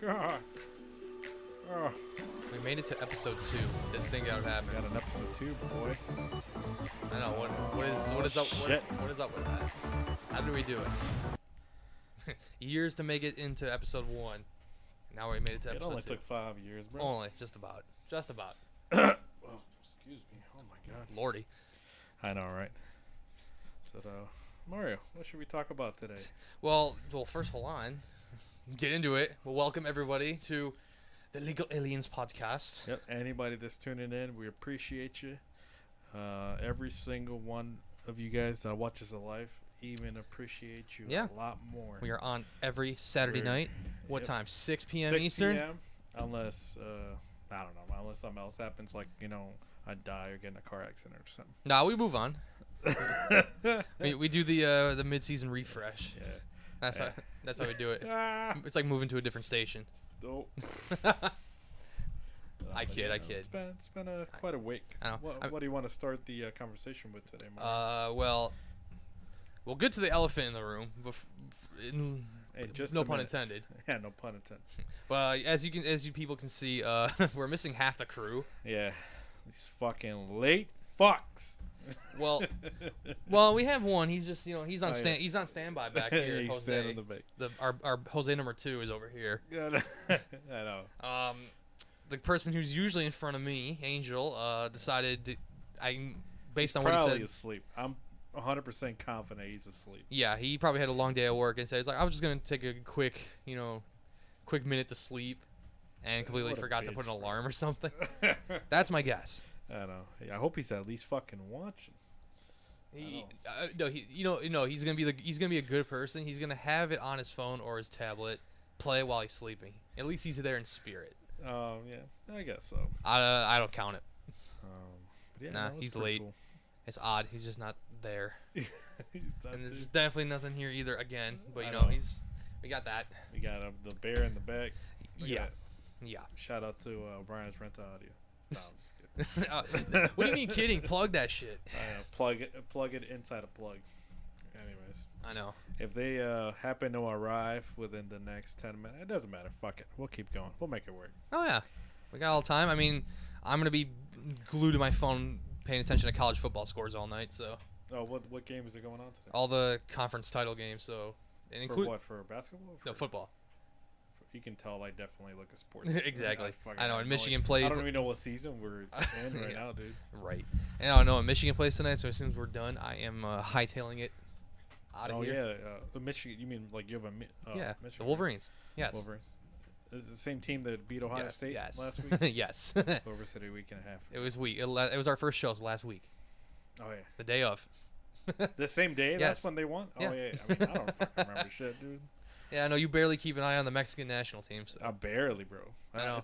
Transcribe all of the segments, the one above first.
God. Oh. We made it to episode 2. Didn't think that would happen. Got an episode 2, boy. I know. What is up? What is up with that? How did we do it? Years to make it into episode 1. Now we made it to episode 2. It only took 5 years, bro. Only, just about. Just about. Oh, excuse me. Oh my God. Lordy. I know, right? So, Mario, what should we talk about today? Well, first, hold on. Get into it. Well, welcome everybody to the Legal Aliens podcast. Yep. Anybody that's tuning in, we appreciate you. Every single one of you guys that watches the live, even appreciate you a lot more. We are on every Saturday night. What time? 6 p.m. 6 Eastern? p.m. Unless, I don't know, unless something else happens, like, I die or get in a car accident or something. Nah, we move on. we do the mid-season refresh. Yeah. That's how we do it. It's like moving to a different station. Nope. I kid. It's been quite a week. What do you want to start the conversation with today, Mark? Well, we'll get to the elephant in the room. No pun intended. Yeah, no pun intended. Well, as you people can see, we're missing half the crew. Yeah, these fucking late fucks. Well, we have one. He's just he's on he's on standby back here. He's Jose. standing in the back. Our Jose number 2 is over here. I know. The person who's usually in front of me, Angel, decided based on what he probably said. asleep. I'm 100% confident he's asleep. Yeah, he probably had a long day at work and said, "I was just gonna take a quick minute to sleep," and completely forgot to put an alarm or something. That's my guess. I know. Yeah, I hope he's at least fucking watching. He's gonna be a good person. He's gonna have it on his phone or his tablet, play it while he's sleeping. At least he's there in spirit. Yeah, I guess so. I don't count it. Yeah, nah, he's late. Cool. It's odd. He's just not there. And there's definitely nothing here either. Again, but we got that. We got the bear in the back. Yeah. Shout out to Brian's Rental Audio. No, I'm just kidding. What do you mean kidding? Plug that shit. Plug it inside a plug. Anyways. I know. If they happen to arrive within the next 10 minutes, it doesn't matter. Fuck it. We'll keep going. We'll make it work. Oh, yeah. We got all the time. I mean, I'm going to be glued to my phone paying attention to college football scores all night, so. Oh, what game is it going on today? All the conference title games, so. And for what? For basketball? No, football. You can tell I definitely look at sports. Exactly. I know. And Michigan plays. I don't even know what season we're in right now, dude. Right. And I don't know. Michigan plays tonight, so as soon as we're done, I am hightailing it out of here. Oh, yeah. Michigan. You mean like you have a yeah, Michigan, the Wolverines. Yes. Wolverines. Is it the same team that beat Ohio State last week? Yes. Over City week and a half. It was It was our first show last week. Oh, yeah. The day of. The same day? Yes. That's when they won? Yeah. Oh, yeah. I mean, I don't fucking remember shit, dude. Yeah, I know you barely keep an eye on the Mexican national team. So. Barely, bro. I know.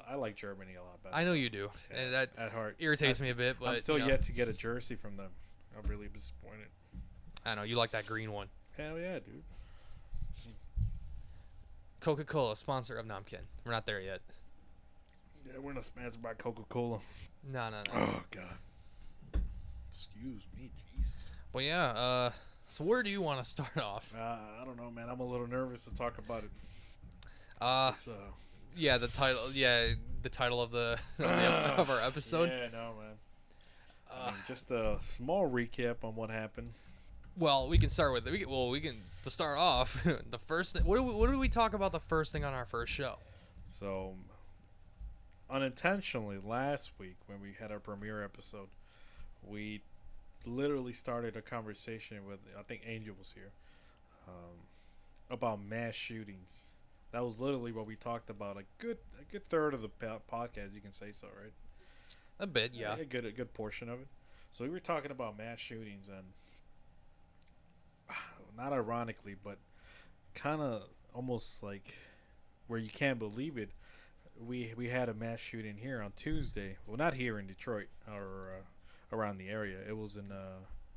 I like Germany a lot better. I know you do. Yeah, and that at heart irritates me a bit. But I'm still yet to get a jersey from them. I'm really disappointed. I know you like that green one. Hell yeah, dude. Coca-Cola, sponsor of Namken. We're not there yet. Yeah, we're not sponsored by Coca-Cola. No. Oh, God. Excuse me, Jesus. Well, yeah, so where do you want to start off? I don't know, man. I'm a little nervous to talk about it. Yeah, the title of the of our episode. Yeah, no, man. I mean, just a small recap on what happened. Well, we can start with to start off. The first thing. What did we talk about the first thing on our first show? So, unintentionally, last week when we had our premiere episode, we literally started a conversation with, I think Angel was here, about mass shootings. That was literally what we talked about. A good third of the podcast, you can say so, right? A bit, yeah. A good portion of it. So we were talking about mass shootings, and not ironically, but kind of almost like where you can't believe it. We had a mass shooting here on Tuesday. Well, not here in Detroit or around the area. It was in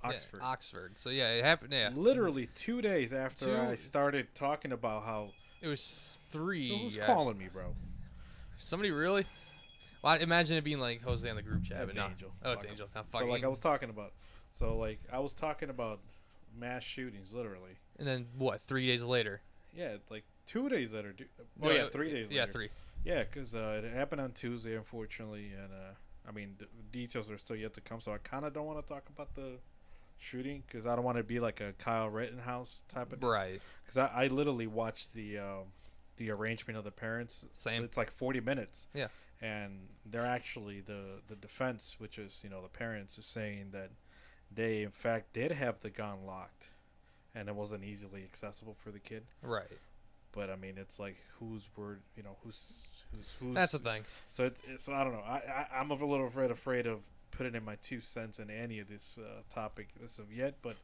Oxford. Yeah, Oxford. So yeah, it happened. Yeah. Literally 2 days after I started talking about how it was 3. Who's calling me, bro? Somebody really? Well, I imagine it being like Jose on the group chat. That's Angel. Oh, it's Angel. Not fucking. So like I was talking about. So like I was talking about mass shootings, literally. And then what? 3 days later. Yeah, like 2 days later. No, yeah, 3 days later. Yeah, 3. Yeah, because it happened on Tuesday, unfortunately, and I mean, the details are still yet to come. So I kind of don't want to talk about the shooting because I don't want to be like a Kyle Rittenhouse type of Right. Because I literally watched the arrangement of the parents. Same. It's like 40 minutes. Yeah. And they're actually the defense, which is the parents, is saying that they in fact did have the gun locked, and it wasn't easily accessible for the kid. Right. But I mean, it's like whose word, who's. That's the thing. So it's I don't know. I'm a little afraid of putting in my 2 cents in any of this topic as of yet, but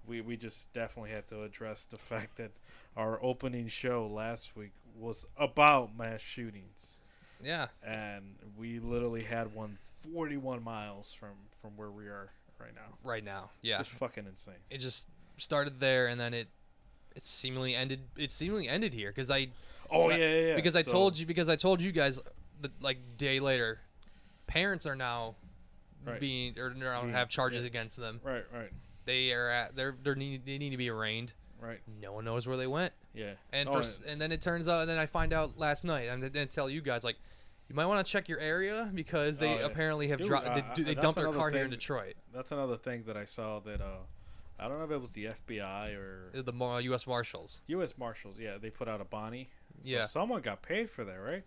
we just definitely had to address the fact that our opening show last week was about mass shootings. Yeah. And we literally had one 41 miles from where we are right now. Right now. Yeah. Just fucking insane. It just started there, and then it seemingly ended. It seemingly ended here because I. Oh yeah. Because I told you guys that like day later, parents are now have charges against them. Right. They are they need to be arraigned. Right. No one knows where they went. Yeah. And and then it turns out, and then I find out last night, and then tell you guys like, you might want to check your area because they apparently have they dumped their car here in Detroit. That's another thing that I saw that I don't know if it was the FBI or the U.S. Marshals. U.S. Marshals, yeah, they put out a Bonnie. So yeah. Someone got paid for that, right?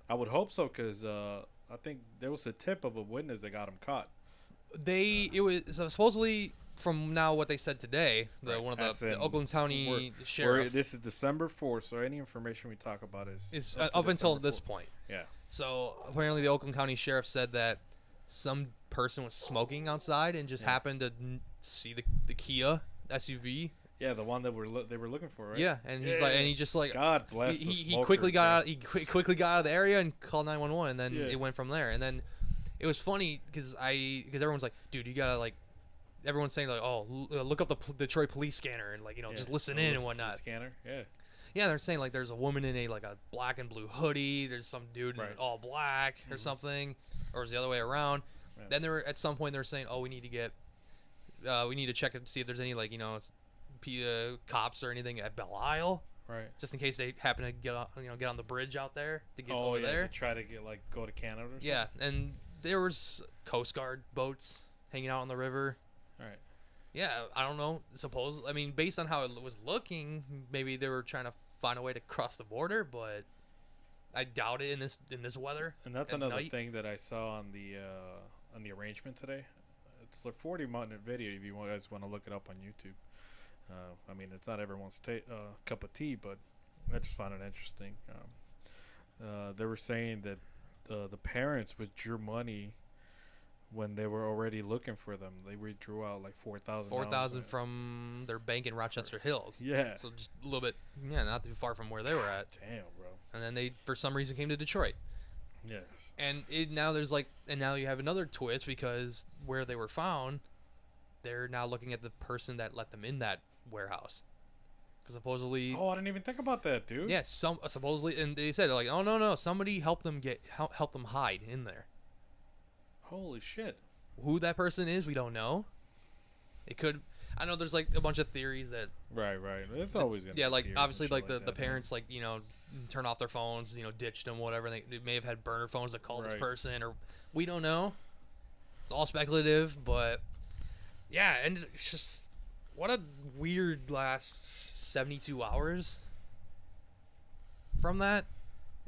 I would hope so, because I think there was a tip of a witness that got him caught. It was supposedly, from now what they said today, one of the Oakland County sheriff. This is December 4th, so any information we talk about is up until this point. Yeah. So apparently the Oakland County sheriff said that some person was smoking outside and just happened to see the Kia SUV. Yeah, the one that they were looking for, right? Yeah, and he's like, and he just like, God bless. He quickly got out of the area and called 911, and then it went from there. And then it was funny because everyone's like, dude, you gotta like, everyone's saying like, oh, look up the Detroit police scanner and like just listen in and whatnot. Scanner, yeah. Yeah, they're saying like there's a woman in a black and blue hoodie. There's some dude in all black or something, or it was the other way around. Yeah. Then at some point they were saying, oh, we need to check and see if there's any cops or anything at Belle Isle, right? Just in case they happen to get on the bridge out there to get over there. To try to go to Canada or something. Yeah, and there was Coast Guard boats hanging out on the river. All right. Yeah, I don't know. Based on how it was looking, maybe they were trying to find a way to cross the border, but I doubt it in this weather. And that's another thing that I saw on the arrangement today. It's a 40-minute video if you guys want to look it up on YouTube. It's not everyone's cup of tea, but I just found it interesting. They were saying that the parents withdrew money when they were already looking for them. They withdrew out like $4,000. $4,000 from their bank in Rochester Hills. Yeah. So just a little bit, not too far from where they were at. Damn, bro. And then they, for some reason, came to Detroit. Yes. And now you have another twist because where they were found, they're now looking at the person that let them in that warehouse. Because supposedly. Oh, I didn't even think about that, dude. Yeah, supposedly, and they said like, oh no, somebody helped them help them hide in there. Holy shit. Who that person is, we don't know. It could. I know there's like a bunch of theories that. Right. It's always gonna. Yeah, like obviously, like the that, parents, like turn off their phones, ditched them, whatever. They may have had burner phones that called this person, or we don't know. It's all speculative, but yeah, and it's just what a weird last 72 hours from that,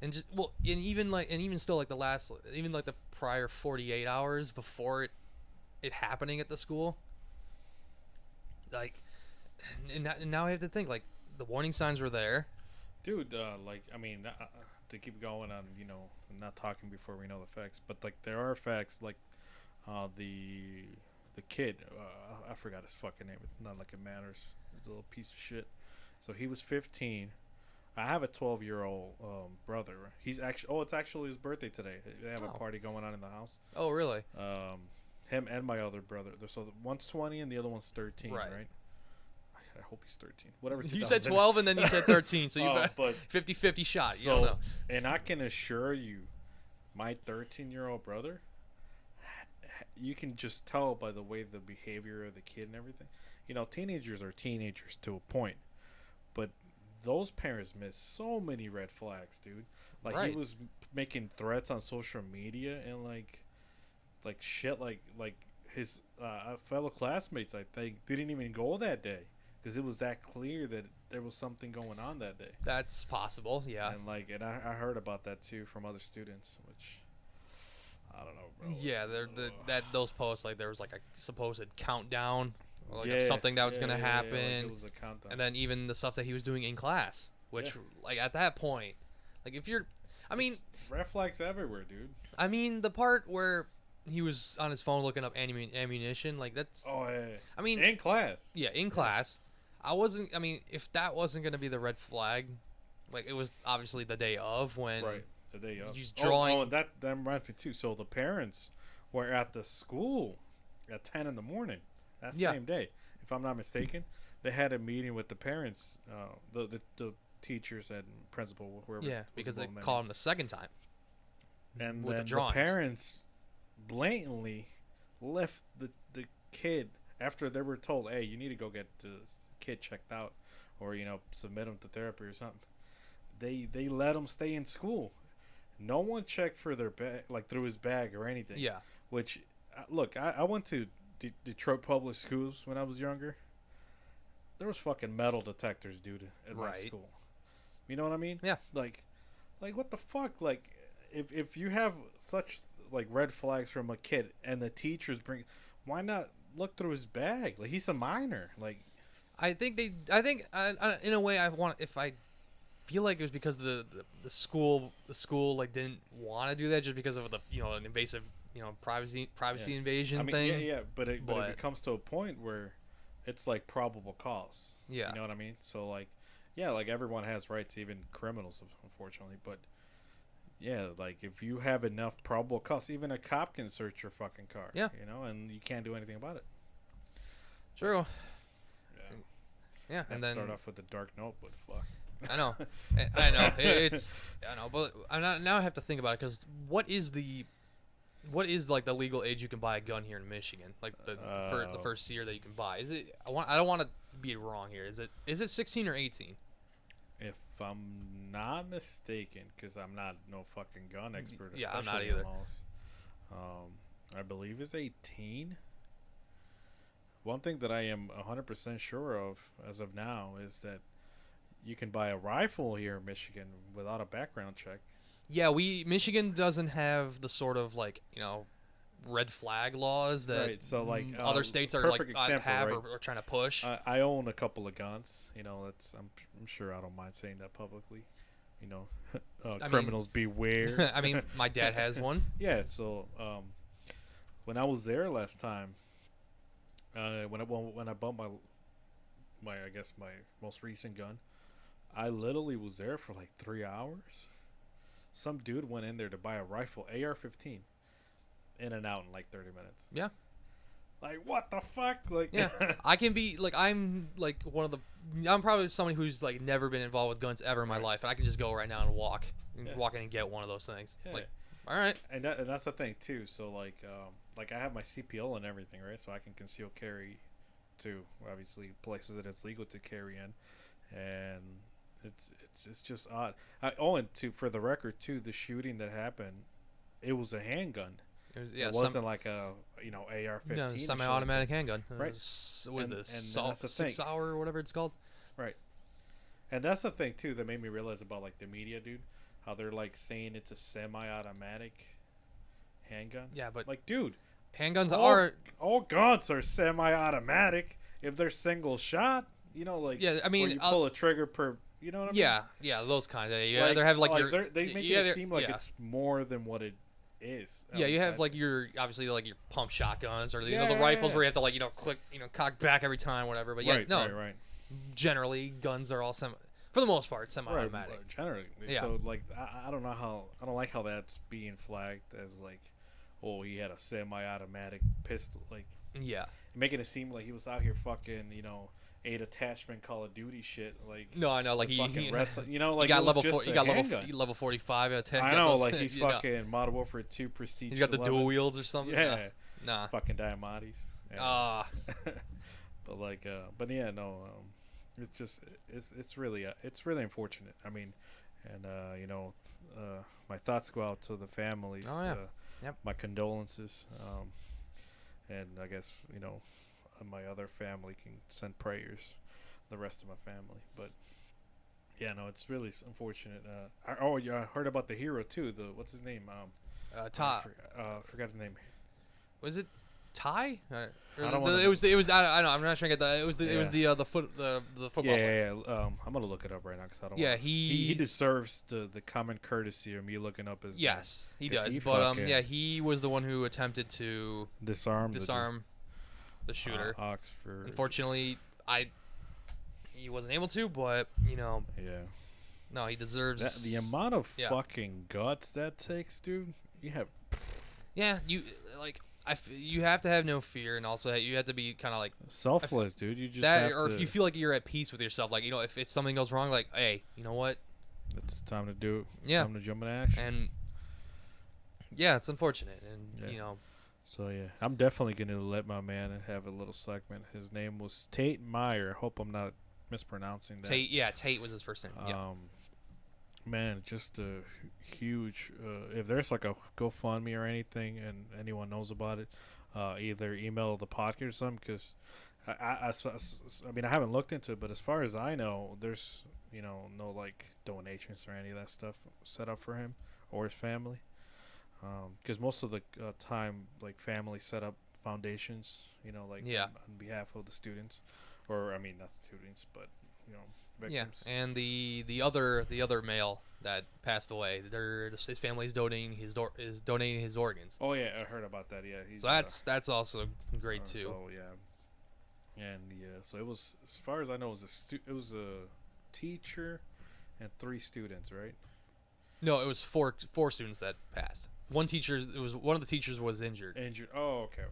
and just and even still like the last, even like the prior 48 hours before it happening at the school. Like, and now I have to think like the warning signs were there. Dude, to keep going on, not talking before we know the facts, but like there are facts, like the kid, I forgot his fucking name. It's not like it matters. It's a little piece of shit. So he was 15. I have a 12-year-old brother. He's actually, it's actually his birthday today. They have a party going on in the house. Oh, really? Him and my other brother. So one's 20 and the other one's 13, right? I hope he's 13. Whatever. You said 12 and then you said 13, so you got 50-50 shot. You don't know. And I can assure you, my 13-year-old brother, you can just tell by the way the behavior of the kid and everything. Teenagers are teenagers to a point, but those parents missed so many red flags, dude. Like Right. he was making threats on social media and like shit, like his fellow classmates, I think, didn't even go that day because it was that clear that there was something going on that day. That's possible. Yeah. And I heard about that too from other students, which I don't know, bro. Yeah, that those posts, like there was like a supposed countdown, or like of Yeah, something that was gonna like happen, it was a countdown. and then even the stuff that he was doing in class, which like at that point, like if you're, It's red flags everywhere, dude. I mean the part where he was on his phone looking up ammunition, like that's, Oh yeah. I mean, in class. yeah, in class, I mean, if that wasn't gonna be the red flag, like it was obviously the day of when. Right. The day of. He's drawing. And that reminds me too. So the parents were at the school at 10 in the morning that same day, if I'm not mistaken. They had a meeting with the parents, the teachers and principal, whoever. Yeah, because they called him the second time. And with then the parents blatantly left the kid after they were told, "Hey, you need to go get the kid checked out, or submit him to therapy or something." They let him stay in school. No one checked for their bag, like through his bag or anything. Yeah. Which, look, I went to Detroit public schools when I was younger. There was fucking metal detectors, dude, at my school. You know what I mean? Yeah. Like what the fuck? Like, if you have such like red flags from a kid and the teachers why not look through his bag? Like, he's a minor. Like, I think in a way I feel like it was because the school like didn't want to do that just because of the an invasive privacy invasion thing. Yeah, but it comes to a point where it's like probable cause. Yeah, you know what I mean. So like, yeah, like everyone has rights, even criminals, unfortunately. But yeah, like if you have enough probable cause, even a cop can search your fucking car. Yeah, and you can't do anything about it. True. Yeah. Yeah, and then start off with the dark note, but fuck. I know, but now I have to think about it because what is like the legal age you can buy a gun here in Michigan? Like the first year that you can buy. Is it? I don't want to be wrong here. Is it 16 or 18? If I'm not mistaken, because I'm not no fucking gun expert. Yeah, I'm not either. I believe it's 18. One thing that I am 100% sure of as of now is that you can buy a rifle here in Michigan without a background check. Yeah, Michigan doesn't have the sort of like red flag laws that so like other states are like have or trying to push. I own a couple of guns. I'm sure I don't mind saying that publicly. Criminals beware. I mean, my dad has one. Yeah. So when I was there last time, when I bought my I guess my most recent gun, I literally was there for like 3 hours. Some dude went in there to buy a rifle, AR-15, in and out in like 30 minutes. Yeah. Like, what the fuck? Like, yeah, I can be like, I'm like I'm probably somebody who's like never been involved with guns ever in my life, and I can just go right now and walk in and get one of those things. Yeah. Like, all right. And that's the thing too. So like I have my CPL and everything, right? So I can conceal carry to obviously places that it's legal to carry in, and it's just odd. And for the record too, the shooting that happened, it was a handgun. It wasn't like a AR-15. No, semi-automatic handgun. Right. What is this? 6 hour or whatever it's called. Right. And that's the thing too that made me realize about like the media, dude. How they're like saying it's a semi-automatic handgun. Yeah, but like, dude, handguns all guns are semi-automatic if they're single shot. Yeah, I mean, where you pull a trigger per. You know what I mean? Yeah, those kinds. You either have like your. They make it seem like it's more than what it is. Yeah, you have like your obviously like your pump shotguns or the rifles where you have to like click cock back every time, whatever. But right. Generally, guns are all for the most part semi-automatic. Right, generally, yeah. So like I don't like how that's being flagged as like, oh, he had a semi-automatic pistol, like making it seem like he was out here fucking 8 attachment Call of Duty shit. Like, no, I know, like he like he got level 45 attack. I know, like he's fucking Modern Warfare 2 Prestige. He's got the dual wields or something. Yeah, nah, fucking Diamantes. Ah, but like, but yeah, no. it's just it's really unfortunate. I mean, and my thoughts go out to the families. Oh yeah. Yep. My condolences. And I guess my other family can send prayers. The rest of my family, but yeah, no, it's really unfortunate. I heard about the hero too. What's his name? Ty. Forgot his name. Was it Ty? I don't wanna it was. I know. I'm not trying to get that. It was the football. Yeah. I'm gonna look it up right now because I don't. Yeah, he deserves the common courtesy of me looking up his. Yes, he name. does. But yeah, he was the one who attempted to disarm the shooter. Oxford. Unfortunately, he wasn't able to, but Yeah. No, he deserves the amount of fucking guts that takes, dude. You have. Yeah, you you have to have no fear, and also you have to be kind of like selfless, dude. You just or if you feel like you're at peace with yourself, like if it's something goes wrong, like hey, you know what? It's time to do it. Yeah. Time to jump in action. And yeah, it's unfortunate, and So yeah, I'm definitely gonna let my man have a little segment. His name was Tate Meyer. I hope I'm not mispronouncing that. Tate was his first name. Man, just a huge. If there's like a GoFundMe or anything, and anyone knows about it, either email the podcast or something. Because I mean, I haven't looked into it, but as far as I know, there's no like donations or any of that stuff set up for him or his family. Because most of the time, like family set up foundations, on behalf of the students, or I mean not students, but victims. Yeah, and the other male that passed away, his family's donating his organs. Oh yeah, I heard about that. Yeah, so that's also great too. So yeah, and so it was, as far as I know, it was a teacher and 3 students, right? No, it was four students that passed. One of the teachers was injured. Oh, okay.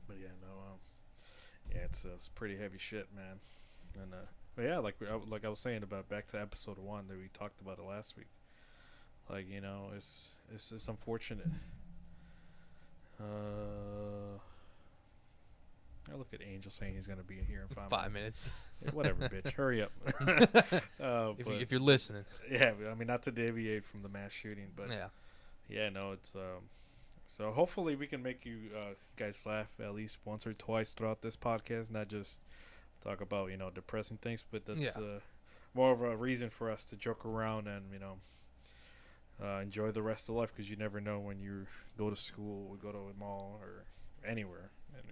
But yeah, no, yeah, it's pretty heavy shit, man. And but yeah, like I was saying about back to episode 1 that we talked about it last week. Like it's unfortunate. I look at Angel saying he's gonna be here in 5 minutes. Yeah, whatever, bitch. Hurry up. If you're listening. Yeah, I mean, not to deviate from the mass shooting, but yeah, no, it's so hopefully we can make you guys laugh at least once or twice throughout this podcast, not just talk about depressing things, but that's more of a reason for us to joke around and enjoy the rest of life, because you never know when you go to school or go to a mall or anywhere, and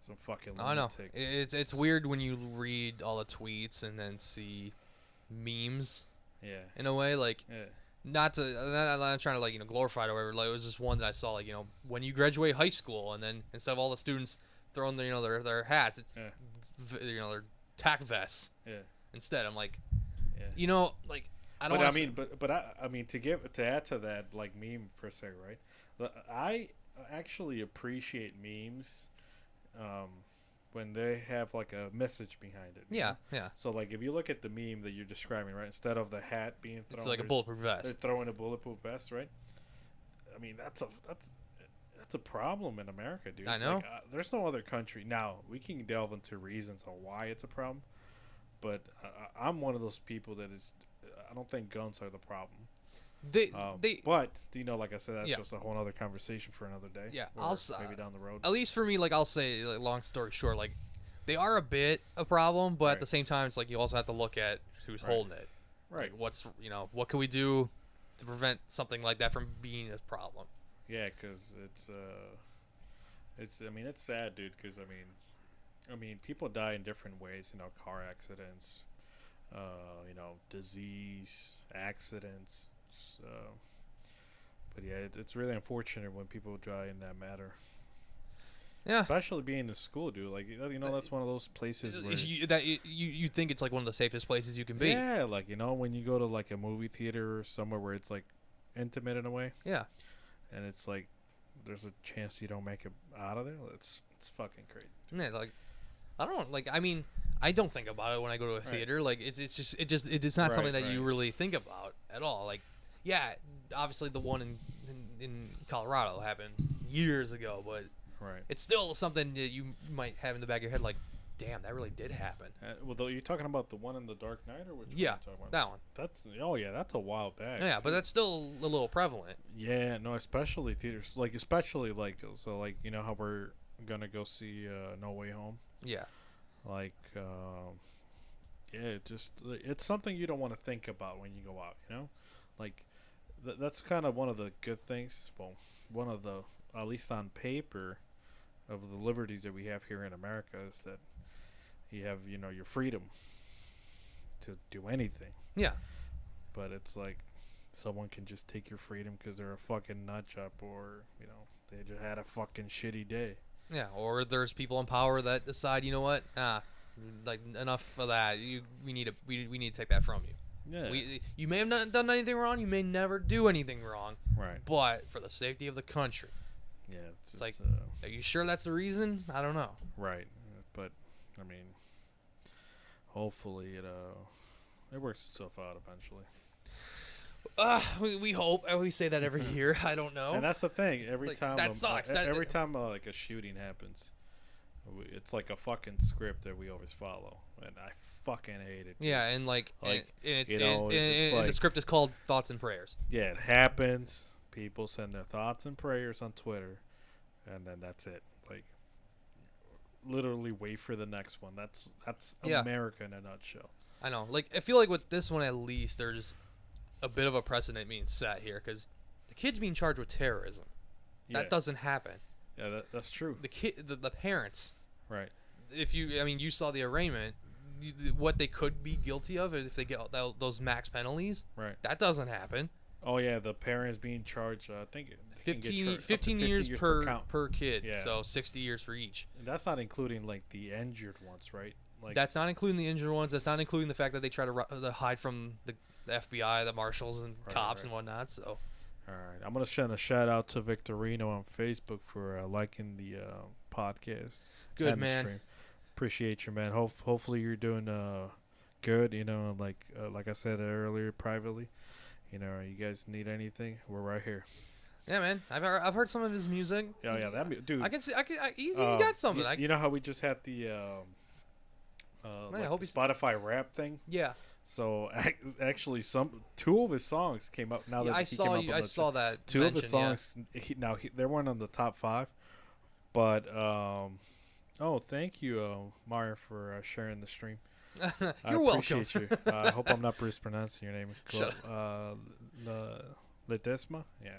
some fucking lunatic. I know it's weird when you read all the tweets and then see memes. Yeah. In a way, like. Yeah. I'm not trying to glorify it or whatever. Like, it was just one that I saw, when you graduate high school, and then instead of all the students throwing their hats, it's their tack vests. Yeah. Instead, I'm like, I don't. But I mean to add to that, like, meme per se, right? I actually appreciate memes, when they have like a message behind it. Yeah. So like if you look at the meme that you're describing, right, instead of the hat being thrown, it's like a bulletproof vest. They're throwing a bulletproof vest, right? I mean, that's a problem in America, dude. I know. Like, there's no other country. Now we can delve into reasons on why it's a problem, but I'm one of those people that is. I don't think guns are the problem. But like I said, that's just a whole other conversation for another day. Yeah, maybe down the road. At least for me, I'll say, long story short, they are a bit a problem, but at the same time, it's you also have to look at who's holding it. Right. What's what can we do to prevent something like that from being a problem? Yeah, because it's sad, dude. Because I mean, people die in different ways. Car accidents, disease, accidents. But yeah, it's really unfortunate when people die in that matter. Yeah, especially being in school, dude. Like that's one of those places where you think it's one of the safest places you can be. Yeah, like when you go to like a movie theater or somewhere where it's like intimate in a way. Yeah, and it's like there's a chance you don't make it out of there. It's fucking crazy. Yeah, I don't I don't think about it when I go to a theater. Like it's not something that you really think about at all. Yeah, obviously the one in Colorado happened years ago, but it's still something that you might have in the back of your head. damn, that really did happen. Well, though, you're talking about the one in the Dark Knight, or which Yeah, one are you talking about? that one. That's a while back. Yeah, too. but that's still a little prevalent. Yeah, no, especially theaters, especially so you know how we're gonna go see No Way Home. Yeah. Like, yeah, it's something you don't want to think about when you go out. You know, like that's kind of one of the good things. Well, one of the, at least on paper, of the liberties that we have here in America is that you have, you know, your freedom to do anything. Yeah. But it's like someone can just take your freedom because they're a fucking nut job, or, you know, they just had a fucking shitty day. Yeah, or there's people in power that decide, you know what, like enough of that. We need to take that from you. Yeah. You may have not done anything wrong. You may never do anything wrong. Right. But for the safety of the country. Yeah. It's like, are you sure that's the reason? I don't know. Right. But I mean, hopefully it works itself out eventually. We hope. We say that every year. I don't know. And that's the thing. Every time that sucks. Every time like a shooting happens, it's like a fucking script that we always follow, and I fucking hate it. Yeah, and it's the script is called Thoughts and Prayers. Yeah, it happens. People send their thoughts and prayers on Twitter, and then that's it. Like, literally wait for the next one. That's America in a nutshell. I know. Like, I feel like with this one, at least there's a bit of a precedent being set here, because the kid's being charged with terrorism. That doesn't happen. Yeah, that's true. The parents. Right. You saw the arraignment. What they could be guilty of if they get those max penalties. Right. That doesn't happen. Oh yeah, the parents being charged. I think 15 years per kid. Yeah. So 60 years for each. And that's not including like the injured ones, right? Like, that's not including the injured ones. That's not including the fact that they try to hide from the FBI, the marshals, and cops and whatnot. So. All right, I'm gonna send a shout out to Victorino on Facebook for liking the podcast. Good, man. Stream. Appreciate you, man. Hopefully you're doing good. You know, like I said earlier privately. You know, you guys need anything, we're right here. Yeah, man. I've heard some of his music. Oh yeah, that dude. I can see. Easy. He got something. You know how we just had the the Spotify rap thing? Yeah. So actually, two of his songs came up now that I saw that. Two of his songs. Yeah. They weren't on the top 5, but thank you, Mario, for sharing the stream. You're welcome. Appreciate you. I hope I'm not mispronouncing your name. Shut up. Ledesma? Yeah.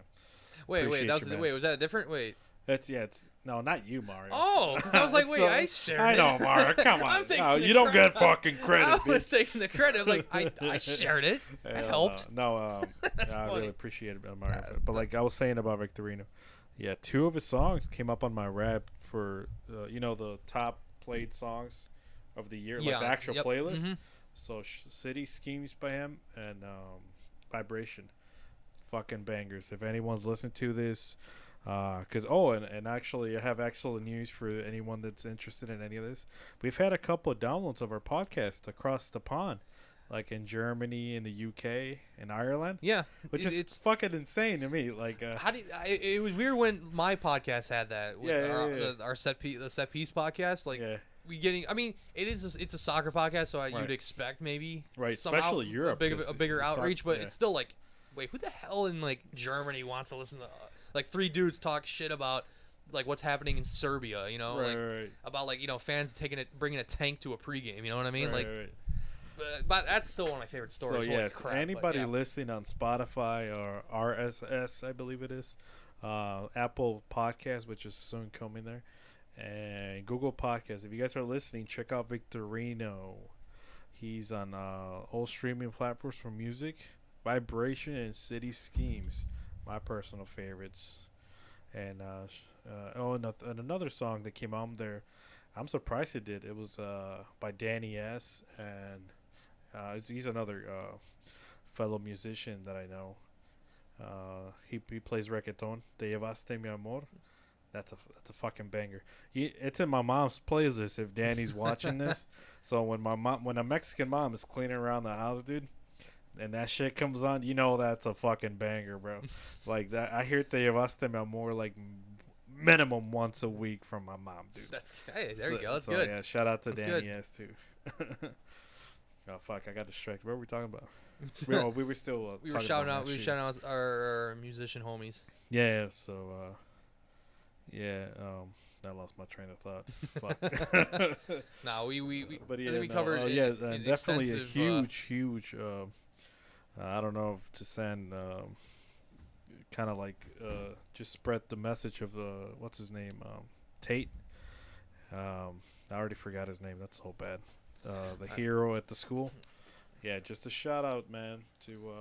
Wait. Was that a different? Wait. It's no, not you, Mario. Oh, because I was like, wait, I shared it. I know, Mario. Come on. You don't get fucking credit. I was taking the credit. Like, I shared it. I helped. No, That's I funny. really appreciate it, Mario. But like I was saying about Victorino, yeah, 2 of his songs came up on my rap for the top played songs of the year, like the actual playlist. Mm-hmm. So City Schemes by him and Vibration, fucking bangers. If anyone's listened to this, and actually I have excellent news for anyone that's interested in any of this. We've had a couple of downloads of our podcast across the pond, like in Germany, in the UK, in Ireland. Yeah, which is fucking insane to me. Like, it was weird when my podcast had that. With our set piece podcast. Like, we getting. I mean, it's a soccer podcast, so you'd expect maybe especially Europe, a bigger outreach, but it's still like, wait, who the hell in like Germany wants to listen to like 3 dudes talk shit about like what's happening in Serbia? You know, about like fans bringing a tank to a pregame. You know what I mean? But that's still one of my favorite stories. So anybody listening on Spotify or RSS, I believe it is, Apple Podcast, which is soon coming there, and Google Podcast. If you guys are listening, check out Victorino. He's on all streaming platforms for music, Vibration and City Schemes, my personal favorites. And and another song that came out there, I'm surprised it did. It was by Danny S. and he's another fellow musician that I know. He plays reggaeton. Te llevaste mi amor. That's a fucking banger. It's in my mom's playlist if Danny's watching this. So when a Mexican mom is cleaning around the house, dude, and that shit comes on, that's a fucking banger, bro. Like that, I hear Te llevaste mi amor like minimum once a week from my mom, dude. There you go. That's good. Yeah, shout out to That's Danny good. S too. Oh fuck, I got distracted. What were we talking about? we were still. We were shouting out our musician homies. Yeah. So. I lost my train of thought. Fuck. No, we. But I think we covered. Definitely a huge. I don't know if to send. Kind of like just spread the message of what's his name, Tate. I already forgot his name. That's so bad. The hero at the school. Yeah, just a shout out, man, to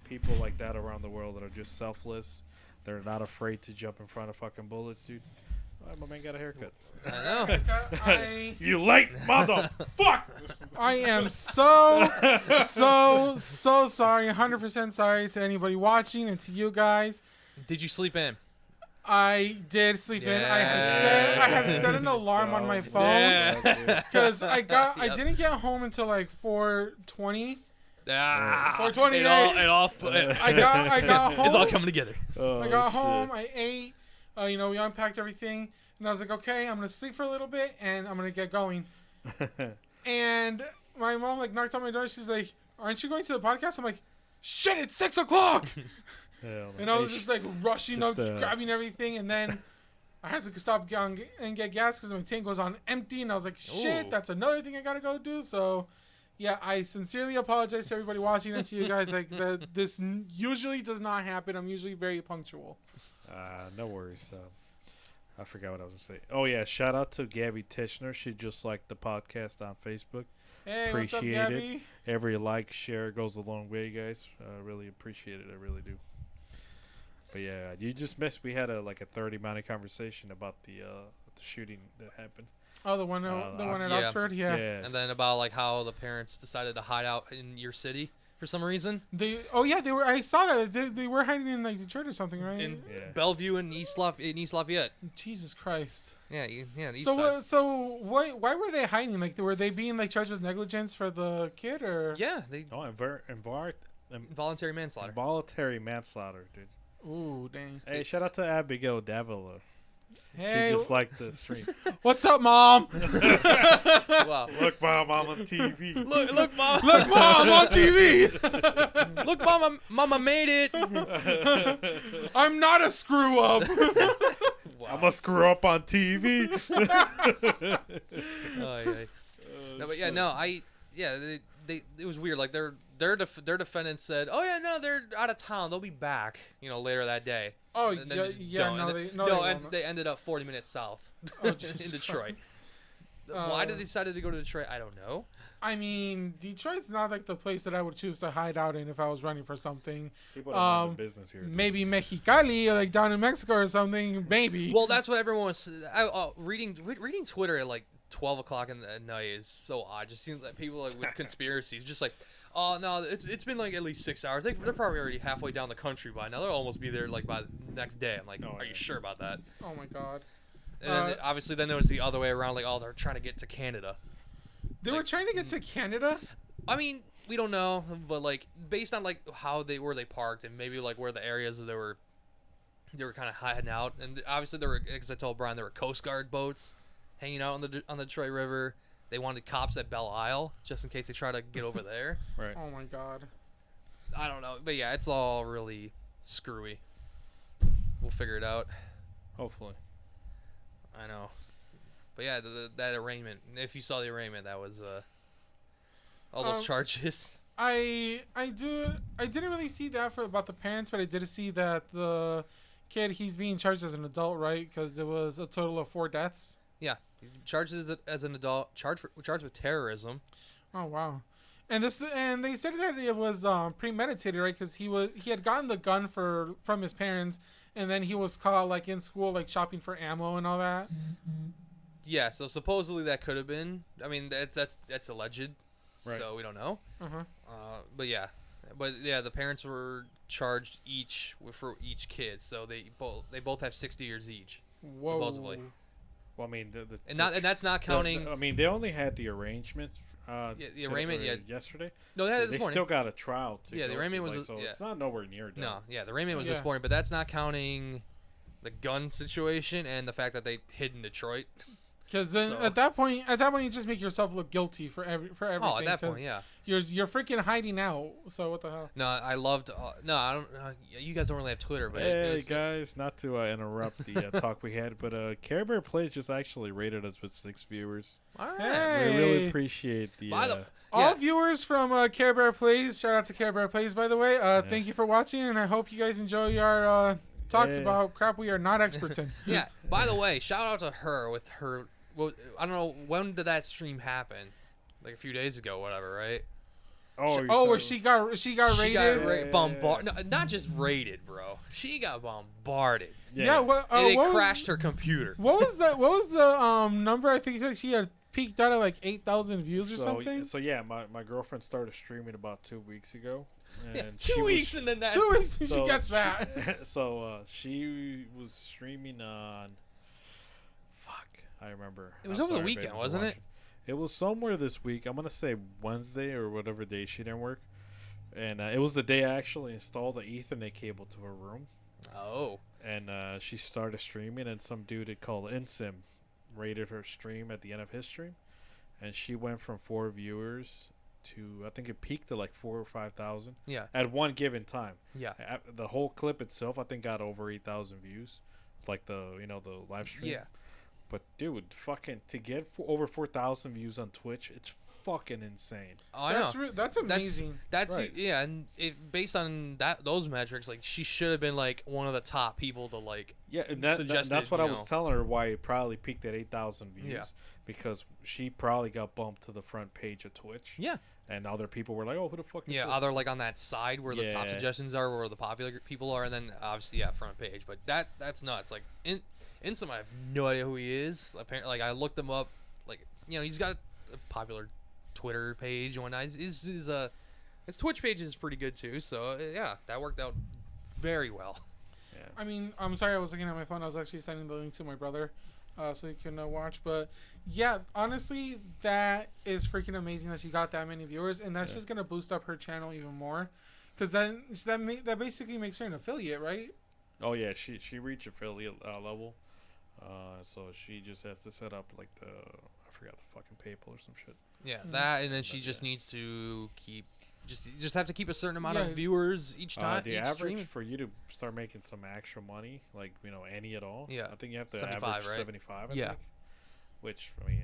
people like that around the world that are just selfless. They're not afraid to jump in front of fucking bullets, dude. Oh, my man got a haircut. I know. You late, motherfucker! I am so sorry. 100% sorry to anybody watching and to you guys. Did you sleep in? I did sleep in. I had set an alarm on my phone because I didn't get home until like 4:20. 4:28. I got home. It's all coming together. I got home. I ate. We unpacked everything, and I was like, okay, I'm gonna sleep for a little bit, and I'm gonna get going. And my mom knocked on my door. She's like, "Aren't you going to the podcast?" I'm like, "Shit, it's 6 o'clock." And I was just rushing up, grabbing everything, and then I had to stop and get gas because my tank was on empty, and I was like, "Shit, that's another thing I gotta go do." So, yeah, I sincerely apologize to everybody watching and to you guys. This usually does not happen. I'm usually very punctual. No worries. I forgot what I was going to say. Oh, yeah. Shout out to Gabby Tishner. She just liked the podcast on Facebook. Hey, appreciate what's up, Gabby? it. Every like, share goes a long way, guys. Really appreciate it. I really do. But, yeah, you just missed. We had a 30-minute conversation about the shooting that happened. Oh, the one at Oxford? Yeah. And then about how the parents decided to hide out in your city. For some reason, they were. I saw that they were hiding in Detroit or something, right? In Bellevue and East Lafayette. Jesus Christ. Yeah. The east side. So why were they hiding? Were they being charged with negligence for the kid or? Yeah, involuntary manslaughter. Involuntary manslaughter, dude. Ooh, dang. Hey, shout out to Abigail Davila. Hey, she just liked the stream. What's up, Mom? Wow. Look, Mom, I'm on TV. Look, Mom. Look, Mom, I'm on TV. Look, Mama made it. I'm not a screw up. Wow. I'm a screw up on TV. It was weird. Their defendants said, "Oh yeah, no, they're out of town. They'll be back, later that day." Oh they ended up 40 minutes south in Detroit. Why did they decide to go to Detroit? I don't know. I mean, Detroit's not the place that I would choose to hide out in if I was running for something. People don't mind the business here. Maybe Mexicali, down in Mexico or something. Maybe. Well, that's what everyone was. Reading Twitter at 12 o'clock at night is so odd. Just seems like people with conspiracies, just oh no, it's been at least 6 hours. They're probably already halfway down the country by now. They'll almost be there by the next day. I'm like, are you sure about that? Oh my god. And then obviously then there was the other way around. They're trying to get to Canada. They were trying to get to Canada. I mean, we don't know, but based on how where they parked and maybe where the areas they were kind of hiding out, and obviously there were, as I told Brian, there were Coast Guard boats hanging out on the Detroit River. They wanted cops at Belle Isle just in case they try to get over there. Right. Oh my god. I don't know, but yeah, it's all really screwy. We'll figure it out. Hopefully. I know. But yeah, that arraignment. If you saw the arraignment, that was all those charges. I didn't really see that about the parents, but I did see that the kid, he's being charged as an adult, right? Because it was a total of 4 deaths. Yeah, charged as an adult, charged with terrorism. Oh wow, and they said that it was premeditated, right? Because he had gotten the gun from his parents, and then he was caught in school shopping for ammo and all that. Yeah, so supposedly that could have been. I mean, that's alleged, right. So we don't know. Uh-huh. But yeah, the parents were charged for each kid, so they both have 60 years each. Whoa. Supposedly. Well, I mean, and that's not counting. I mean, they only had the arraignment. The arraignment, yesterday. No, they had it this morning. They still got a trial. The arraignment was. So it's not nowhere near done. No, the arraignment was this morning, but that's not counting the gun situation and the fact that they hid in Detroit. Because then at that point, you just make yourself look guilty for everything. Oh, at that point, yeah. You're freaking hiding out. So what the hell? No, I loved. No, I don't. You guys don't really have Twitter, but hey guys, not to interrupt the talk we had, but Care Bear Plays just actually rated us with 6 viewers. All right. Hey. We really appreciate the. All viewers from Care Bear Plays, shout out to Care Bear Plays, by the way. Thank you for watching, and I hope you guys enjoy our talks about crap we are not experts in. Yeah. By the way, shout out to her with her. Well, I don't know, when did that stream happen? Like a few days ago, whatever, right? Where she got raided. She got bombarded. No, not just raided, bro. She got bombarded. Yeah. And it crashed her computer. What was that? What was the number? I think she had peaked out at like 8,000 views or something. So yeah, my girlfriend started streaming about 2 weeks ago. And yeah, 2 weeks and then that. 2 weeks and she gets that. So she was streaming on. I remember. It was over the weekend, wasn't it? It was somewhere this week. I'm gonna say Wednesday or whatever day she didn't work, and it was the day I actually installed the Ethernet cable to her room. Oh. And she started streaming, and some dude called Insim rated her stream at the end of his stream, and she went from 4 viewers to, I think it peaked to like 4,000 or 5,000. Yeah. At one given time. Yeah. The whole clip itself, I think, got over 8,000 views, like the live stream. Yeah. But dude, fucking to get over 4,000 views on Twitch, it's fucking insane. Oh, I know. That's amazing. That's right. Yeah, and based on those metrics, like she should have been like one of the top people to like. Yeah, and that's what I was telling her, why it probably peaked at 8,000 views. Yeah. Because she probably got bumped to the front page of Twitch. Yeah. And other people were like, "Oh, who the fuck is yeah, this?" other like on that side where the top suggestions are, where the popular people are, and then obviously front page. But that's nuts. Like Insum, I have no idea who he is. Apparently, like I looked him up. Like he's got a popular Twitter page and whatnot. His Twitch page is pretty good too. So yeah, that worked out very well. Yeah. I mean, I'm sorry, I was looking at my phone. I was actually sending the link to my brother, so he can watch. But yeah, honestly, that is freaking amazing that she got that many viewers, and that's just gonna boost up her channel even more, because then that basically makes her an affiliate, right? Oh yeah, she reached affiliate level. So she just has to set up like I forgot the fucking PayPal or some shit. Yeah, that, and then she just needs to keep just have to keep a certain amount of viewers each time. The each average stream. for you to start making some extra money, like any at all. Yeah, I think you have to 75, average right? 75. I yeah, think. Which I mean,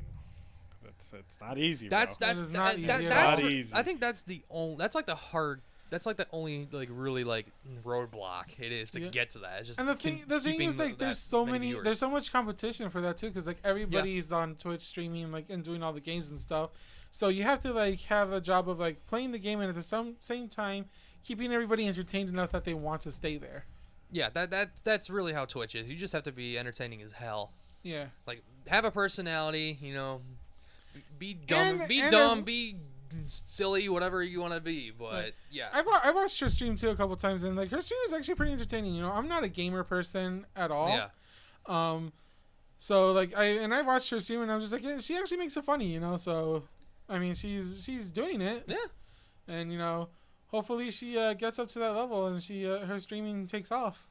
it's not easy. That's not easy. I think that's the only. That's like the hard. That's like the only like really like roadblock it is to get to that. It's just and the thing is like there's so there's so much competition for that too, because like everybody's on Twitch streaming like and doing all the games and stuff. So you have to like have a job of like playing the game and at the same time keeping everybody entertained enough that they want to stay there. Yeah, that's really how Twitch is. You just have to be entertaining as hell. Yeah. Like have a personality, be dumb, be silly, whatever you want to be, but yeah. I've watched her stream too a couple times, and like her stream is actually pretty entertaining. I'm not a gamer person at all. Yeah. So like I watched her stream and I'm just like, yeah, she actually makes it funny, So, I mean, she's doing it. Yeah. And hopefully she gets up to that level and she her streaming takes off.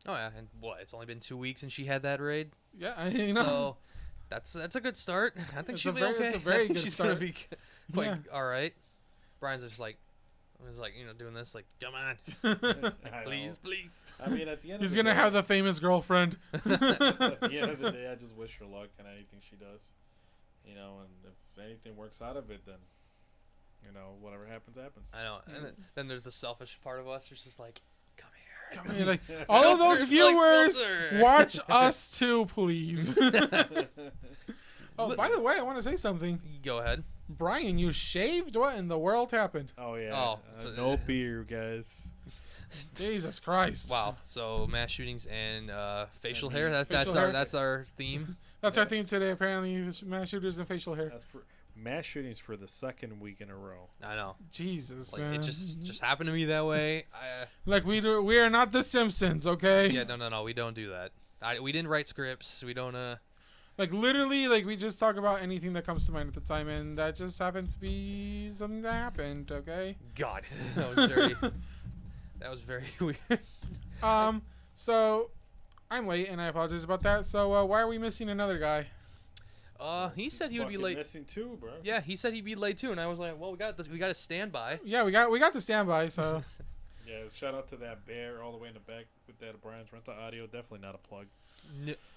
Oh yeah, and it's only been 2 weeks and she had that raid. Yeah, So that's a good start. I think she'll be okay. It's a very good She's start. gonna be quite all right. Brian's just like, doing this like, come on, please. I mean, at the end, he's gonna have the famous girlfriend. At the end of the day, I just wish her luck in anything she does. And if anything works out of it, then whatever happens. I know. And then there's the selfish part of us, who's just like, come here. Like all of those viewers, watch us too, please. Oh, by the way, I want to say something. Go ahead. Brian, you shaved? What in the world happened? Oh, yeah. No beer, guys. Jesus Christ. Wow. So mass shootings and facial hair. That's our theme. That's our theme today, apparently. Mass shooters and facial hair. That's for mass shootings for the second week in a row. I know. Jesus, like, man. It just happened to me that way. Like we are not the Simpsons, okay? Yeah, no. We don't do that. We didn't write scripts. We don't Like literally, like we just talk about anything that comes to mind at the time, and that just happened to be something that happened. Okay. God, that was very weird. So, I'm late, and I apologize about that. So why are we missing another guy? He said he would be late. Missing too, bro. Yeah, he said he'd be late too, and I was like, well, we got this. We got a standby. Yeah, we got the standby. So. Yeah, shout out to that bear all the way in the back with that Brian's rental audio. Definitely not a plug.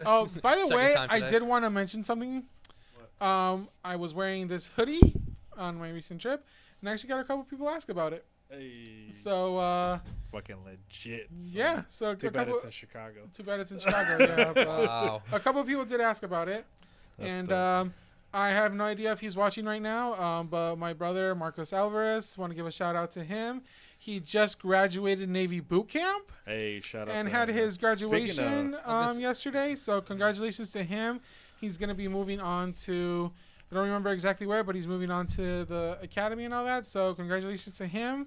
Oh, by the way, I did want to mention something. I was wearing this hoodie on my recent trip, and I actually got a couple people ask about it. Hey. So, fucking legit. Son. Yeah. So too bad it's in Chicago. Too bad it's in Chicago. Yeah. But, wow. A couple of people did ask about it, and I have no idea if he's watching right now. But my brother Marcos Alvarez, want to give a shout out to him. He just graduated Navy boot camp. Hey, shout out! And to had him. his graduation yesterday. So congratulations to him. He's going to be moving on to, I don't remember exactly where, but he's moving on to the academy and all that. So congratulations to him.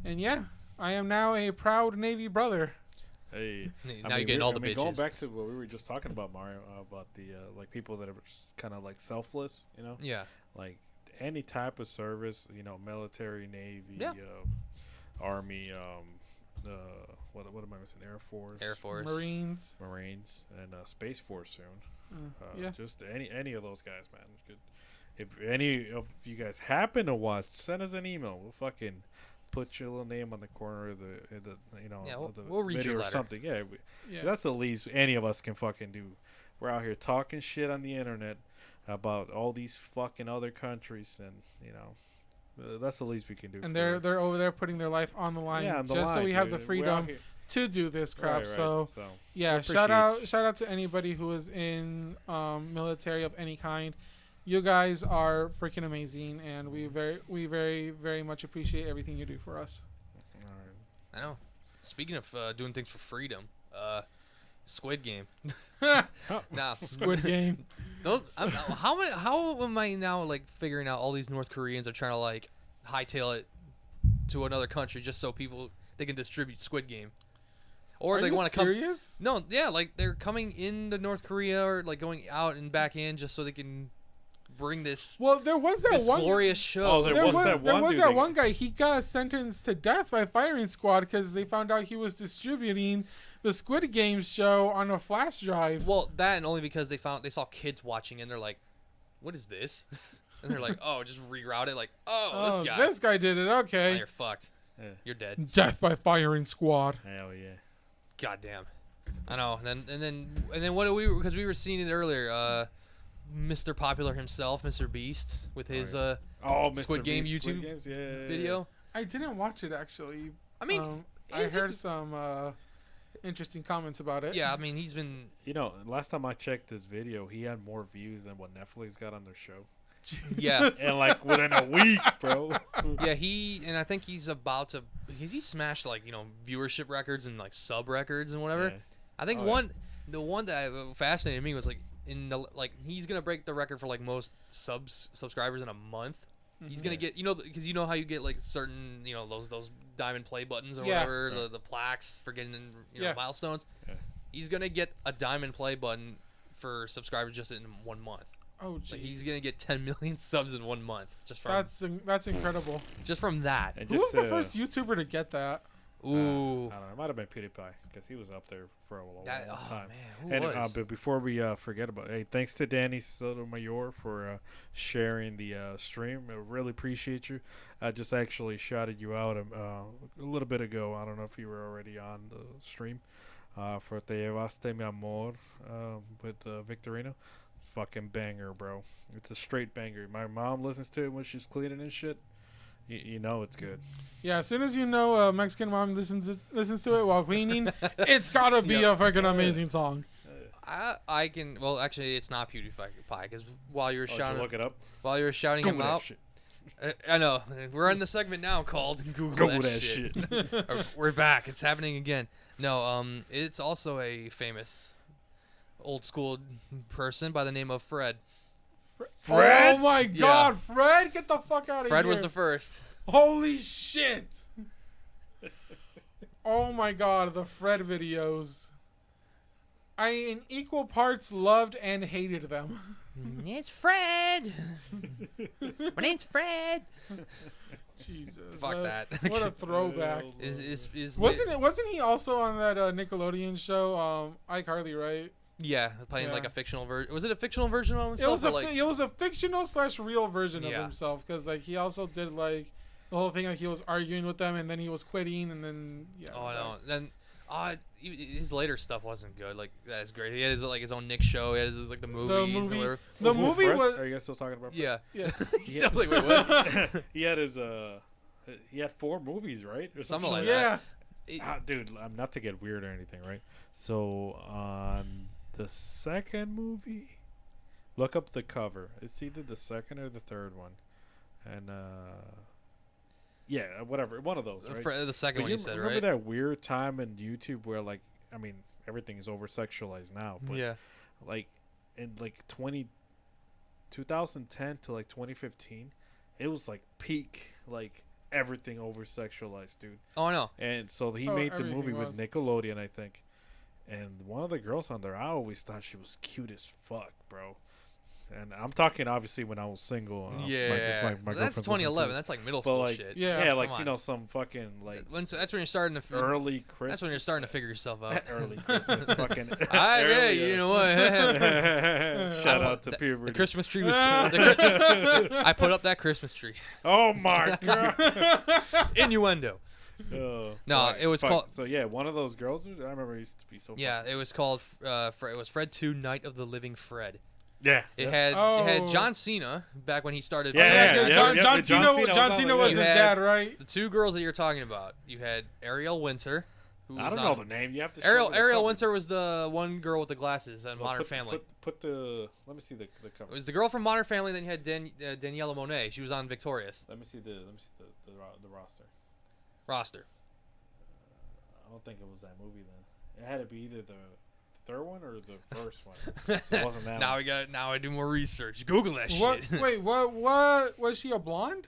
And yeah, I am now a proud Navy brother. Hey, now you're getting all the bitches. Going back to what we were just talking about, Mario, about the like people that are kind of like selfless, you know? Yeah. Like any type of service, you know, military, Navy, Army, what am I missing? Air Force, Marines, and Space Force soon. Yeah. Just any of those guys, man. If any of you guys happen to watch, send us an email. We'll fucking put your little name on the corner of the you know, we'll read your letter or something. Yeah, that's the least any of us can fucking do. We're out here talking shit on the internet about all these fucking other countries, and you know, that's the least we can do. And they're over there putting their life on the line so we have the freedom to do this crap. Right. So yeah, shout out to anybody who is in military of any kind. You guys are freaking amazing, and we very, very much appreciate everything you do for us. I know. Speaking of doing things for freedom, Squid Game. Squid Game. How am I now like figuring out all these North Koreans are trying to like hightail it to another country just so they can distribute Squid Game? Or they want to come. Serious? No, yeah, like they're coming into North Korea or like going out and back in just so they can bring this. Well, there was that one glorious show. Oh, there was that one guy. He got sentenced to death by firing squad because they found out he was distributing the Squid Game show on a flash drive. Well, that and only because they saw kids watching and they're like, "What is this?" And they're like, "Oh, just reroute it." Like, "Oh, this guy did it." Okay, oh, you're fucked. Yeah. You're dead. Death by firing squad. Hell yeah. Goddamn. I know. And then what do we? Because we were seeing it earlier. Mr. Popular himself, Mr. Beast, with his Squid Game YouTube video. I didn't watch it actually. I mean, I heard some interesting comments about it. Yeah, I mean, he's been. You know, last time I checked this video, he had more views than what Netflix got on their show. Yeah, and like within a week, bro. Yeah, and I think he's about to. He smashed like viewership records and like sub records and whatever. Yeah. I think the one that fascinated me was like. He's gonna break the record for like most subscribers in a month. Mm-hmm. He's gonna get because how you get like certain those diamond play buttons or whatever the plaques for getting milestones. Yeah. He's gonna get a diamond play button for subscribers just in 1 month. Oh, geez. Like he's gonna get 10 million subs in 1 month just from that's incredible. Just from that. Who was the first YouTuber to get that? Ooh, I don't know. It might have been PewDiePie because he was up there for a long time. Man, who was? But before we forget about it, hey, thanks to Danny Sotomayor for sharing the stream. I really appreciate you. I just actually shouted you out a little bit ago. I don't know if you were already on the stream for Te Llevaste Mi Amor with Victorino. Fucking banger, bro. It's a straight banger. My mom listens to it when she's cleaning and shit. You know it's good. Yeah, as soon as Mexican mom listens to it while cleaning, it's gotta be a freaking amazing song. I can. Well, actually, it's not PewDiePie because while you were shouting, look it up. While you were shouting him out, I know we're in the segment now called Google that shit. We're back. It's happening again. No, it's also a famous old school person by the name of Fred. Fred? Oh my God, Fred! Get the fuck out of here! Fred was the first. Holy shit! Oh my God, the Fred videos. I in equal parts loved and hated them. It's Fred. My name's Fred. Jesus. Fuck that. What a throwback. Wasn't he also on that Nickelodeon show, iCarly, right? Yeah, playing like a fictional version. Was it a fictional version of himself? It was a fictional / real version of himself, because like he also did like the whole thing, like he was arguing with them and then he was quitting and then Oh no, then his later stuff wasn't good. Like that's great. He had his, like his own Nick show. He had his, like the movies. The movie was. Are you guys still talking about? Yeah. Still like, wait, what? He had his he had 4 movies, right? Or something like that. Dude, I'm not to get weird or anything, right? So on the second movie, look up the cover. It's either the second or the third one, and yeah, whatever, one of those, right? The second one you said, right? Remember that weird time in YouTube where, like, I mean, everything is over sexualized now, but like in like 2010 to like 2015, it was like peak, like everything over sexualized, dude. Oh, I know. And so he made the movie with Nickelodeon, I think. And one of the girls on there, I always thought she was cute as fuck, bro. And I'm talking obviously when I was single. My that's 2011. That's like middle school like, shit. Yeah, like you know, some fucking like. That's when you're starting to early Christmas. That's when you're starting to figure yourself out. Early Christmas, fucking. You know what? Shout out to puberty. The Christmas tree. I put up that Christmas tree. Oh my god! Innuendo. It was called. So yeah, one of those girls. I remember it used to be so. Yeah, it was called. It was Fred 2: Night of the Living Fred. Yeah, it had John Cena back when he started. John Cena was his dad, right? The 2 girls that you're talking about. You had Ariel Winter. Who I don't know the name. You have to. Ariel Winter was the one girl with the glasses in Modern Family. Put the. Let me see the cover. It was the girl from Modern Family. Then you had Daniela Monet. She was on Victorious. Let me see the roster. I don't think it was that movie then. It had to be either the third one or the first one. So it wasn't that one. Now I do more research. Google that shit. Wait, what was she a blonde?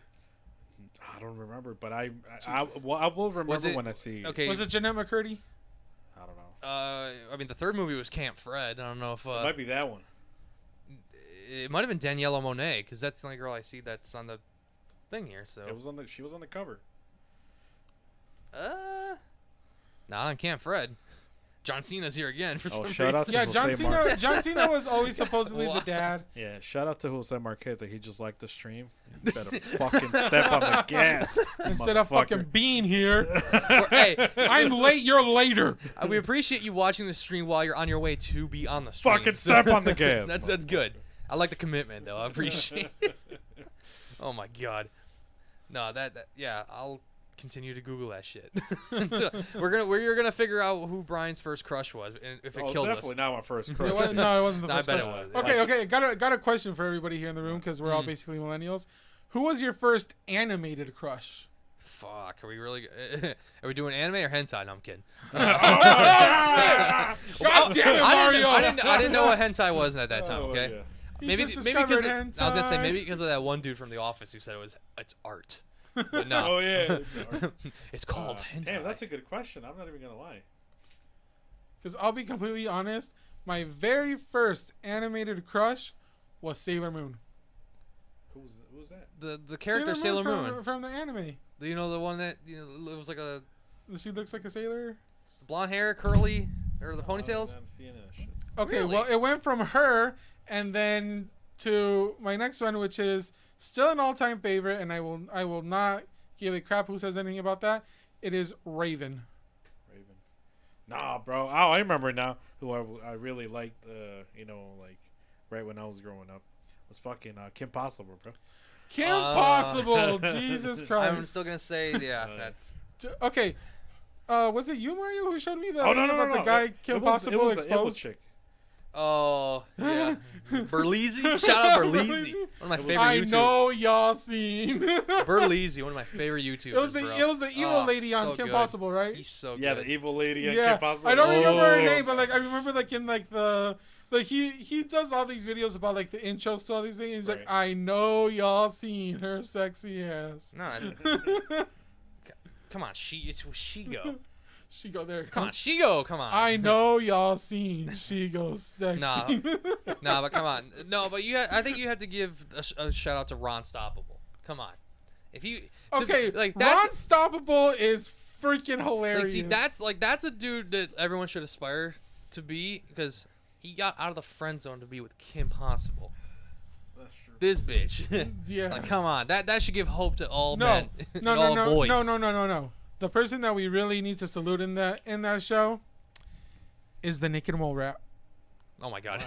I don't remember, but I will remember when I see. Okay. Was it Jeanette McCurdy? I don't know. I mean, the third movie was Camp Fred. I don't know if it might be that one. It might have been Daniela Monet, because that's the only girl I see that's on the thing here. So she was on the cover. Not on Camp Fred. John Cena's here again for some reason. Shout out to John Cena was always supposedly the dad. Yeah, shout out to Jose Marquez that he just liked the stream instead of fucking step on the gas. Instead of fucking being here. Hey, I'm late, you're later. We appreciate you watching the stream while you're on your way to be on the stream. Fucking step on the gas. That's good. I like the commitment though. I appreciate it. Oh my god. No, yeah, I'll continue to Google that shit. So we're gonna figure out who Brian's first crush was, and if it kills us. Definitely not my first crush. It wasn't the first crush. I bet it was. Okay. Got a question for everybody here in the room, because we're all basically millennials. Who was your first animated crush? Fuck, are we really? Are we doing anime or hentai? No, I'm kidding. God damn it, Mario! I didn't know what hentai was at that time. Okay. Yeah. Maybe because I was gonna say maybe because of that one dude from The Office who said it's art. But no. Oh yeah. It's called hentai. Damn, that's a good question. I'm not even gonna lie. Because I'll be completely honest, my very first animated crush was Sailor Moon. Who was that? The character Sailor Moon from the anime. Do you know the one that it was like a? She looks like a sailor. Blonde hair, curly, or the ponytails. I'm seeing that shit. Okay, really? Well, it went from her and then to my next one, which is still an all-time favorite, and I will not give a crap who says anything about that. It is Raven. Nah, bro. Oh, I remember now who I really liked. Like right when I was growing up, was fucking Kim Possible, bro. Kim Possible. Jesus Christ. I'm still gonna say that's. Okay. Was it you, Mario, who showed me that? The guy Kim Possible exposed. Chick. Oh yeah, Berleezy. Shout out Berleezy. One of my favorite YouTubers. I know y'all seen. Berleezy, one of my favorite YouTubers. It was the evil lady on Kim Possible, right? He's so good. Yeah, the evil lady on Kim Possible. I don't remember her name, but I remember in the he does all these videos about the intros to all these things. He's like, I know y'all seen her sexy ass. No. Come on, it's Shigo. Shigo, there. Come on, Shigo. Come on. I know y'all seen Shigo sexy. But come on. No, but I think you have to give a shout out to Ron Stoppable. Come on. If you okay, like Ron Stoppable is freaking hilarious. see, that's a dude that everyone should aspire to be because he got out of the friend zone to be with Kim Possible. That's true. This bitch. Yeah. Like, come on, that should give hope to all men, no, all boys. no. The person that we really need to salute in that show is the Naked Mole Rat. Oh my god.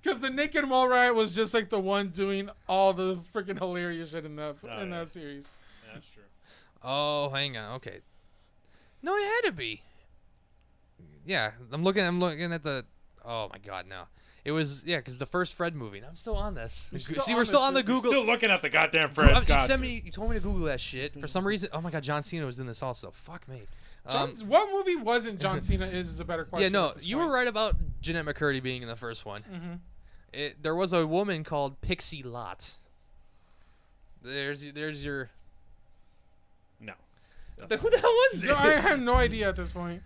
Because the Naked Mole Rat was just like the one doing all the freaking hilarious shit in that that series. Yeah, that's true. Oh, hang on. Okay. No, it had to be. Yeah, I'm looking at the. Oh my god, no. It was because the first Fred movie. And I'm still on this. See, we're still on the Google. Still looking at the goddamn Fred. You told me to Google that shit for some reason. Oh my god, John Cena was in this also. Fuck me. What movie wasn't John Cena is a better question. Yeah, no, you were right about Jeanette McCurdy being in the first one. Mm-hmm. There was a woman called Pixie Lott. There's your. No. Who the hell was it? I have no idea at this point.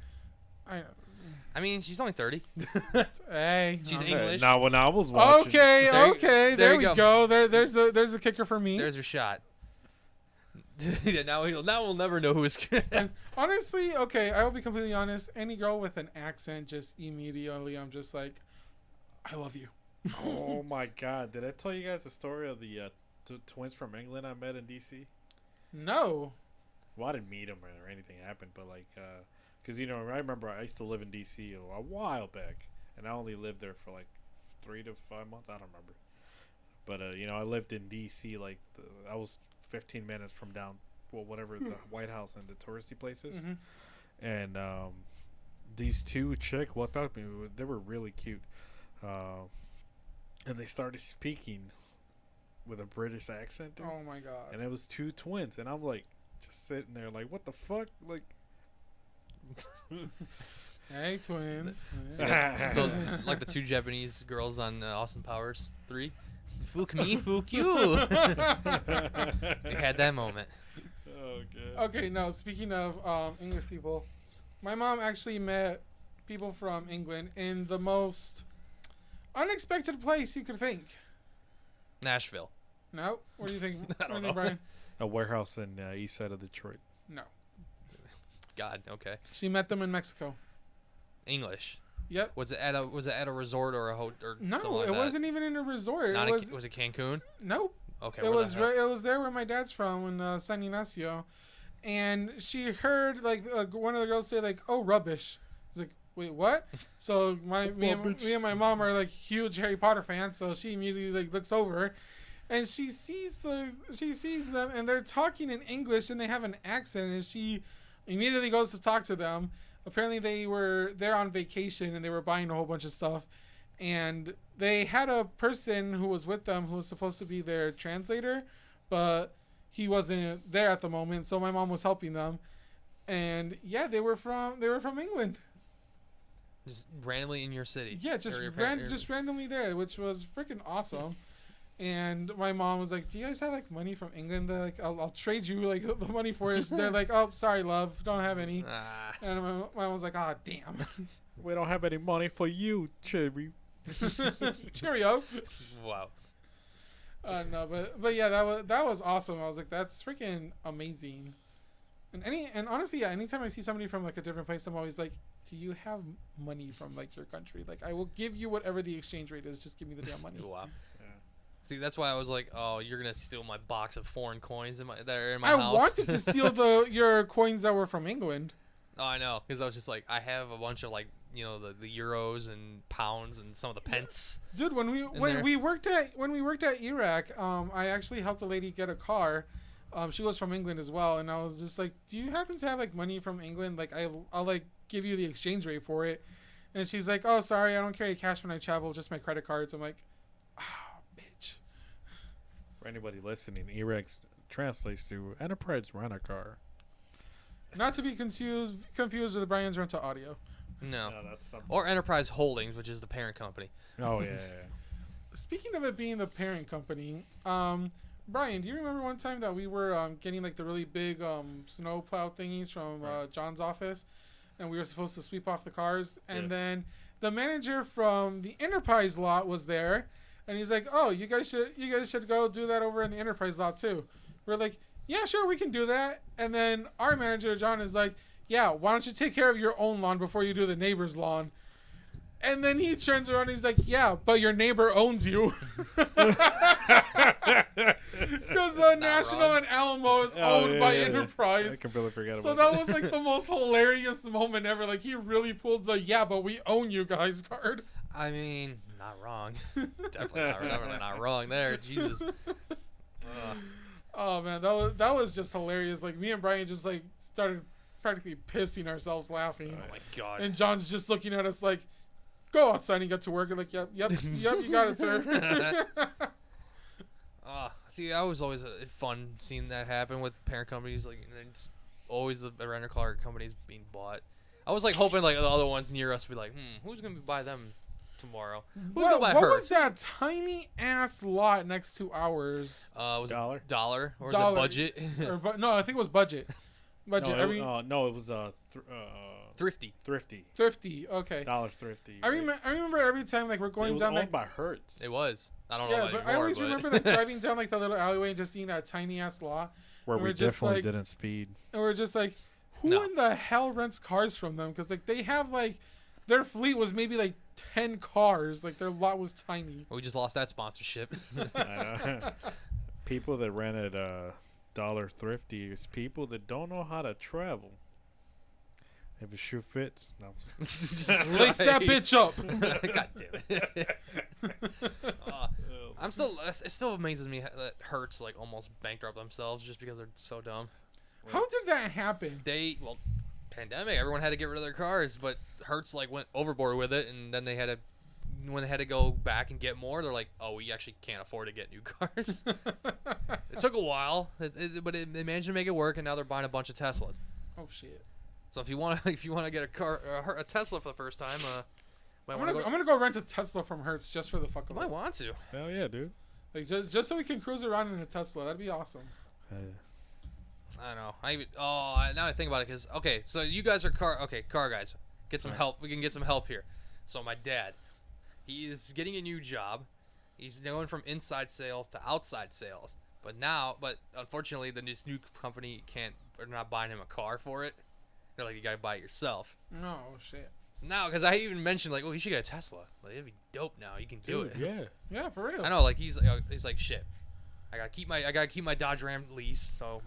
I mean, she's only 30. Hey, She's English. Now, when I was watching. Okay. There we go. There's the kicker for me. There's your shot. Yeah, now we'll never know who is. And honestly, okay, I will be completely honest. Any girl with an accent, just immediately, I'm just like, I love you. Oh my god! Did I tell you guys the story of the twins from England I met in DC? No. Well, I didn't meet them or anything happened, but like, because I remember I used to live in DC a while back, and I only lived there for like 3 to 5 months. I don't remember, but I lived in DC like I was 15 minutes from whatever the White House and the touristy places, and these two chick walked up to me. They were really cute, and they started speaking with a British accent. Dude. Oh my god! And it was two twins, and I'm like, just sitting there, like, what the fuck, like. Hey, twins. Those, like the two Japanese girls on Austin Powers 3. Fook me, fook you. They had that moment. Oh, God. Okay, no, speaking of English people, my mom actually met people from England in the most unexpected place you could think. Nashville. No? What do you think? I don't know. Brian? A warehouse in east side of Detroit. No. God, okay. She met them in Mexico. English. Yep. Was it at a resort or a hotel? No, like it that? wasn't even in a resort. Was it Cancun? Nope. Okay. It was there where my dad's from in San Ignacio, and she heard like one of the girls say like, "Oh, rubbish." It's like, wait, what? So me and my mom are like huge Harry Potter fans, so she immediately like looks over, and she sees them, and they're talking in English, and they have an accent, and she immediately goes to talk to them. Apparently they were there on vacation and they were buying a whole bunch of stuff, and they had a person who was with them who was supposed to be their translator, but he wasn't there at the moment, so my mom was helping them. And yeah, they were from England. Just randomly in your city. Yeah, just randomly there, which was freaking awesome. And my mom was like, "Do you guys have like money from England? They're like, I'll trade you like the money for it." They're like, "Oh, sorry, love, don't have any." And my mom was like, "Ah, oh, damn, we don't have any money for you, Cherry." Cheerio. Wow. No, but yeah, that was awesome. I was like, that's freaking amazing. And honestly, yeah, anytime I see somebody from like a different place, I'm always like, do you have money from like your country? Like, I will give you whatever the exchange rate is. Just give me the damn money. Wow. See, that's why I was like, "Oh, you're gonna steal my box of foreign coins that are in my house." I wanted to steal your coins that were from England. Oh, I know, because I was just like, I have a bunch of like, the euros and pounds and some of the pence. Dude, when we worked at Iraq, I actually helped a lady get a car. She was from England as well, and I was just like, "Do you happen to have like money from England? Like, I'll like give you the exchange rate for it." And she's like, "Oh, sorry, I don't carry cash when I travel, just my credit cards." I'm like, for anybody listening, Iraq translates to Enterprise Rent-A-Car. Not to be confused with Brian's Rental Audio. No, that's something. Or Enterprise Holdings, which is the parent company. Oh yeah. Speaking of it being the parent company, Brian, do you remember one time that we were getting like the really big snow plow thingies from John's office, and we were supposed to sweep off the cars, and then the manager from the Enterprise lot was there, and he's like, "Oh, you guys should go do that over in the Enterprise lot too." We're like, yeah, sure, we can do that. And then our manager, John, is like, yeah, why don't you take care of your own lawn before you do the neighbor's lawn? And then he turns around and he's like, yeah, but your neighbor owns you. Because National wrong. and Alamo is owned by Enterprise. I completely forgot about So that was like the most hilarious moment ever. Like, he really pulled the, yeah, but we own you guys card. I mean, not wrong. Definitely not wrong there. Jesus. Oh, man, that was just hilarious. Like, me and Brian just, like, started practically pissing ourselves laughing. Oh, my God. And John's just looking at us like, go outside and get to work. And like, yep, you got it, sir. See, I was always fun seeing that happen with parent companies. Like, and it's always the rental car companies being bought. I was like hoping like the other ones near us would be like, who's gonna buy them tomorrow? Who's gonna buy what hers? was that tiny ass lot next to ours? Was Dollar or was it budget? No, I think it was budget. Budget. No, it was Thrifty. Thrifty. Okay. Dollar Thrifty. I remember every time like we're going it was down owned like by Hertz. It was. I don't know about but anymore. I always remember like driving down like the little alleyway and just seeing that tiny ass lot where we just, definitely like, didn't speed. And we're just like, who in the hell rents cars from them? Because like they have like their fleet was maybe like 10 cars. Like their lot was tiny. We just lost that sponsorship. People that rented Dollar Thrifty is people that don't know how to travel. If a shoe fits, no. Just lace that bitch up. God damn it. It still amazes me that Hertz like almost bankrupt themselves just because they're so dumb. How did that happen? Pandemic, everyone had to get rid of their cars, but Hertz like went overboard with it, and then when they had to go back and get more, they're like, oh, we actually can't afford to get new cars. It took a while, but they managed to make it work, and now they're buying a bunch of Teslas. Oh shit. So if you want to get a Tesla for the first time, I'm gonna go rent a Tesla from Hertz just for the fuck of it. You might want to. Hell yeah, dude. Like just so we can cruise around in a Tesla, that'd be awesome. I don't know. Now I think about it, because so you guys are car guys. Get some help. We can get some help here. So my dad, he is getting a new job. He's going from inside sales to outside sales. But unfortunately, this new company they're not buying him a car for it. They're like, you gotta buy it yourself. No shit. So now, because I even mentioned like, oh, you should get a Tesla. Like, it'd be dope. Now you can do it. Yeah, for real. I know. Like he's like, shit. I gotta keep my Dodge Ram lease. So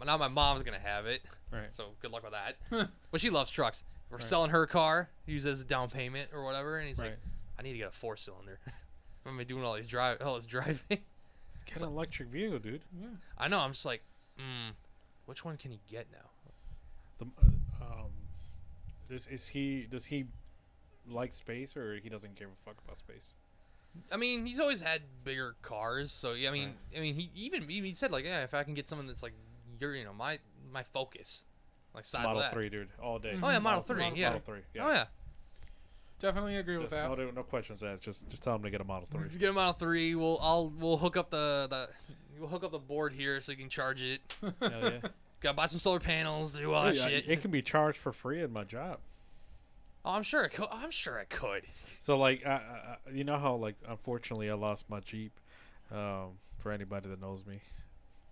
now my mom's gonna have it. Right. So good luck with that. But she loves trucks. We're selling her car, use it as a down payment or whatever. And he's like, I need to get a 4-cylinder. I'm gonna be doing all this driving. Get an electric vehicle, dude. Yeah. I know. I'm just like, which one can he get now? Does he like space, or he doesn't give a fuck about space? I mean, he's always had bigger cars, so yeah. I mean, he said like, yeah, if I can get something that's like my focus, like size Model of that. 3, dude, all day. Oh yeah, Model 3, yeah. Model 3, yeah. Oh yeah. Definitely agree with that. No questions asked. Just tell him to get a Model 3. If you get a Model 3, we'll hook up the board here so you can charge it. Hell yeah. Gotta buy some solar panels, do all that shit. It can be charged for free at my job. Oh, I'm sure it could. So like, you know how like, unfortunately, I lost my Jeep. For anybody that knows me,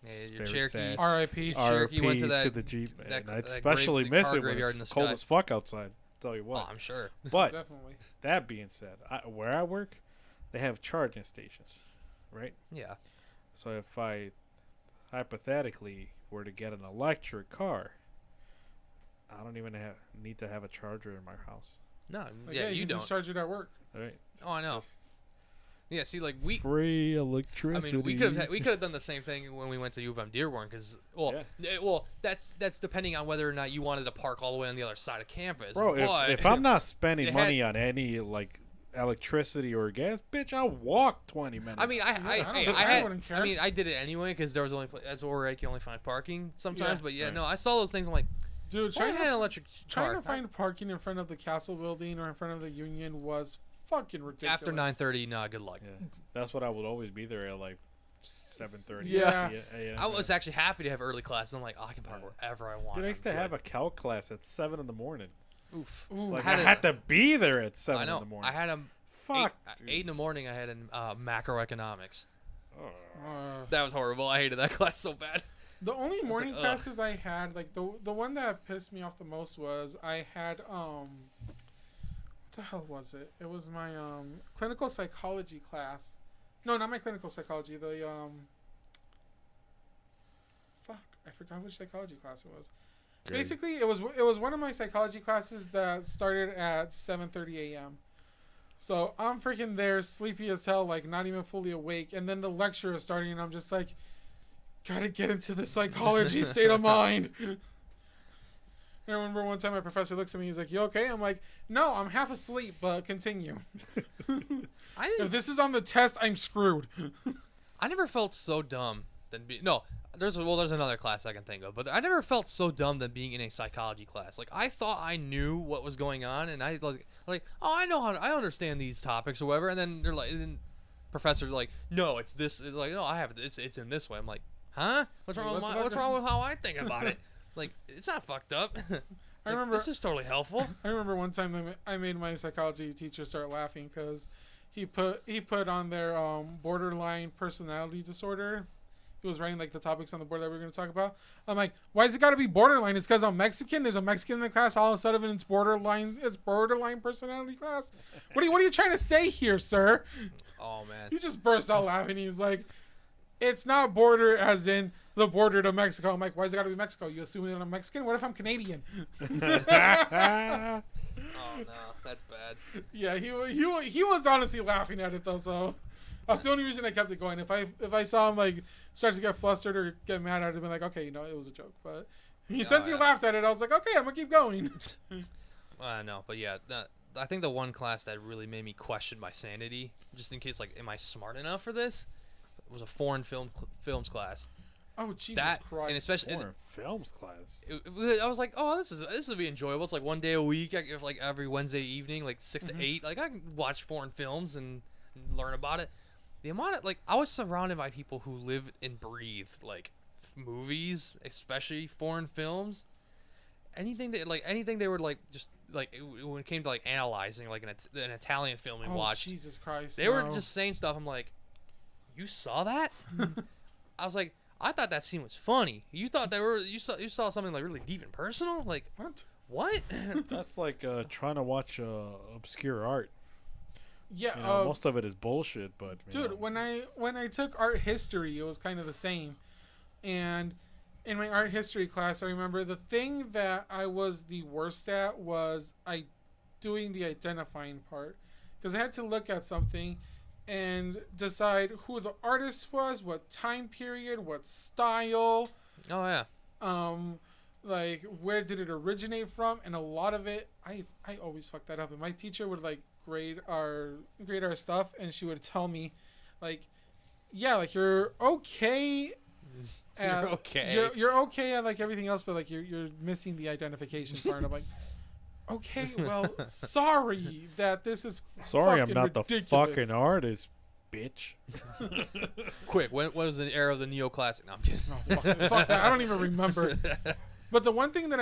Yeah, your very Cherokee. sad. R.I.P. Cherokee went to the Jeep. that- And I that especially great miss car it when graveyard in it's the cold sky. as fuck outside. Tell you what. Oh, I'm sure. But Definitely. that being said, where I work, they have charging stations, right? Yeah. So if I hypothetically were to get an electric car, I don't even need to have a charger in my house. No, Like, yeah, you you can don't. just charge it at work. All right. Oh, I know. Just Yeah, see, like we. free I electricity. mean, we could have done the same thing when we went to U of M Dearborn, because that's depending on whether or not you wanted to park all the way on the other side of campus. Bro, but if I'm not spending they money on any like electricity or gas, bitch, I'll walk 20 minutes. I mean, I wouldn't care. I mean, I did it anyway because there was that's where I can only find parking sometimes. Yeah. But yeah, Right. no, I saw those things. I'm like, Dude, trying to an electric trying car to find parking in front of the Castle building or in front of the Union was fucking ridiculous. after 9:30. Nah, good luck. yeah, that's what I would always be there at like 7:30. Yeah. I was actually happy to have early classes. I'm like, oh, I can park wherever I want. Dude, I I'm used to good. have a calc class at 7 in the morning. Oof. Ooh, Like had I a- had to be there at 7 I know. in the morning. I had a Fuck. dude. 8 in the morning. I had a macroeconomics. Oh. uh, That was horrible. I hated that class so bad. The only morning like, classes I had, like the one that pissed me off the most was I had what the hell was it? It was my clinical psychology class. No, not my clinical psychology. The fuck, I forgot which psychology class it was. Okay. Basically, it was one of my psychology classes that started at 7:30 a.m. So I'm freaking there, sleepy as hell, like not even fully awake, and then the lecture is starting, and I'm just like, gotta get into the psychology state of mind. I remember one time my professor looks at me, he's like, "You okay?" I'm like, "No, I'm half asleep, but continue." If this is on the test, I'm screwed. I never felt so dumb there's another class I can think of, but I never felt so dumb than being in a psychology class. Like, I thought I knew what was going on, and I like, oh, I understand these topics or whatever, and then they're like, professor's like, no, it's this. It's like, no, it's in this way. I'm like, huh? What's wrong with how I think about it? Like, it's not fucked up. I remember this is totally helpful. I remember one time I made my psychology teacher start laughing because he put on their borderline personality disorder. He was writing like the topics on the board that we were going to talk about. I'm like, why is it got to be borderline? It's because I'm Mexican. There's a Mexican in the class. All of a sudden, it's borderline personality class. What are you trying to say here, sir? Oh man. He just burst out laughing. He's like, it's not border as in the border to Mexico. I'm like, why is it got to be Mexico? You assuming that I'm Mexican? What if I'm Canadian? Oh no, that's bad. Yeah, he was honestly laughing at it though. So that's the only reason I kept it going. If I saw him like start to get flustered or get mad, I'd have been like, okay, you know, it was a joke. But since he laughed at it, I was like, okay, I'm gonna keep going. No, but yeah, I think the one class that really made me question my sanity, just in case, like, am I smart enough for this? Was a foreign films class. Oh Jesus Christ! And especially foreign films class. I was like, oh, this would be enjoyable. It's like one day a week, like every Wednesday evening, like 6 to 8. Like, I can watch foreign films and learn about it. The amount of, like, I was surrounded by people who live and breathe like movies, especially foreign films. Anything they were like, just like when it came to like analyzing like an Italian film we watched. Jesus Christ! They were just saying stuff. I'm like, you saw that? I was like, I thought that scene was funny. You thought you saw something like really deep and personal? Like, what? That's like trying to watch obscure art. Yeah, you know, most of it is bullshit. But dude, when I took art history, it was kind of the same. And in my art history class, I remember the thing that I was the worst at was doing the identifying part, because I had to look at something and decide who the artist was, what time period, what style. Oh yeah. Like where did it originate from, and a lot of it, I always fuck that up. And my teacher would like grade our stuff, and she would tell me, like, yeah, like you're okay. You're okay. You're okay at like everything else, but like you're missing the identification part. I'm like, okay, well, sorry that this is. Sorry, I'm not ridiculous. the fucking artist, bitch. Quick, when was the era of the neoclassic? No, I'm kidding. No, fuck that. I don't even remember. But the one thing that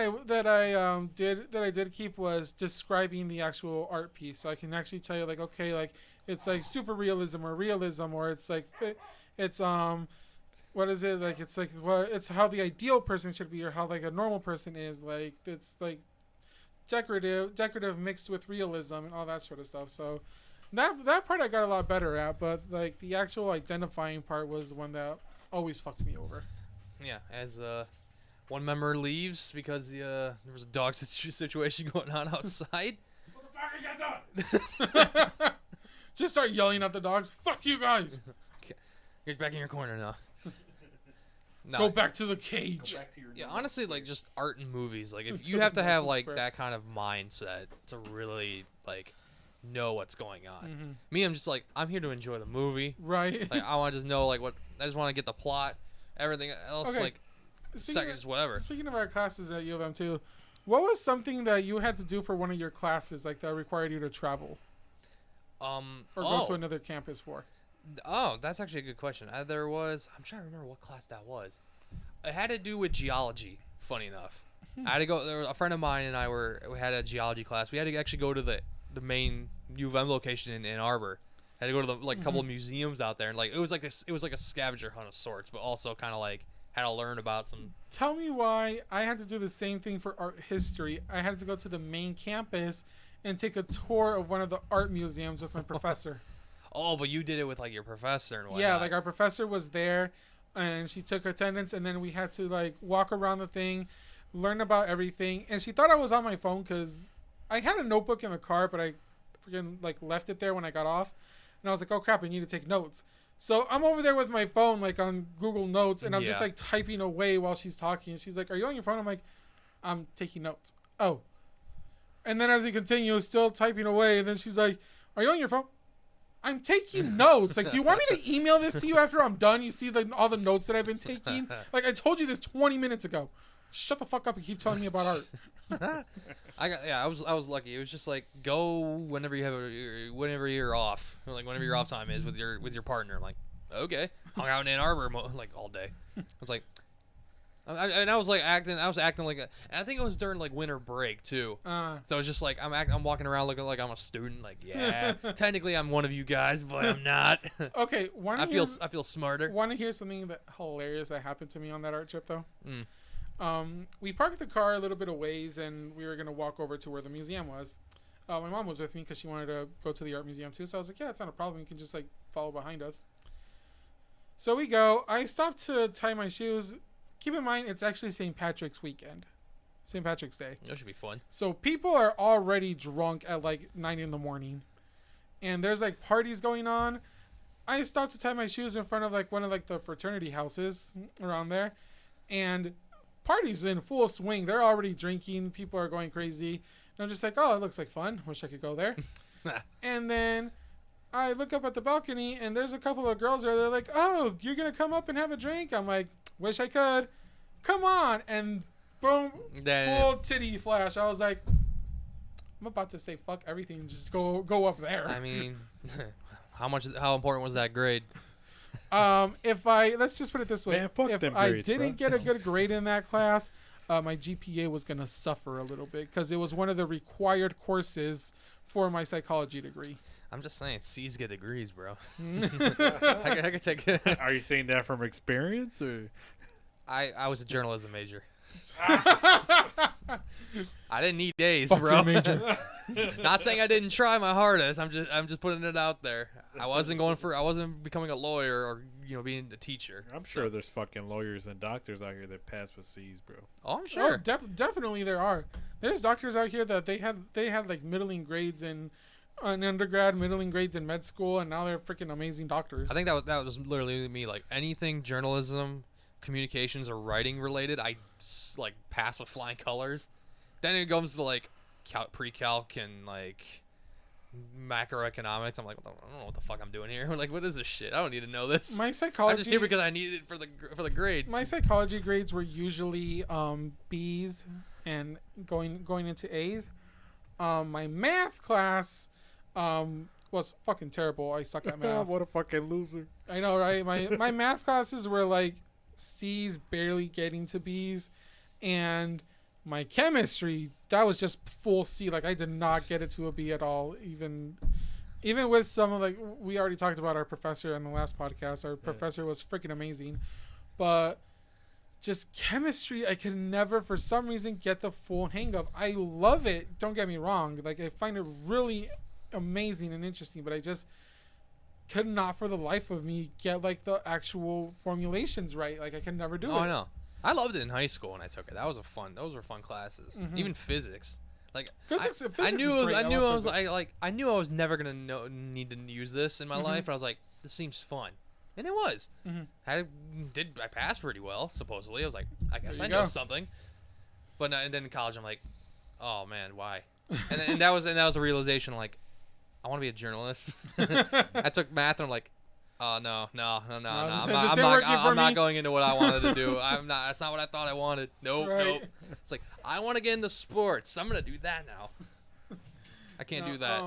I did keep was describing the actual art piece, so I can actually tell you like, okay, like it's like super realism, or it's like it's what is it, like it's like it's how the ideal person should be, or how like a normal person is, like it's like decorative mixed with realism and all that sort of stuff. So that part I got a lot better at, but like the actual identifying part was the one that always fucked me over. Yeah, as one member leaves because there was a dog situation going on outside. What the fuck you got done? Just start yelling at the dogs. Fuck you guys. Get back in your corner now. No. Go back to the cage. Go back to your honestly, like just art and movies. Like if you have to have like that kind of mindset to really like know what's going on. Mm-hmm. Me, I'm just like, I'm here to enjoy the movie. Right. Like I want to just know like I just want to get the plot. Everything else like seconds, whatever. Speaking of our classes at U of M too, what was something that you had to do for one of your classes like that required you to travel? Or go to another campus for? Oh, that's actually a good question. I'm trying to remember what class that was. It had to do with geology, funny enough. I had to go, there was a friend of mine and we had a geology class. We had to actually go to the main U of M location in Ann Arbor. Had to go to the couple of museums out there, and like it was like a scavenger hunt of sorts, but also kind of like had to learn about some. Tell me why I had to do the same thing for art history. I had to go to the main campus and take a tour of one of the art museums with my professor. Oh, but you did it with like your professor and whatnot. Yeah, like our professor was there, and she took attendance, and then we had to like walk around the thing, learn about everything. And she thought I was on my phone because I had a notebook in the car, but I freaking like left it there when I got off, and I was like, oh crap, I need to take notes. So I'm over there with my phone, like on Google Notes, and I'm just like typing away while she's talking. And she's like, are you on your phone? I'm like, I'm taking notes. Oh. And then as we continue, still typing away, and then she's like, are you on your phone? I'm taking notes. Like, do you want me to email this to you after I'm done? You see like all the notes that I've been taking? Like, I told you this 20 minutes ago. Shut the fuck up and keep telling me about art. I was lucky. It was just like go whenever whenever you're off, like whenever your off time is with your partner. I'm like, okay, hung out in Ann Arbor like all day. I was like, I was acting like, and I think it was during like winter break too. So it's just like I'm walking around looking like I'm a student. Like, yeah, technically I'm one of you guys, but I'm not. Okay, I feel smarter. Want to hear something hilarious that happened to me on that art trip though? We parked the car a little bit of ways, and we were gonna walk over to where the museum was. My mom was with me because she wanted to go to the art museum too. So I was like, yeah, it's not a problem. You can just like follow behind us. So we go. I stopped to tie my shoes. Keep in mind, it's actually St. Patrick's weekend. St. Patrick's Day. That should be fun. So people are already drunk at like 9 in the morning. And there's like parties going on. I stopped to tie my shoes in front of like one of like the fraternity houses around there. And parties in full swing. They're already drinking. People are going crazy. And I'm just like, oh, it looks like fun. Wish I could go there. And then I look up at the balcony, and there's a couple of girls there. They're like, oh, you're going to come up and have a drink? I'm like, wish I could. Come on. And boom, full titty flash. I was like, I'm about to say fuck everything and just go up there. I mean, how important was that grade? Let's just put it this way. Man, fuck if them I grades, didn't get a good grade in that class, my GPA was going to suffer a little bit because it was one of the required courses for my psychology degree. I'm just saying, C's get degrees, bro. I could take it. Are you saying that from experience, or? I was a journalism major. I didn't need A's, Fuck bro. major. Not saying I didn't try my hardest. I'm just putting it out there. I wasn't becoming a lawyer or being a teacher. I'm sure there's fucking lawyers and doctors out here that pass with C's, bro. Oh, I'm sure. Oh, definitely there are. There's doctors out here that they had like middling grades in undergrad, middling grades in med school, and now they're freaking amazing doctors. I think that was literally me. Like anything journalism, communications, or writing related, I like pass with flying colors. Then it goes to like pre-calc and like macroeconomics. I'm like, I don't know what the fuck I'm doing here. Like, what is this shit? I don't need to know this. My psychology. I'm just here because I need it for the grade. My psychology grades were usually B's and going into A's. My math class was fucking terrible. I suck at math. What a fucking loser. I know, right? My math classes were like C's, barely getting to B's, and my chemistry, that was just full C. Like, I did not get it to a B at all. Even with some of, like, we already talked about our professor in the last podcast. Our professor was freaking amazing. But just chemistry, I could never, for some reason, get the full hang of. I love it. Don't get me wrong. Like, I find it really amazing and interesting. But I just could not, for the life of me, get, like, the actual formulations right. Like, I could never do it. Oh, I know. I loved it in high school when I took it. Those were fun classes. Mm-hmm. Even physics. Like physics I knew I was never gonna need to use this in my life, and I was like, this seems fun, and it was. Mm-hmm. I passed pretty well, supposedly. I was like, I guess I know something. But and then in college, I'm like, oh man, why? and that was a realization. Like, I want to be a journalist. I took math, and I'm like, oh no! I'm not going into what I wanted to do. I'm not. That's not what I thought I wanted. Nope. It's like, I want to get into sports. I'm gonna do that now. I can't do that.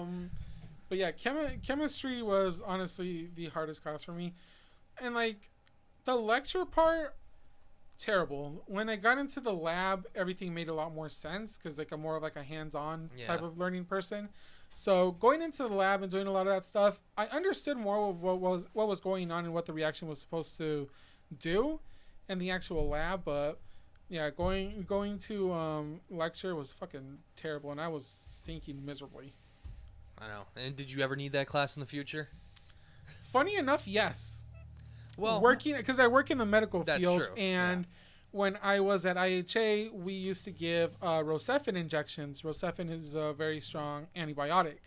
But yeah, chemistry was honestly the hardest class for me, and like the lecture part, terrible. When I got into the lab, everything made a lot more sense because like I'm more of like a hands-on type of learning person. So going into the lab and doing a lot of that stuff, I understood more of what was going on and what the reaction was supposed to do. and the actual lab, but yeah, going to lecture was fucking terrible, and I was sinking miserably. I know. And did you ever need that class in the future? Funny enough, yes. Well, working because I work in the medical field, true. and when I was at IHA, we used to give Rocephin injections. Rocephin is a very strong antibiotic.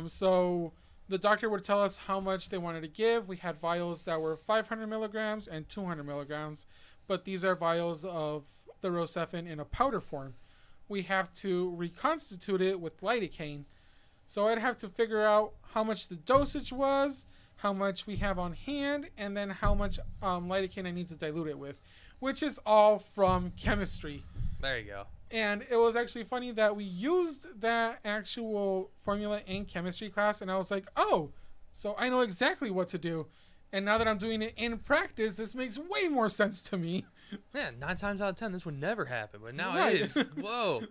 So the doctor would tell us how much they wanted to give. We had vials that were 500 milligrams and 200 milligrams, but these are vials of the Rocephin in a powder form. We have to reconstitute it with lidocaine. So I'd have to figure out how much the dosage was, how much we have on hand, and then how much lidocaine I need to dilute it with, which is all from chemistry. There you go. And it was actually funny that we used that actual formula in chemistry class, and I was like, oh, so I know exactly what to do. And now that I'm doing it in practice, this makes way more sense to me. Yeah, 9 times out of 10, this would never happen, but now Right. it is. Whoa.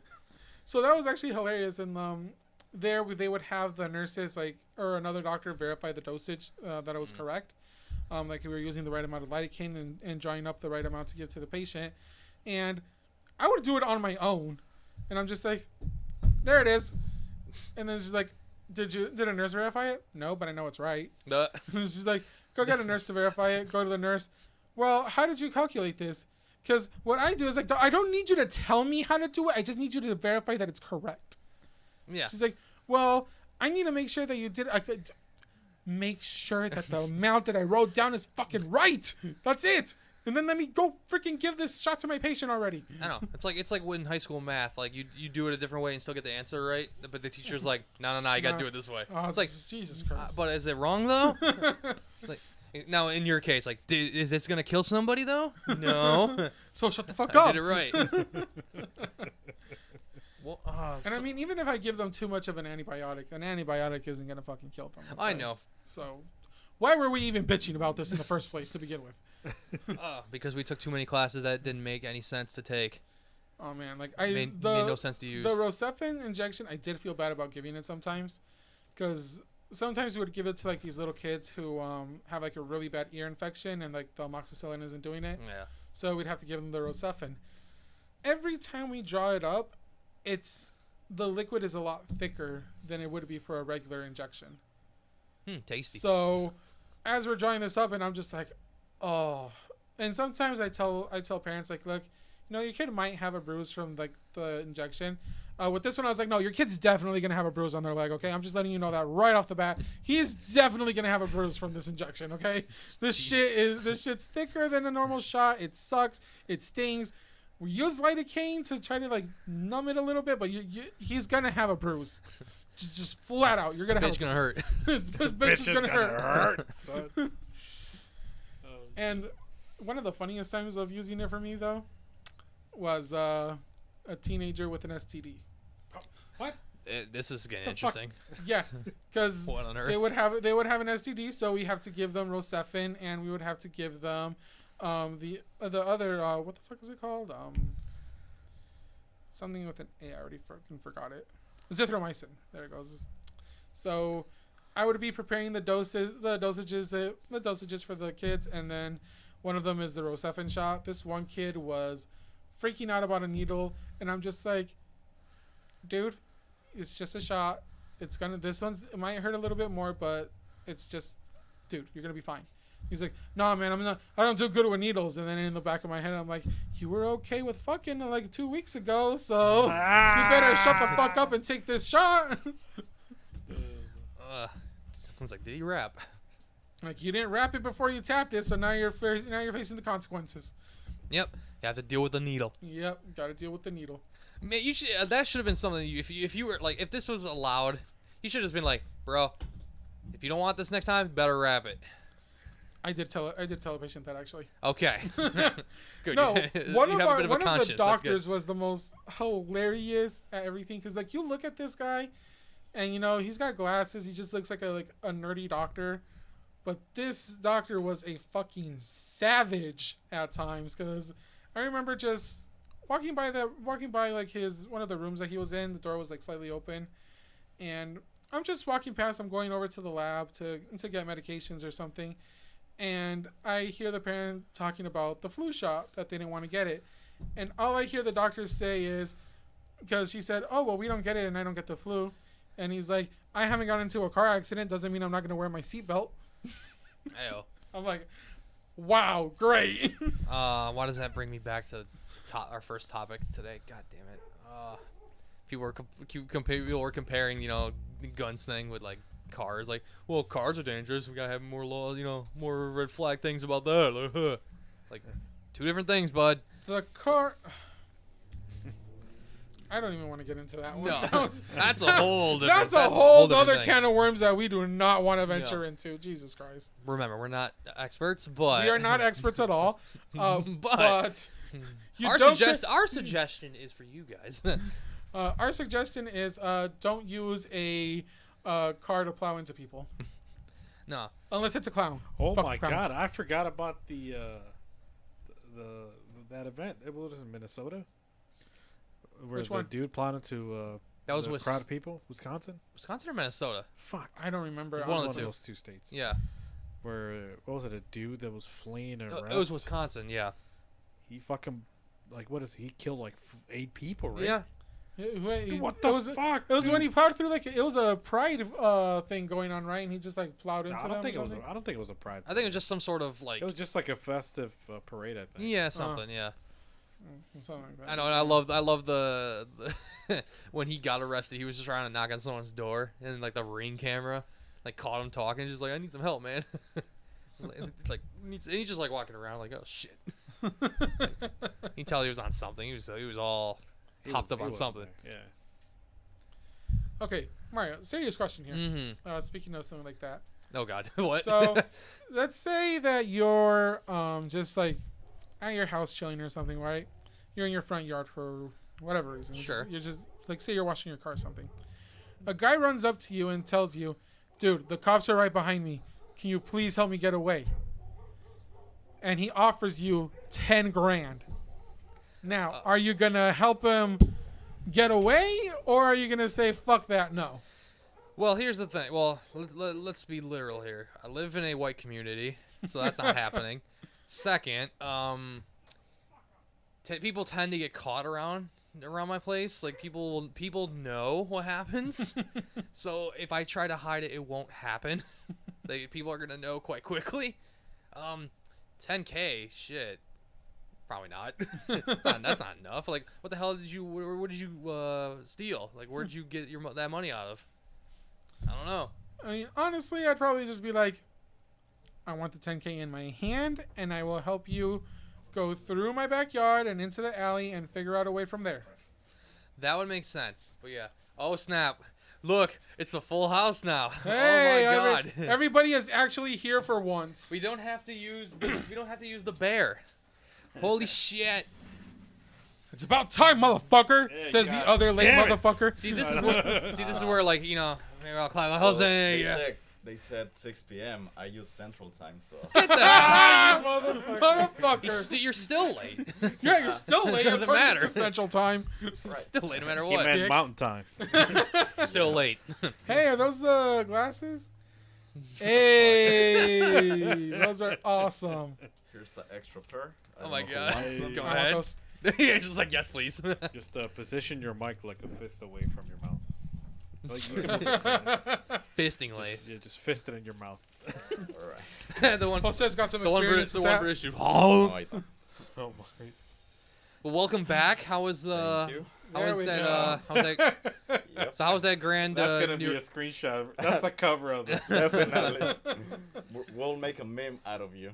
So that was actually hilarious. And there they would have the nurses or another doctor verify the dosage that it was correct. Like we were using the right amount of lidocaine and drawing up the right amount to give to the patient. And I would do it on my own. And I'm just like, there it is. And then she's like, did a nurse verify it? No, but I know it's right. She's like, go get a nurse to verify it. Go to the nurse. Well, how did you calculate this? Because what I do is like, I don't need you to tell me how to do it. I just need you to verify that it's correct. Yeah. She's like, well, I need to make sure that you did. Make sure that the amount that I wrote down is fucking right. That's it. And then let me go freaking give this shot to my patient already. I know. It's like in high school math. Like you do it a different way and still get the answer right, but the teacher's like, no, you got to do it this way. Oh, it's like, Jesus Christ. but is it wrong though? Like, now in your case, like, is this gonna kill somebody though? No. So shut the fuck I up. did it right. Well, and I mean, even if I give them too much of an antibiotic isn't gonna fucking kill them. Okay? I know. So, why were we even bitching about this in the first place to begin with? Because we took too many classes that didn't make any sense to take. Oh man, made no sense to use. The Rocephin injection, I did feel bad about giving it sometimes, because sometimes we would give it to like these little kids who have like a really bad ear infection and like the amoxicillin isn't doing it. Yeah. So we'd have to give them the Rocephin. Every time we draw it up, the liquid is a lot thicker than it would be for a regular injection. Tasty. So as we're drawing this up, and I'm just like, oh. And sometimes I tell parents like, look, your kid might have a bruise from like the injection. With this one, I was like, no, your kid's definitely gonna have a bruise on their leg. Okay, I'm just letting you know that right off the bat. He's definitely gonna have a bruise from this injection. Okay, this shit's thicker than a normal shot. It sucks. It stings. We use lidocaine to try to like numb it a little bit, but he's gonna have a bruise. Just flat out, you're gonna have a bruise. Gonna hurt. Bitch is gonna hurt. And one of the funniest times of using it for me though was a teenager with an STD. What? This is getting interesting. Yeah, because What on earth? they would have an STD, so we have to give them Rocephin, and we would have to give them the other what the fuck is it called? Something with an A. I already forgot it. Zithromycin. There it goes. So I would be preparing the dosages for the kids, and then one of them is the Rocephin shot. This one kid was freaking out about a needle, and I'm just like, dude, it's just a shot. It might hurt a little bit more, but it's just, dude, you're gonna be fine. He's like, nah, man, I don't do good with needles. And then in the back of my head, I'm like, you were okay with fucking like 2 weeks ago, so you better shut the fuck up and take this shot. Sounds like, did he rap? Like, you didn't wrap it before you tapped it, so now you're facing the consequences. Yep. You have to deal with the needle. Yep, got to deal with the needle. Man, you should. That should have been something. If you were like, if this was allowed, you should have just been like, bro, if you don't want this next time, you better wrap it. I did tell a patient that actually. Okay. Good. No, one of the doctors That's was the most hilarious at everything, because like you look at this guy, and he's got glasses. He just looks like a nerdy doctor, but this doctor was a fucking savage at times. Because I remember just walking by like one of the rooms that he was in. The door was like slightly open, and I'm just walking past. I'm going over to the lab to get medications or something. And I hear the parent talking about the flu shot that they didn't want to get it. And all I hear the doctors say is, because she said, oh, well, we don't get it and I don't get the flu. And he's like, I haven't gotten into a car accident. Doesn't mean I'm not going to wear my seatbelt. Ayo. I'm like, wow, great. Why does that bring me back to our first topic today? God damn it. People were comparing, the guns thing with like cars. Like, well, cars are dangerous. We gotta have more laws, more red flag things about that. Like, two different things, bud. The car. I don't even want to get into that one. No, that's a whole different. That's a whole other thing. can of worms that we do not want to venture into. Jesus Christ. Remember, we're not experts, but we are not experts at all. But our suggestion is for you guys. Our suggestion is don't use a car to plow into people. No, unless it's a clown. Oh my God! I forgot about that event. It was in Minnesota. Where Which the one? dude plowed into that was a crowd of people. Wisconsin or Minnesota? Fuck, I don't remember. One of those two states. Yeah. Where what was it? A dude that was fleeing an arrest. It was Wisconsin. Yeah. He fucking he killed like 8 people, right? Yeah. What the fuck? It was when he plowed through it was a pride thing going on, right? And he just like plowed into them. I don't think it was a pride. I think it was just some sort of like. It was just like a festive parade, I think. Yeah, something. Yeah. Something like that. I know, and I love the when he got arrested, he was just trying to knock on someone's door, and like the Ring camera, like caught him talking, just like, I need some help, man. It's like he's just like walking around like, oh shit. You can tell he was on something. He was all hopped up on something. Yeah. Okay, Mario, serious question here. Mm-hmm. Speaking of something like that. Oh God, what? So, let's say that you're just like at your house chilling or something, right? You're in your front yard for whatever reason. Sure. You're just like, say you're washing your car or something. A guy runs up to you and tells you, dude, the cops are right behind me. Can you please help me get away? And he offers you 10 grand. Now, are you going to help him get away, or are you going to say, fuck that, no? Well, here's the thing. Well, let's be literal here. I live in a white community, so that's not happening. Second, people tend to get caught around my place. Like people know what happens. So if I try to hide it, it won't happen. People are gonna know quite quickly. 10K, shit, probably not. That's not enough. Like, what the hell did you? What did you steal? Like, where did you get that money out of? I don't know. I mean, honestly, I'd probably just be like, I want the 10K in my hand, and I will help you go through my backyard and into the alley and figure out a way from there. That would make sense. But yeah. Oh snap! Look, it's a full house now. Hey, oh my God! Everybody is actually here for once. We don't have to use the bear. Holy shit! It's about time, motherfucker. Yeah, says the other late motherfucker. See, this is where like maybe I'll climb a Jose. They said 6 p.m. I use Central Time, so. Get the motherfucker! You're still late. Yeah, you're still late. It doesn't matter. It's Central Time. Right. Still late no matter He what. meant Mountain Time. Still late. Hey, are those the glasses? Hey, those are awesome. Here's an extra pair. Oh my God! Go I ahead. want those. Yeah, just like, yes, please. Just position your mic like a fist away from your mouth. Fistingly. Just fist it in your mouth. Alright. The one. Jose's got some experience The with one that. for issue. Oh my. Well, welcome back. How was Thank you. How was that? Yep. So how was that grand? That's gonna be a screenshot. That's a cover of this. Definitely. We'll make a meme out of you.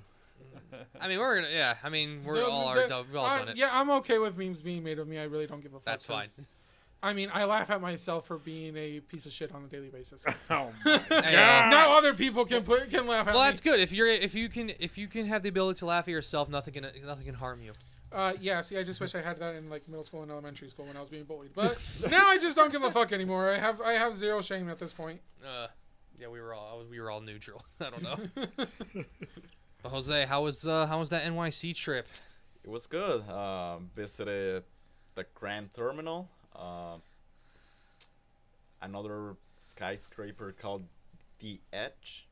I mean, we're gonna. Yeah. I mean, we've all done it. Yeah, I'm okay with memes being made of me. I really don't give a fuck. That's fine. I mean, I laugh at myself for being a piece of shit on a daily basis. Oh my God. Now other people can laugh at me. Well, that's good. If you can have the ability to laugh at yourself, nothing can harm you. Yeah. See, I just wish I had that in like middle school and elementary school when I was being bullied. But now I just don't give a fuck anymore. I have zero shame at this point. Yeah, we were all neutral. I don't know. But Jose, how was that NYC trip? It was good. Visited the Grand Terminal. Another skyscraper called The Edge.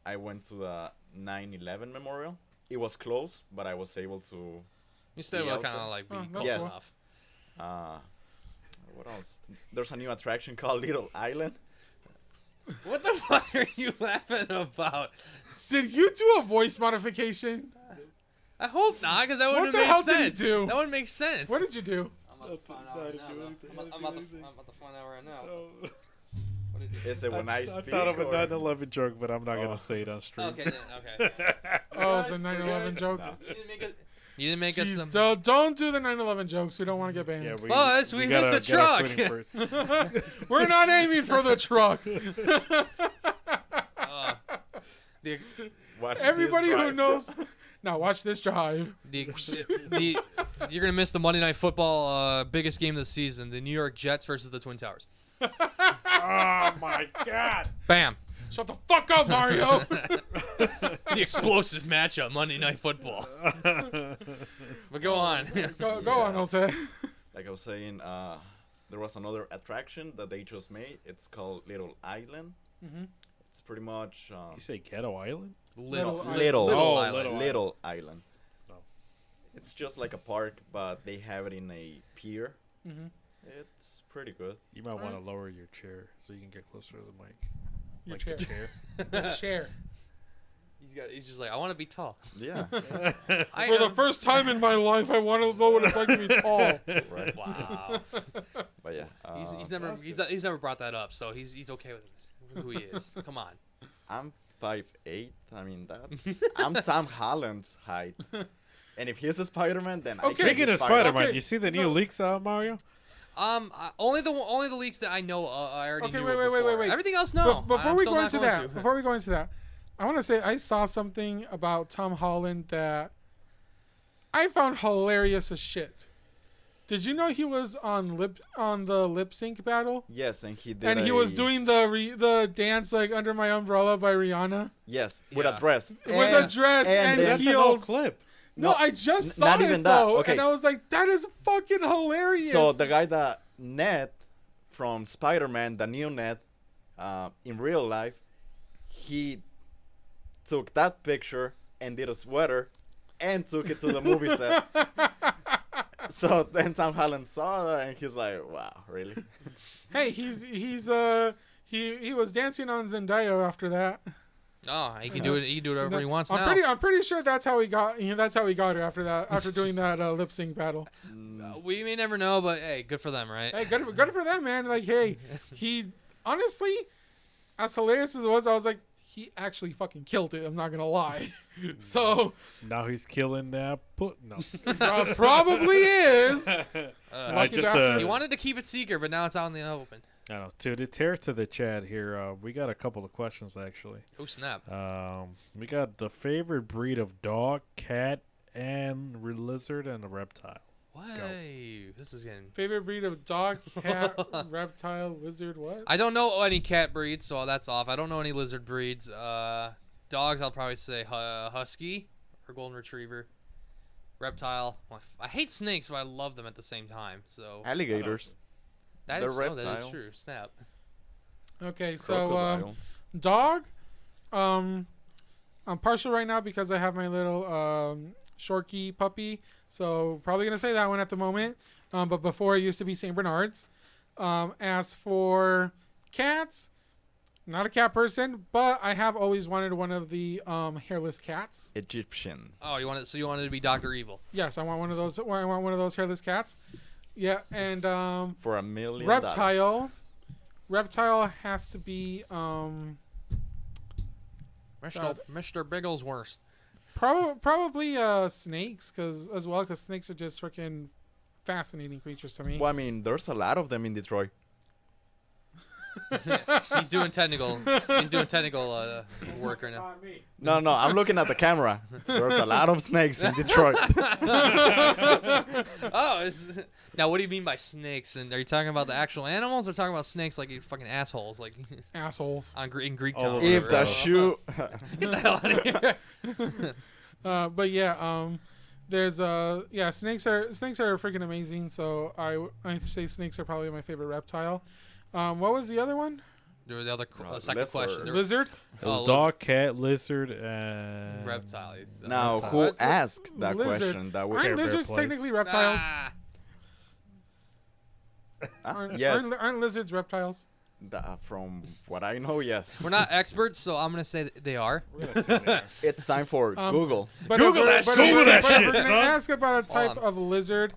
I went to the 9/11 memorial. It was closed, but I was able to. You still be will out kind of there. like be Oh, close yes. enough. What else? There's a new attraction called Little Island. What the fuck are you laughing about? Did you do a voice modification? I hope not, because that What wouldn't the make hell did you sense. do? That wouldn't make sense. What did you do? I'm about to find out right now. Though. I'm about to find out right now. What did you do? Is it when I speak? thought of a or- 9/11 joke, but I'm not Oh. gonna say it on stream. Okay, then, okay. Oh, it's a 9/11 joke. You didn't make us Jeez, some. don't do the 9/11 jokes. We don't want to get banned. Yeah, Well, we missed gotta the get our truck. footing first. We're not aiming for the truck. The, Watch Everybody this who drive. knows. Now watch this drive. the you're gonna miss the Monday Night Football biggest game of the season: the New York Jets versus the Twin Towers. Oh my god! Bam! Shut the fuck up, Mario. The explosive matchup, Monday Night Football. But go on. go on, Jose. Like I was saying, there was another attraction that they just made. It's called Little Island. Mm-hmm. It's pretty much You say Ghetto Island? Little, Little Oh, Island. Little Island. Oh. It's just like a park, but they have it in a pier. Mm-hmm. It's pretty good. You might want to Alright. lower your chair so you can get closer to the mic. Your Like chair. the chair. Share. He's just like, I want to be tall. Yeah. I For the am- first time in my life, I want to know what it's like to be tall. Right. Wow. But yeah. He's never brought that up, so he's okay with who he is. Come on. I'm 5'8". I mean, I'm Tom Holland's height. And if he's a Spider-Man, then I Okay. can Speaking be of Spider-Man, Okay, do you see the new no. leaks out, Mario? Only the leaks that I know. I already Okay, knew. wait, it wait. before. Everything else, no. Before I'm we still go not into going that, to. before we go into that, I want to say I saw something about Tom Holland that I found hilarious as shit. Did you know he was on the lip sync battle? Yes, and he did. And he was doing the dance like Under My Umbrella by Rihanna Yes, with Yeah. a dress. with a dress and, then- That's an old heels. clip. No, I just saw not it even that. though, Okay. and I was like, that is fucking hilarious. So the guy that Ned from Spider-Man, the new Ned, in real life, he took that picture and did a sweater and took it to the movie set. So then Tom Holland saw that and he's like, "Wow, really?" Hey, he was dancing on Zendaya after that. Oh, he can do it. He can do whatever he wants now. I'm pretty sure that's how he got. That's how he got her after that. After doing that lip sync battle. We may never know, but hey, good for them, right? Hey, good for them, man. Like, hey, he honestly, as hilarious as it was, I was like, he actually fucking killed it. I'm not gonna lie. So Now he's killing that. No. probably is. Lucky just bastard. He wanted to keep it secret, but now it's out in the open. I don't know. To tear to the chat here, we got a couple of questions actually. Oh snap! We got the favorite breed of dog, cat, and lizard, and a reptile. Why? This is getting. Favorite breed of dog, cat, reptile, lizard. What? I don't know any cat breeds, so that's off. I don't know any lizard breeds. Dogs, I'll probably say husky or golden retriever. Reptile. Well, I hate snakes, but I love them at the same time. So Alligators, that they're is that is reptiles. true. Snap. Okay, so crocodiles. dog. I'm partial right now because I have my little Shorky puppy, so probably gonna say that one at the moment. But before it used to be Saint Bernards. As for cats, not a cat person, but I have always wanted one of the hairless cats. Egyptian. Oh, you wanted to be Dr. Evil. Yes, I want one of those. I want one of those hairless cats. Yeah, and For $1 million. reptile. Reptile has to be Mr. Bigglesworth. probably snakes, because snakes are just freaking fascinating creatures to me. Well, I mean, there's a lot of them in Detroit. He's doing technical. He's doing technical work right now. No, I'm looking at the camera. There's a lot of snakes in Detroit. Oh, now what do you mean by snakes? And are you talking about the actual animals, or talking about snakes like you fucking assholes, like Assholes. in Greek All town? over If the whatever. shoe. Get the hell out of here. But yeah, there's snakes are freaking amazing. So I say snakes are probably my favorite reptile. What was the other one? There was the other second lizard. question. There- Lizard. It was Oh, dog, cat, lizard, and reptiles. Now, reptile. who What? asked that Lizard. question? That we Aren't Care Bear lizards Place. technically reptiles? Ah, yes. Aren't lizards reptiles? From what I know, yes. we're not experts, so I'm gonna say that they are. We're gonna assume they are. It's time for Google. But Google if we're- that but shit. if Google we're- that but if shit, we're gonna son. ask about a type Hold on. of lizard.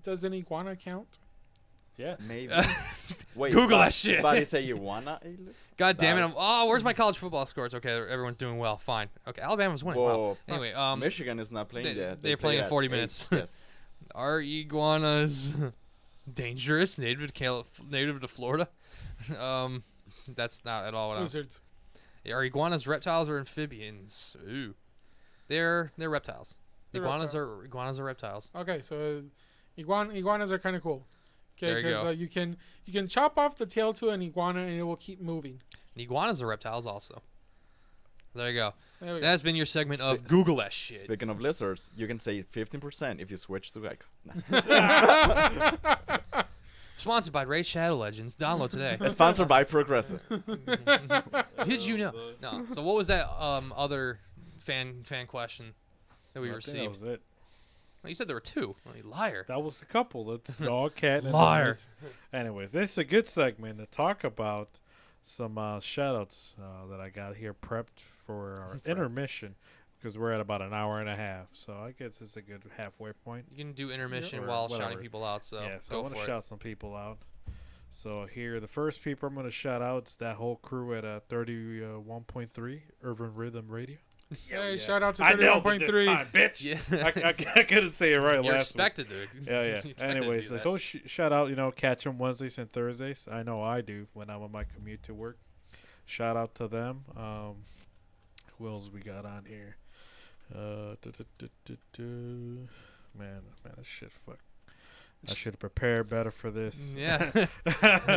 Does an iguana count? Yeah. Maybe. Wait, Google that shit. But say you wanna a list? God damn it! That's- Where's my college football scores? Okay, everyone's doing well. Fine. Okay, Alabama's winning. Wow. Whoa. Anyway, Michigan is not playing they- yet. they're play playing in at 40 8. minutes. Yes. are iguanas dangerous? Native to Florida? That's not at all what I'm. Lizards. Are iguanas reptiles or amphibians? Ooh, they're reptiles. They're Iguanas reptiles. are reptiles. Okay, so iguanas are kind of cool. There Okay, you because go. you can chop off the tail to an iguana and it will keep moving. And iguanas are reptiles also. There you go. There we go. That's been your segment of Spe- Google that shit. Speaking of lizards, you can save 15% if you switch to Geico. Sponsored by Raid Shadow Legends. Download today. Sponsored by Progressive. Did you know? No. So what was that other fan question that we I think that received? was it. Oh, you said there were two. Oh, you liar. That was a couple. That's dog, cat, and Liar. lizard. Anyways, this is a good segment to talk about some shoutouts that I got here prepped for our intermission because we're at about an hour and a half. So I guess it's a good halfway point. You can do intermission Or while whatever. shouting people out. So yeah, so I go want to for it. shout some people out. So here, the first people I'm going to shout out is that whole crew at 31.3 Urban Rhythm Radio. Hey, shout out to I nailed it this 31.3. time, bitch. Yeah. I couldn't say it right You're last week. expected to. Yeah, You yeah. expected to Anyways, do like, that. go shout out, catch them Wednesdays and Thursdays. I know I do when I'm on my commute to work. Shout out to them. Who else we got on here? Man, that shit, fuck. I should have prepared better for this. Yeah.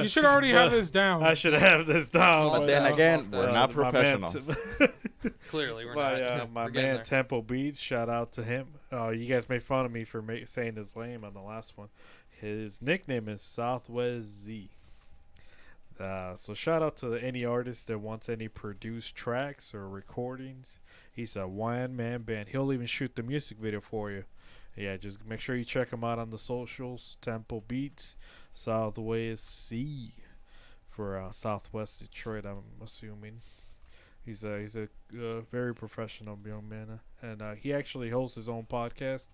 You should already have this down. I should have this down. Small But then Small again, steps. we're not my man professionals. Clearly, we're my not. my We're getting man there. Temple Beats, shout out to him. You guys made fun of me for saying his name on the last one. His nickname is Southwest Z. So shout out to any artist that wants any produced tracks or recordings. He's a one-man band. He'll even shoot the music video for you. Yeah, just make sure you check him out on the socials. Temple Beats, Southwest Z for Southwest Detroit, I'm assuming. He's a very professional young man, and he actually hosts his own podcast,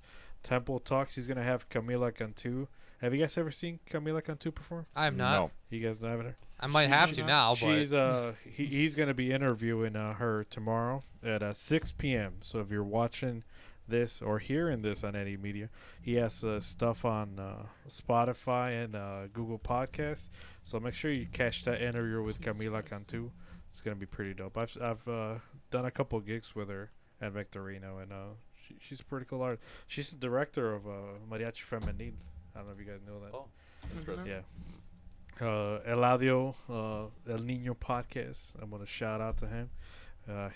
Temple Talks. He's gonna have Camila Cantu. Have you guys ever seen Camila Cantu perform? I am not. No. You guys haven't heard? I might have to She's now, She's but he's gonna be interviewing her tomorrow at 6 p.m. So if you're watching this or hearing this on any media, he has stuff on Spotify and Google Podcasts. So make sure you catch that interview with Camila Cantu. It's gonna be pretty dope. I've done a couple gigs with her at Victorino, and she's a pretty cool artist. She's the director of Mariachi Femenil. I don't know if you guys know that. Oh, interesting. Yeah. Eladio, El Nino podcast. I'm gonna shout out to him.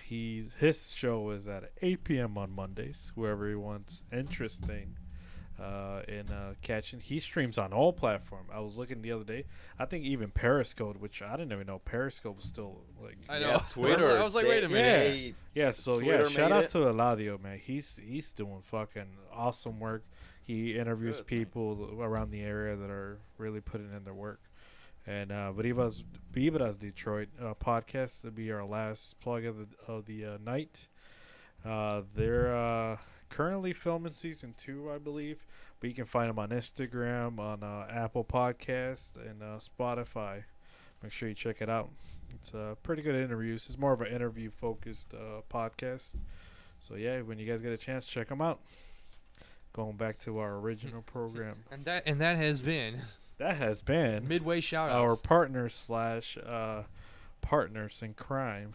His show is at 8 p.m. on Mondays. Whoever he wants interesting in catching. He streams on all platforms. I was looking the other day. I think even Periscope, which I didn't even know Periscope was still like. I Yeah, know. Twitter. I was like, wait a minute. they- Yeah, so Twitter shout made out it. to Eladio, man. He's doing fucking awesome work. He interviews Good, people around the area that are really putting in their work. And Vibras Detroit podcast will be our last plug of the night. They're currently filming season 2, I believe, but you can find them on Instagram, on Apple Podcasts, and Spotify. Make sure you check it out. It's pretty good interviews. It's more of an interview focused podcast. So yeah, when you guys get a chance, check them out. Going back to our original program, And that has been that has been Midway Shoutouts. our partners / partners in crime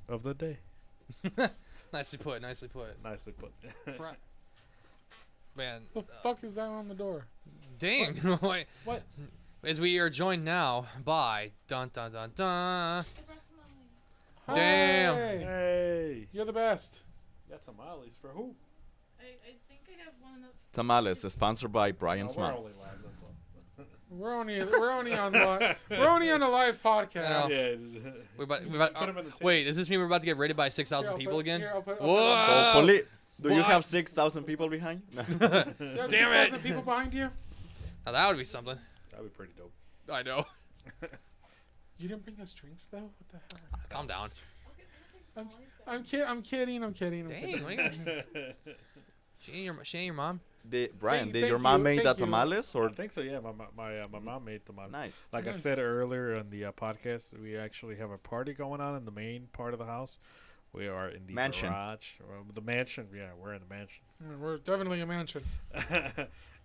of the day. Nicely put. Nicely put. Nicely put. Right. Man, The fuck is that on the door? dang. Wait. What? As we are joined now by dun dun dun dun. I brought some Damn. Hey, Hey, you're the best. got tamales for who? I think I have one enough. Tamales is sponsored by Brian No, we're Smart. only live, that's all. We're only on a live podcast. Yeah. We're about, Put 'em in the table. wait, does this mean we're about to get raided by 6,000 Here, I'll people put- again? here, I'll put- Whoa! Hopefully. Do you What? have 6,000 people behind? No. You have Damn it. 6,000 people behind you. Now that would be something. That'd be pretty dope. I know. You didn't bring us drinks though. What the hell? Calm down. I'm kidding. I'm kidding. Dang, she ain't your mom. Brian, did Thank your mom you, make thank the you. tamales I or think so. Yeah, my mom made them. nice? Like I Nice. said earlier on the podcast, we actually have a party going on in the main part of the house. We are in the Mansion. garage. The mansion. Yeah, we're in the mansion. We're definitely a mansion.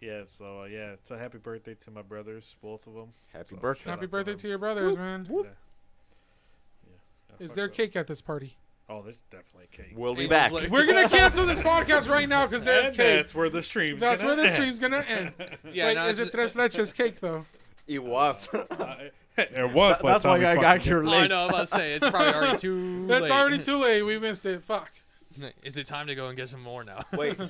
Yeah, so yeah, it's a happy birthday to my brothers, both of them. Happy So, birthday. shout Happy out birthday them. to your brothers, man. Yeah. Is fuck there up. cake at this party? Oh, there's definitely cake. We'll be Hey, back. like- We're gonna cancel this podcast right now because there's And cake. that's where the stream's. That's gonna where the end. stream's gonna end. Yeah, Wait, no, is it tres leches cake though? It was. It was. by the That's time why we I got fucking here Oh, I late. know. I'm about to say it's probably already too. It's late. already too late. We missed it. Fuck. Is it time to go and get some more now? Wait, Should be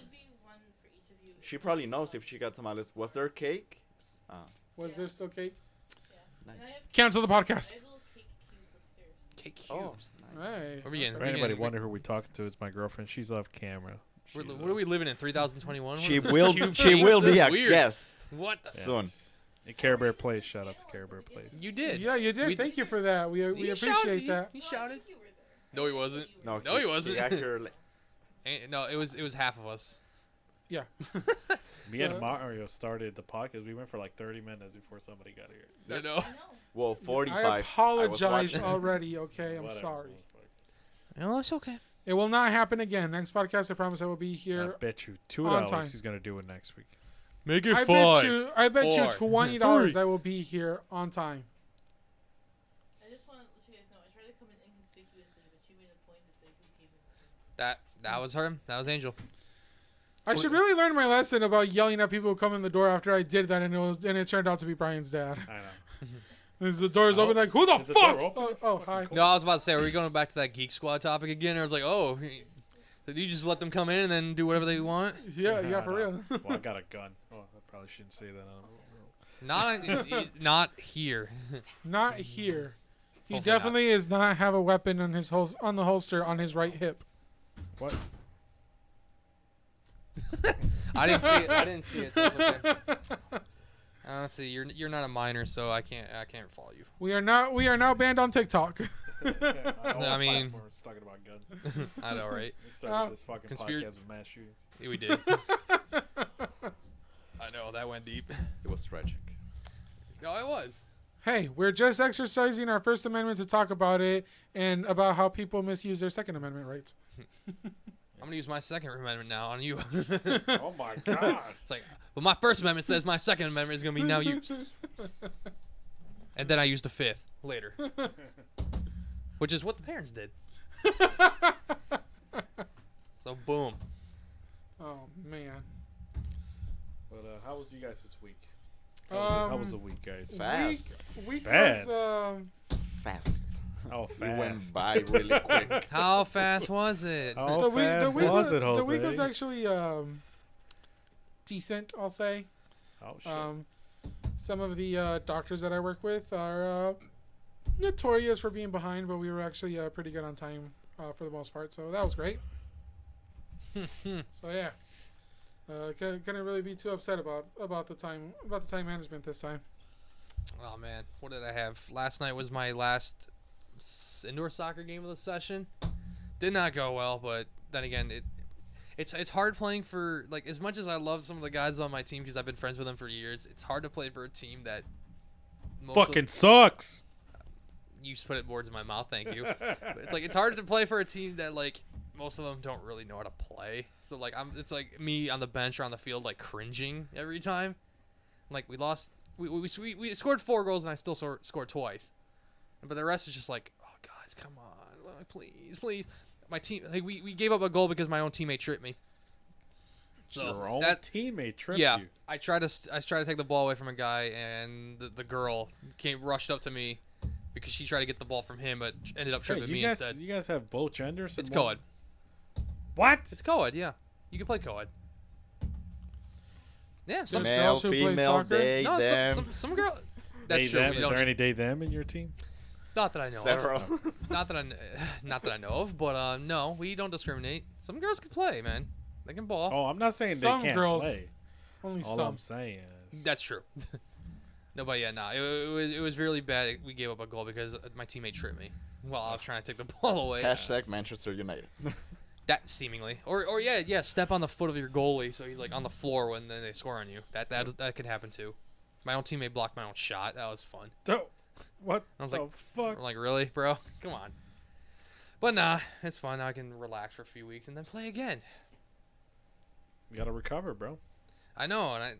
one for each of you. she probably knows if she got tamales. Was there cake? Was there still cake? Nice. And I have Cancel the podcast. little cake cubes upstairs. Cake cubes. Oh, nice. Hey. What are we getting? If We're anybody getting- wonder who we talking to, it's my girlfriend. She's off camera. What She's, are we living in? 3021? She will be a guest What? The? soon. at Care Bear Place. Shout out to Care Bear Place. You did. Yeah, you did. We- Thank you for that. We He appreciate shouted, that. He Well, I shouted. think you were there. No, he wasn't. No, No, he wasn't. He got here late. No, it was half of us. Yeah. Me So- and Mario started the podcast. We went for like 30 minutes before somebody got here. I know. I know. Well, 45. I apologize watching. already. Okay, I'm Whatever. sorry. No, it's okay. It will not happen again. Next podcast, I promise I will be I here. bet you on time. $2 he's gonna do it next week. Make it I bet you four, $20 three. I will be here on time. I just want to let you guys know. I tried to come in inconspicuously, but you made a point to say who came in. That was her. That was Angel. I should really learn my lesson about yelling at people who come in the door after I did that, and it turned out to be Brian's dad. I know. As the door's Oh, open, like, who the is the door fuck? open? Oh, hi. No, I was about to say, are we going back to that Geek Squad topic again? Or I was like, oh, did you just let them come in and then do whatever they want? Yeah, No, yeah, for no. real. Well, I got a gun. Oh, I probably shouldn't say that. Not here. Not here. He Hopefully not. definitely does not have a weapon on his on the holster on his right hip. What? I didn't see it. I didn't see it. That's okay. Honestly, you're not a minor, so I can't follow you. We are now banned on TikTok. I mean- talking about guns. I know, right? We started this fucking conspiracy- podcast with mass shootings. Yeah, we did. I know that went deep. It was tragic. No, it was. Hey, we're just exercising our First Amendment to talk about it and about how people misuse their Second Amendment rights. I'm gonna use my Second Amendment now on you. Oh my god. It's like, well, my First Amendment says my Second Amendment is gonna be now used, and then I used the Fifth later, which is what the parents did. So boom. Oh man. But how was you guys this week? How was the week, guys? Fast. Week Bad. was Fast. Oh, It went fast. by really quick. How fast was it? How the week fast was it, Jose? the week was actually decent, I'll say. Oh shit. Some of the doctors that I work with are notorious for being behind, but we were actually pretty good on time for the most part, so that was great. So yeah, couldn't really be too upset about the time management this time. Oh man, what did I have? Last night was my last indoor soccer game of the session. Did not go well, but then again, it's hard playing for, like, as much as I love some of the guys on my team because I've been friends with them for years. It's hard to play for a team that Fucking sucks. You just put it words in my mouth. Thank you. But it's like it's hard to play for a team that, like, most of them don't really know how to play. So like it's like me on the bench or on the field, like, cringing every time. Like, we lost. We scored 4 goals and I still scored twice. But the rest is just like, oh guys, come on, like, please. My team, like, we gave up a goal because my own teammate tripped me. So Your own that teammate tripped yeah, you. I tried to take the ball away from a guy, and the girl rushed up to me because she tried to get the ball from him, but ended up Wait, tripping me you guys, instead. you guys have both genders? It's in one- co-ed. What? It's co-ed, yeah. You can play co-ed. Yeah, some There's Male, girls who play female, soccer. they, no, them, some girl. That's They, true. them. We Is don't there need- any they them in your team? Not that I know of. several. Not that I know of, but no, we don't discriminate. Some girls can play, man. They can ball. Oh, I'm not saying Some they can't girls- play. Only All some. I'm saying is That's true. No, but yeah, no, it was really bad. We gave up a goal because my teammate tripped me while I was trying to take the ball away. Hashtag Manchester United. That seemingly, or yeah, step on the foot of your goalie so he's like on the floor when then they score on you. That could happen too. My own teammate blocked my own shot. That was fun. So, what I was the like, fuck? I'm like, really, bro? Come on. But nah, it's fun. Now I can relax for a few weeks and then play again. You gotta recover, bro. I know, and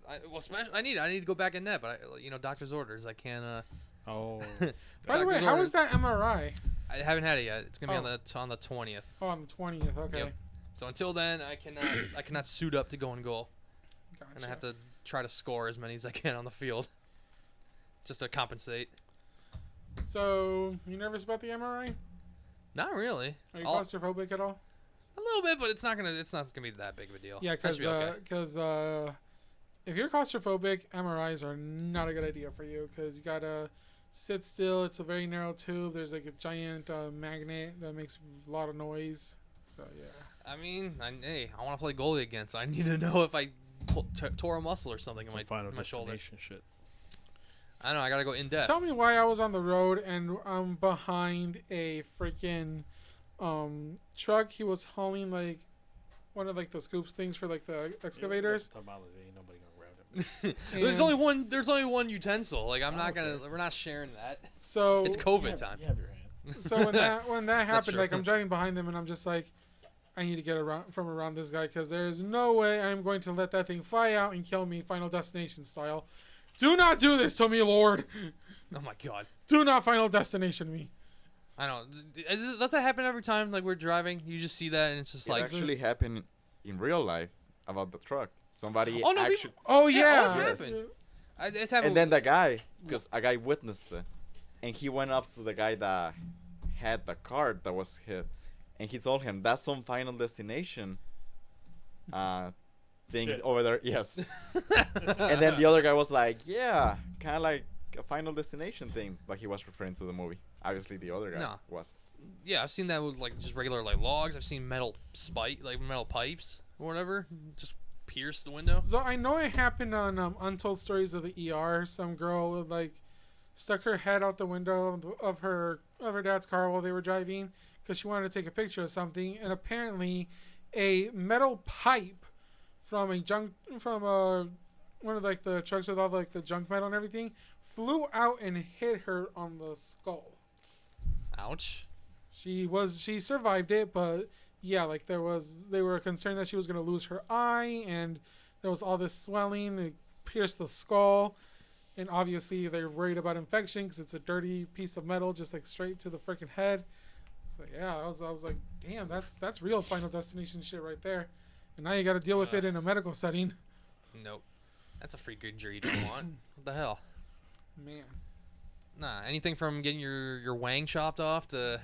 I need to go back in net, but doctor's orders. I can't. Oh, By the way, Doctor's how orders. was that MRI? I haven't had it yet. It's gonna be Oh. on the 20th. Oh, on the 20th. Okay. Yep. So until then, I cannot suit up to go and goal, Gotcha. and I have to try to score as many as I can on the field, just to compensate. So, you nervous about the MRI? Not really. Are you I'll- claustrophobic at all? A little bit, but it's not gonna be that big of a deal. Yeah, That should be okay. if you're claustrophobic, MRIs are not a good idea for you because you gotta sit still. It's a very narrow tube. There's like a giant magnet that makes a lot of noise. So yeah. I mean, I want to play goalie again, so I need to know if I tore a muscle or something some in final my shoulder. destination shit. I don't know. I gotta go in depth. Tell me why I was on the road and I'm behind a freaking truck. He was hauling like one of like the scoops things for like the excavators. Ain't nobody gonna grab it. There's only one utensil. Like I'm not okay. We're not sharing that. So It's COVID time. You have your hand. So when that happened, true. like I'm driving behind them and I'm just like, I need to get around this guy because there is no way I'm going to let that thing fly out and kill me, Final Destination style. Do not do this to me, Lord. Oh my god. Do not Final Destination me. I don't. Does that happen every time? Like we're driving, you just see that and it's just It like. actually happened in real life about the truck. Somebody Oh, no, actually, Oh Yeah, yeah. always happen. It's happened. and then the guy, because a guy witnessed it, and he went up to the guy that had the car that was hit, and he told him that's some Final Destination thing Shit. over there. Yes. And then the other guy was like, yeah, kind of like a Final Destination thing, but he was referring to the movie. Obviously, the other guy No. was. Yeah, I've seen that with like just regular like logs. I've seen metal metal pipes or whatever, just pierce the window. So I know it happened on Untold Stories of the ER. Some girl like stuck her head out the window of her dad's car while they were driving because she wanted to take a picture of something, and apparently a metal pipe from one of like the trucks with all like the junk metal and everything flew out and hit her on the skull. Ouch. She survived it, but yeah, like they were concerned that she was gonna lose her eye, and there was all this swelling. It pierced the skull, and obviously they're worried about infection because it's a dirty piece of metal, just like straight to the freaking head. So yeah, I was like, damn, that's real Final Destination shit right there. And now you got to deal with it in a medical setting. Nope. That's a freak injury you don't want. What the hell? Man, Nah. Anything from getting your wang chopped off to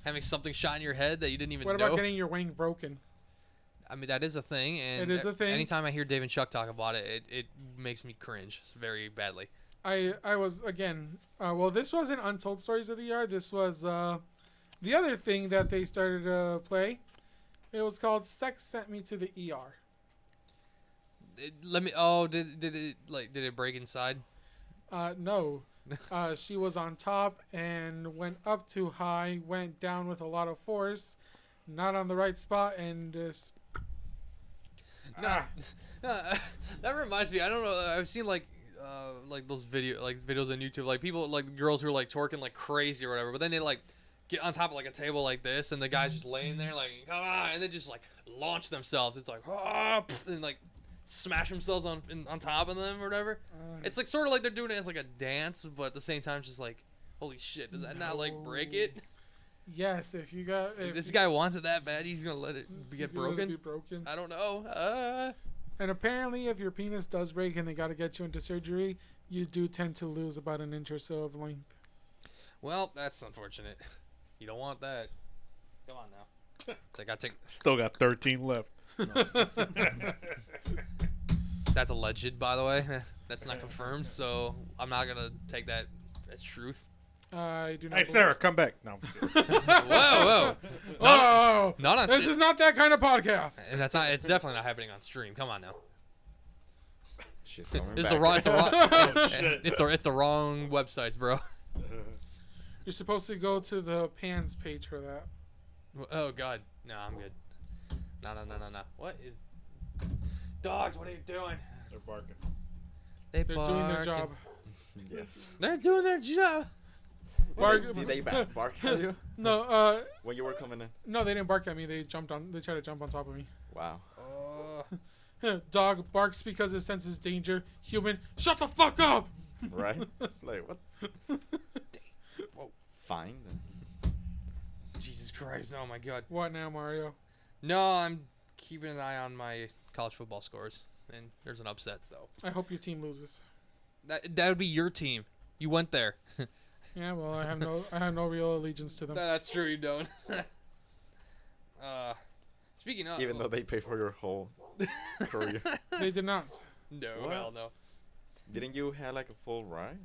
having something shot in your head that you didn't even what know. about getting your wing broken? I mean, that is a thing, and It is a thing. Anytime I hear Dave and Chuck talk about it, it makes me cringe very badly. I was again. Well, this wasn't Untold Stories of the ER. This was the other thing that they started to play. It was called Sex Sent Me to the ER. Did it break inside? No. She was on top and went up too high, went down with a lot of force, not on the right spot, and just. No. That reminds me. I don't know. I've seen like those videos on YouTube, like people like girls who are like twerking like crazy or whatever, but then they like get on top of like a table like this, and the guy's just laying there like come on, and they just like launch themselves. It's like and like smash themselves on top of them or whatever. It's like sort of like they're doing it as like a dance, but at the same time, just like holy shit, does that not like break it? Yes, if you got. If this guy wants it that bad, he's gonna let it get broken. Be broken. I don't know. And apparently, if your penis does break and they got to get you into surgery, you do tend to lose about an inch or so of length. Well, that's unfortunate. You don't want that. Come on now. It's like I take. Still got 13 left. That's alleged, by the way. That's not confirmed, so I'm not gonna take that as truth. I do not. Hey, Sarah, come back. No. I'm just kidding. Whoa, whoa. Whoa! Not on This is not that kind of podcast. And that's not. It's definitely not happening on stream. Come on now. She's coming It's back. the wrong. It's the wrong. Oh, shit. It's the wrong websites, bro. You're supposed to go to the Pans page for that. Oh God, no, I'm good. No. What is? Dogs, what are you doing? They're barking. They're doing their job. Yes. They're doing their job. Bark- Did they bark at you No, when you were coming in? no, they didn't bark at me. They tried to jump on top of me. Wow. Dog barks because it senses danger. Human, shut the fuck up! Right? It's like, what? Whoa. Fine then. Jesus Christ! Oh my God. What now, Mario? No, I'm keeping an eye on my college football scores, and there's an upset. So I hope your team loses. that would be your team. You went there. Yeah, well, I have no real allegiance to them. That's true. You don't. Speaking of, Even though they pay for your whole career. They did not. no, What? hell no. Didn't you have like a full ride?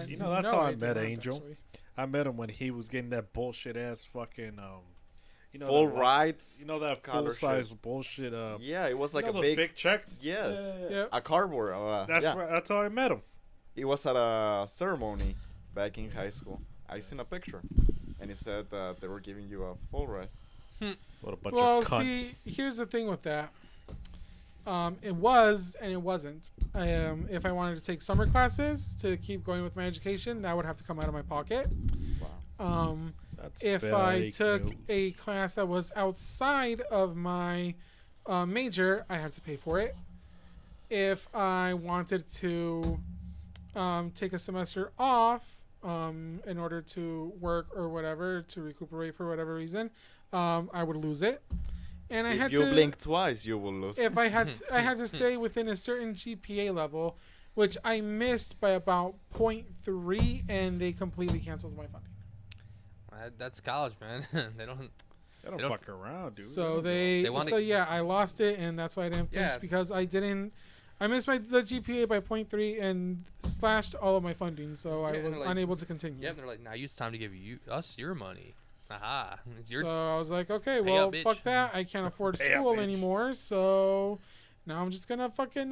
You know, that's no, how I did met not, Angel. actually. I met him when he was getting that bullshit ass fucking you know Full that, rides? You know that full scholarship. size bullshit Yeah, it was you like know a those big, checks. yes, Yeah. a cardboard. That's yeah. that's how I met him. It was at a ceremony back in high school. I seen a picture, and it said that they were giving you a full ride. What a bunch Well, of cunts. see, here's the thing with that. It was and it wasn't. If I wanted to take summer classes to keep going with my education, that would have to come out of my pocket. Wow. That's If I fake took news. a class that was outside of my major, I had to pay for it. If I wanted to take a semester off in order to work or whatever, to recuperate for whatever reason, I would lose it. And I If had you to blink twice, you will lose. if I had to stay within a certain GPA level, which I missed by about 0.3, and they completely canceled my funding. That's college, man. They don't. They don't they don't- fuck around, dude. So They wanna- so yeah, I lost it, and that's why I didn't finish Yeah. because I missed the GPA by 0.3 and slashed all of my funding, so I Yeah, and was like- unable to continue. Yeah, they're like, now it's time to give us your money. Aha, it's your. So I was like, okay, Pay well, up, bitch. fuck that. I can't afford Pay up, school bitch. anymore, so now I'm just gonna fucking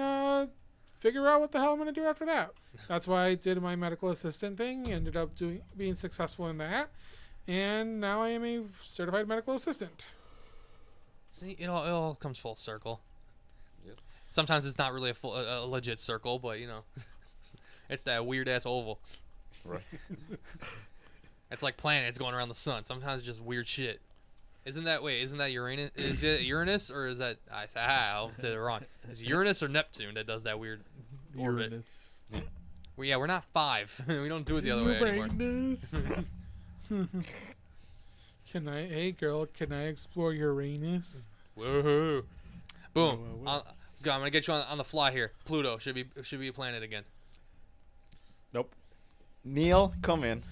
figure out what the hell I'm gonna do after that. That's why I did my medical assistant thing. Ended up being successful in that, and now I am a certified medical assistant. See, it all comes full circle. Yes. Sometimes it's not really a legit circle, but you know, it's that weird ass oval. Right. It's like planets going around the sun. Sometimes it's just weird shit. Isn't that Uranus? Is it Uranus or is that I almost did it wrong. Is it Uranus or Neptune that does that weird orbit? Uranus. Well, yeah, we're not 5. We don't do it the other way anymore. Uranus. Hey girl, can I explore Uranus? Woohoo! Boom. Whoa. So I'm gonna get you on the fly here. Pluto should be a planet again. Nope. Neil, come in.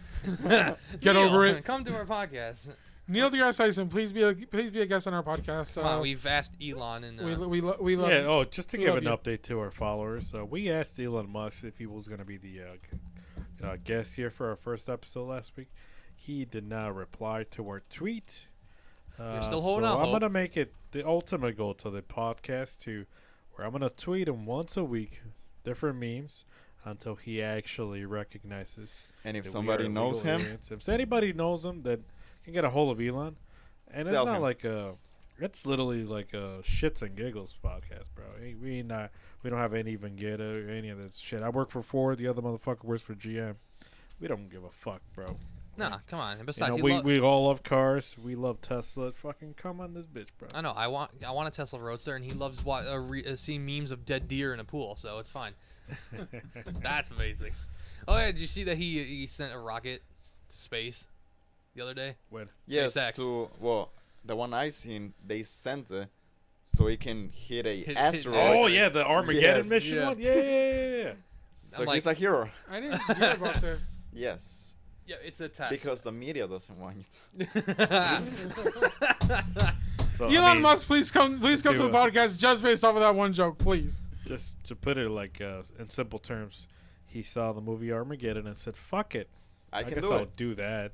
Get over it. Come to our podcast. Neil deGrasse Tyson, please be a guest on our podcast. Come on, we've asked Elon and we love Yeah. you. Oh, just to We give love an you. update to our followers, we asked Elon Musk if he was going to be the guest here for our first episode last week. He did not reply to our tweet. You're still holding out I'm hope. going to make it the ultimate goal to the podcast where I'm going to tweet him once a week, different memes, until he actually recognizes. And if that we somebody are knows legal him, aliens. If anybody knows him, then can get a hold of Elon. And it's Tell not him. like it's literally like a shits and giggles podcast, bro. We don't have any vendetta or any of this shit. I work for Ford. The other motherfucker works for GM. We don't give a fuck, bro. Nah, come on. And You besides, know, we all love cars. We love Tesla. Fucking come on this bitch, bro. I know. I want a Tesla Roadster, and he loves seeing memes of dead deer in a pool, so it's fine. That's amazing. Oh yeah, did you see that he sent a rocket to space the other day? When? yes, SpaceX. the one I seen, they sent it so it can hit a Hit- asteroid. Oh yeah, the Armageddon Yes. mission Yeah. one. Yeah. So I'm he's like- a hero. I didn't hear about this. Yes, Yeah, it's a test. because the media doesn't want it. So Elon Musk, please come to the to, podcast just based off of that one joke, please. Just to put it like in simple terms, he saw the movie Armageddon and said, "Fuck it, I can guess do I'll it." do that."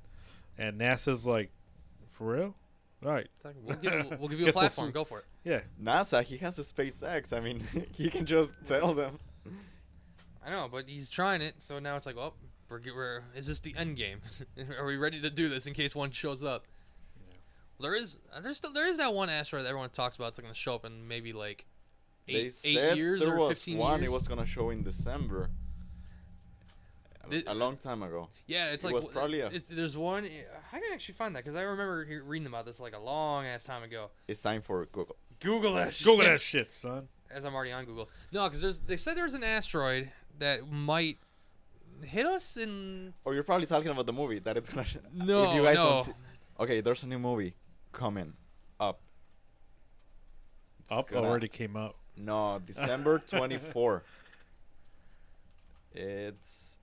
And NASA's like, "For real? All right, We'll give you a Guess we'll platform. see. Go for it. yeah." NASA, he has a SpaceX. I mean, he can just tell them. I know, but he's trying it, so now it's like, well, is this the end game? Are we ready to do this in case one shows up? Well, there is that one asteroid that everyone talks about. It's going to show up in maybe like They eight said years there or was 15 one. years. It was gonna show in December. It- A long time ago. Yeah, it's It like was probably there's one. I can actually find that because I remember reading about this like a long ass time ago. It's time for Google. Google that shit. Google that shit, son. As I'm already on Google. No, because they said there's an asteroid that might hit us in. Or you're probably talking about the movie that it's gonna. No, if you guys no. don't see, okay, there's a new movie coming up. It's Up gonna- already came out. No, December 24. It's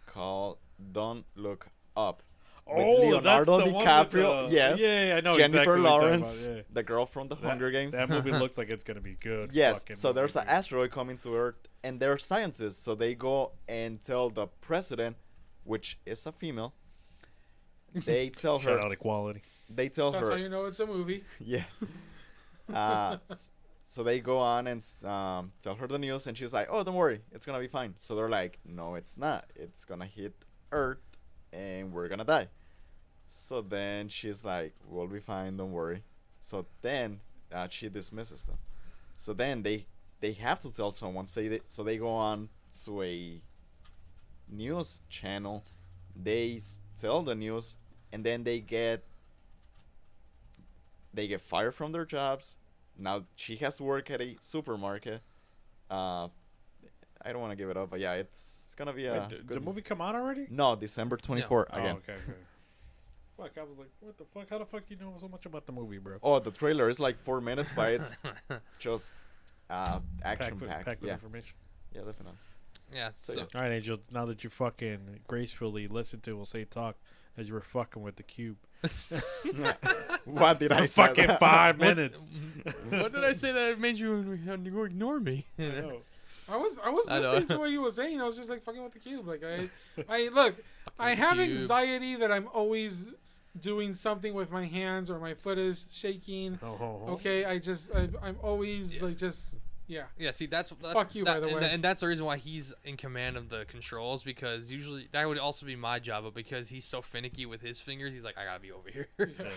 called Don't Look Up. With Leonardo that's the one DiCaprio. with, Yes. Yeah, I know Jennifer exactly what you're talking Lawrence, about, yeah. the girl from the Hunger Games. That movie looks like it's gonna be good. Yes, fucking so there's movie, an asteroid coming to Earth, and they're scientists, so they go and tell the president, which is a female. They tell dude. Shout her. out equality. They tell That's her. how you know it's a movie. Yeah. So they go on and tell her the news, and she's like, "Oh, don't worry, it's gonna be fine." So they're like, "No, it's not. It's gonna hit Earth, and we're gonna die." So then she's like, "We'll be fine. Don't worry." So then she dismisses them. So then they have to tell someone. So they go on to a news channel. They tell the news, and then they get fired from their jobs. Now she has to work at a supermarket. I don't want to give it up, but yeah, it's gonna be a Wait, did the good movie come out already? No, December 24 Oh, again. okay. Fuck, I was like, what the fuck? How the fuck you know so much about the movie, bro? Oh, the trailer is like 4 minutes, but it's just action Packed packed. with Yeah, information. yeah, definitely. Yeah. So, So, yeah. All right, Angel. Now that you fucking gracefully listen to, we'll say talk as you were fucking with the cube. What did I For say? fucking 5 minutes. what did I say that made you ignore me? I know. I was I know. listening to what you were saying. I was just like fucking with the cube. Like I look. I have cube. anxiety that I'm always doing something with my hands or my foot is shaking. Oh. Okay, I'm always like just yeah. Yeah, see, that's Fuck you, by the way. and that's the reason why he's in command of the controls, because usually that would also be my job, but because he's so finicky with his fingers, he's like, I gotta be over here, Yeah.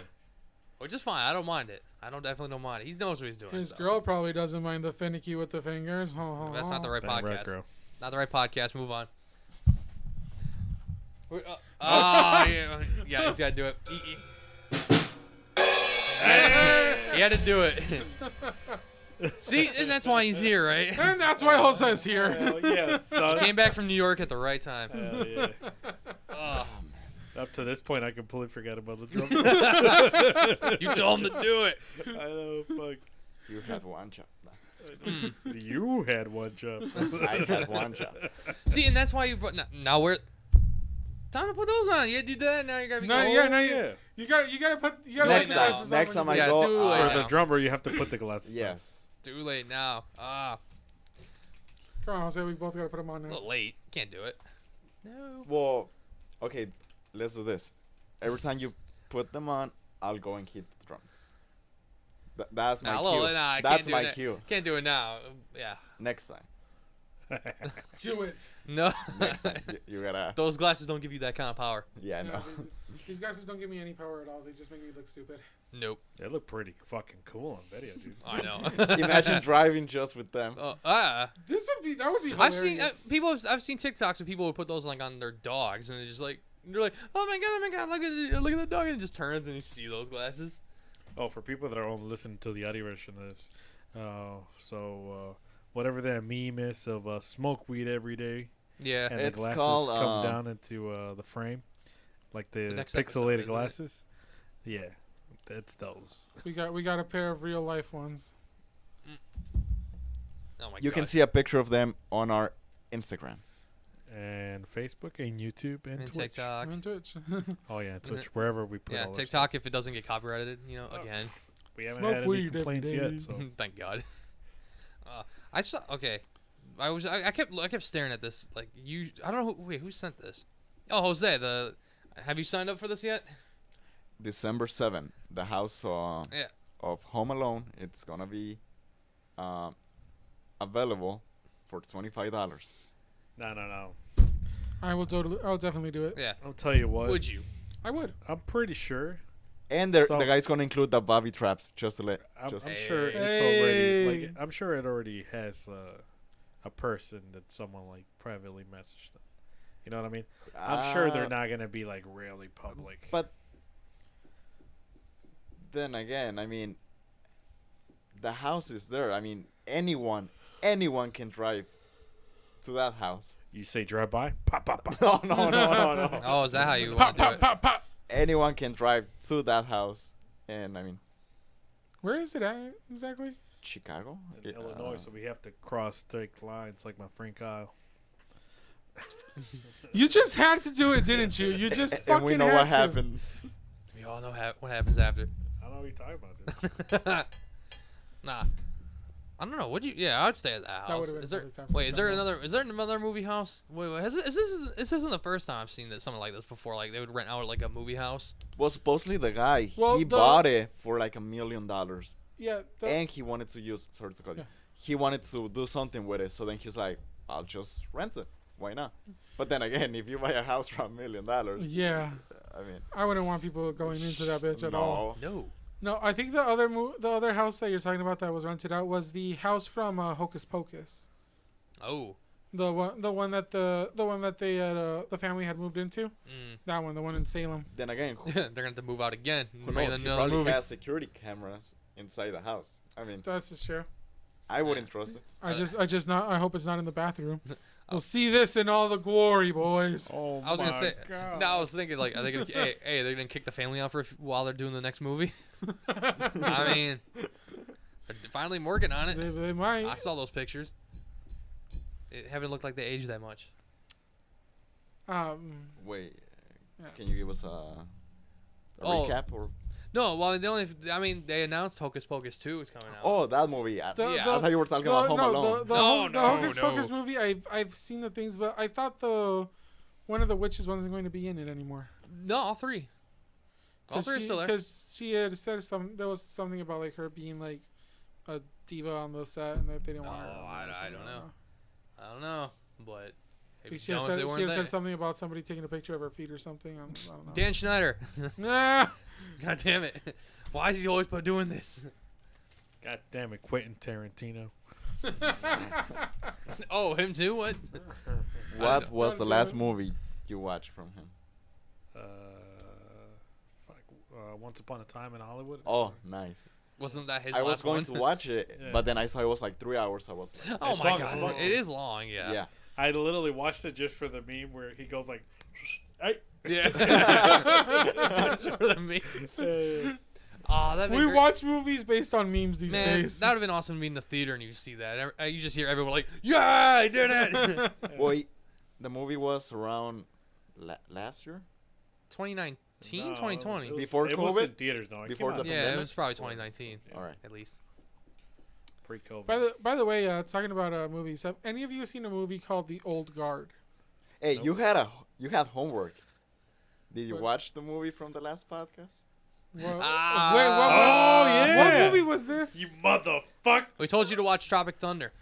which is fine. I don't mind it. I definitely don't mind it. He knows what he's doing. His so. girl probably doesn't mind the finicky with the fingers. That's not the right Damn right, podcast. girl. Not the right podcast. Move on. Yeah, he's gotta do it. He had to do it. See, and that's why he's here, right? And that's why Jose's here. Hell yes, son. Came back from New York at the right time. Hell yeah. Ugh. Up to this point, I completely forgot about the drum. You told him to do it. I know, fuck. You had one job. You had one job. I had one job. See, and that's why you brought. Now we're time to put those on. You do that now. You gotta be. No, cool. yeah, no, yeah. you gotta put Next put time, glasses next on time when I you Yeah, do too go. late. For the now. drummer, you have to put the glasses on. Yes. Too late now. it. Come on, Jose, we both gotta put them on A now. little late. Can't do it. No. Well, okay, let's do this. Every time you put them on, I'll go and hit the drums. That's my Nah, cue. I That's can't do my it. cue. Can't do it now. Yeah. Next time. Do it. No. Next time. You gotta. Those glasses don't give you that kind of power. Yeah, I No, know. these glasses don't give me any power at all. They just make me look stupid. Nope. They look pretty fucking cool on video, dude. I know. Imagine driving just with them. That would be hilarious. I've seen TikToks of people who put those like on their dogs, and they're like, oh my god, look at the dog, and it just turns and you see those glasses. Oh, for people that are only listening to the audio version of this, whatever that meme is of smoke weed every day, Yeah. and It's the glasses called, come down into the frame, like the next episode, pixelated isn't it? glasses. Yeah, that's those. We got a pair of real life ones. Oh my You god. can see a picture of them on our Instagram. And Facebook and YouTube and and Twitch. TikTok. On Twitch. Oh yeah, Twitch, wherever we put Yeah, all our TikTok if it doesn't get copyrighted, again. We haven't Smoke had any weed every complaints day. yet. So Thank God. I saw. Okay, I kept staring at this. Like you, I don't know. Who sent this? Oh, Jose. Have you signed up for this yet? December 7th, the house Yeah. of Home Alone. It's gonna be available for $25. no. I'll definitely do it. Yeah. I'll tell you what. Would you? I would. I'm pretty sure. And So- the guy's gonna include the Bobby traps, just to let. I'm Just sure it's Hey. already like I'm sure it already has a person that someone like privately messaged them. You know what I mean? I'm sure they're not gonna be like really public. But then again, I mean, the house is there. I mean, anyone can drive to that house. You say drive by, pop, pop, pop. No. Oh, is that how you Pop, want to do pop, it? pop, pop. Anyone can drive to that house, and I mean, Where is it at exactly? Chicago, It's in Illinois, so we have to cross state lines like my friend Kyle. You just had to do it, didn't you? You just fucking and we know had what to. happened. We all know what happens after. I don't know what you're talking about, dude. Nah. I don't know. Would you? Yeah, I'd stay at that That house. would've been Is there? perfect time for Wait, me is to there come another? Is there another movie house? Wait. This isn't the first time I've seen that something like this before. Like they would rent out like a movie house. Well, supposedly the guy Well, he the- bought it for like $1 million, Yeah. and he wanted to use. Sorry to cut you. Yeah. He wanted to do something with it, so then he's like, "I'll just rent it. Why not?" But then again, if you buy a house for $1 million, Yeah. I mean, I wouldn't want people going into that bitch at all. No. No, I think the other house that you're talking about that was rented out was the house from Hocus Pocus. Oh. The one that they had the family had moved into. Mm. That one, the one in Salem. then again, They're gonna have to move out again. who Make knows? He another probably movie. has security cameras inside the house. I mean, That's just true. I wouldn't trust it. I hope it's not in the bathroom. We'll see this in all the glory, boys. Oh I was gonna say. God. No, I was thinking like, are they gonna? hey, they're gonna kick the family out for while they're doing the next movie. I mean, they're finally working on it. They might. I saw those pictures. It haven't looked like they aged that much. Wait, Yeah. can you give us a Oh. recap or? No, well, they announced Hocus Pocus 2 is coming out. Oh, that movie. I Yeah. thought you were talking about Home Alone. The Hocus no. Pocus movie. I've seen the things, but I thought one of the witches wasn't going to be in it anymore. No, all three. All three are still there. Because she had said there was something about like her being like a diva on the set, and that they didn't want her. Oh, on there or I something, don't know. I don't know, but maybe She had if said, they she weren't had there. said something about somebody taking a picture of her feet or something. I don't know. Dan Schneider. Nah. God damn it. Why is he always doing this? God damn it, Quentin Tarantino. Oh, him too? What? What was the Don't do last it. movie you watched from him? Once Upon a Time in Hollywood. Oh, nice. Wasn't that his I was last going one? to watch it, Yeah. but then I saw it was like 3 hours. I was like, Oh It's my long as god. fuck. It is long, yeah. yeah. I literally watched it just for the meme where he goes like, "Hey." Yeah. Just for the meme. Oh, that'd be We great. watch movies based on memes these Man, days. that would have been awesome to be in the theater and you see that. You just hear everyone like, yeah, I did it. Boy, the movie was around last year. 2019, No, 2020. Before it was in COVID? theaters, no. It Before came out the Yeah, it pandemic? was probably 2019, Yeah. All right. at least. pre-COVID. By the way, talking about movies, have any of you seen a movie called The Old Guard? Hey, Nope. you had homework. Did you What? watch the movie from the last podcast? What, Ah. wait, Oh, yeah. What movie was this? You motherfucker! We told you to watch Tropic Thunder.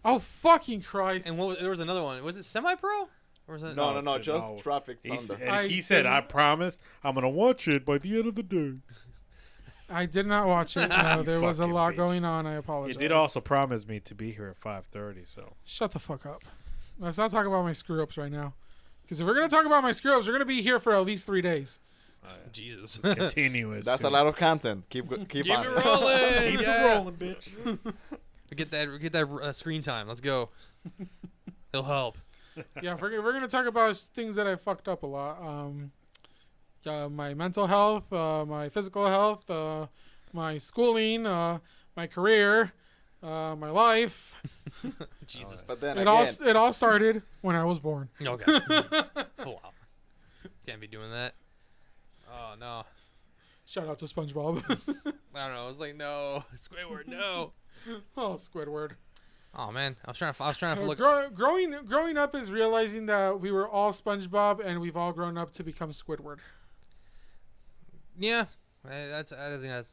Oh, fucking Christ. And there was another one. Was it Semi-Pro? Or was it? No, No, just no. Tropic He, s- Thunder. and he said, "I promise, I'm gonna watch it by the end of the day." I did not watch it. No, You there was a fucking lot bitch. going on. I He apologize. did also promise me to be here at 5:30. So Shut the fuck up. Let's not talk about my screw-ups right now. Because if we're going to talk about my screw-ups, we're going to be here for at least 3 days. Jesus. it's continuous. That's too. a lot of content. Keep Keep on. it rolling. Keep yeah. it rolling, bitch. Get that screen time. Let's go. It'll help. Yeah, if we're going to talk about things that I fucked up a lot. My mental health, my physical health, my schooling, my career, my life. Jesus. But then It again, all started when I was born. Okay. Oh, wow. Can't be doing that. Oh no. Shout out to SpongeBob. I don't know. I was like, no, Squidward, no. Oh, Squidward. Oh man, I was trying to look. Growing up is realizing that we were all SpongeBob and we've all grown up to become Squidward. Yeah, I think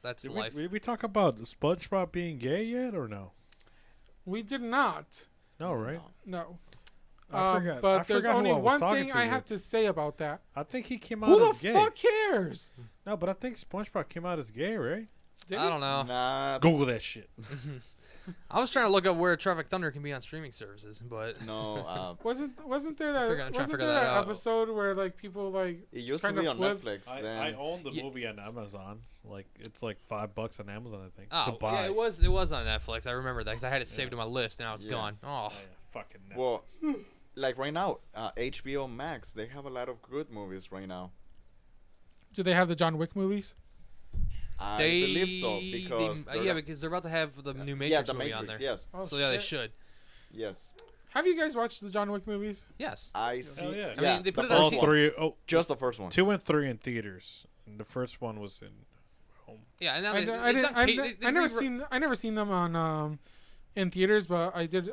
that's Did life. we talk about SpongeBob being gay yet or no? We did not. No, right? No. I forgot. But I there's forgot who only I was one talking thing to I here. have to say about that. I think he came out Who as the gay. fuck cares? No, but I think SpongeBob came out as gay, right? Did I he? don't know. Nah, Google that shit. I was trying to look up where Tropic Thunder can be on streaming services, but no. Wasn't there I'm that trying to wasn't figure there that that out. episode where like people like It used to Kinda be on flip. Netflix. I Then own the Ye- movie on Amazon. Like it's like $5 on Amazon, I think, oh to buy. yeah, it was on Netflix. I remember that because I had it saved Yeah. on my list. Now it's Yeah. gone. Oh, Oh, yeah, fucking Netflix. Well, like right now, HBO Max, they have a lot of good movies right now. do they have the John Wick movies? I they believe so because yeah, because they're about to have the new Matrix yeah, the movie Matrix, on there. yes, Oh, So yeah, they shit. should. yes. Have you guys watched the John Wick movies? Yes. I see. yeah. I mean, they put the it on All first T- one. three. Oh, Just the first one. 2 and 3 in theaters. And the first one was in home. Yeah, and now I, they, I, it's didn't, on I, K- didn't- they I never seen them on in theaters, but I did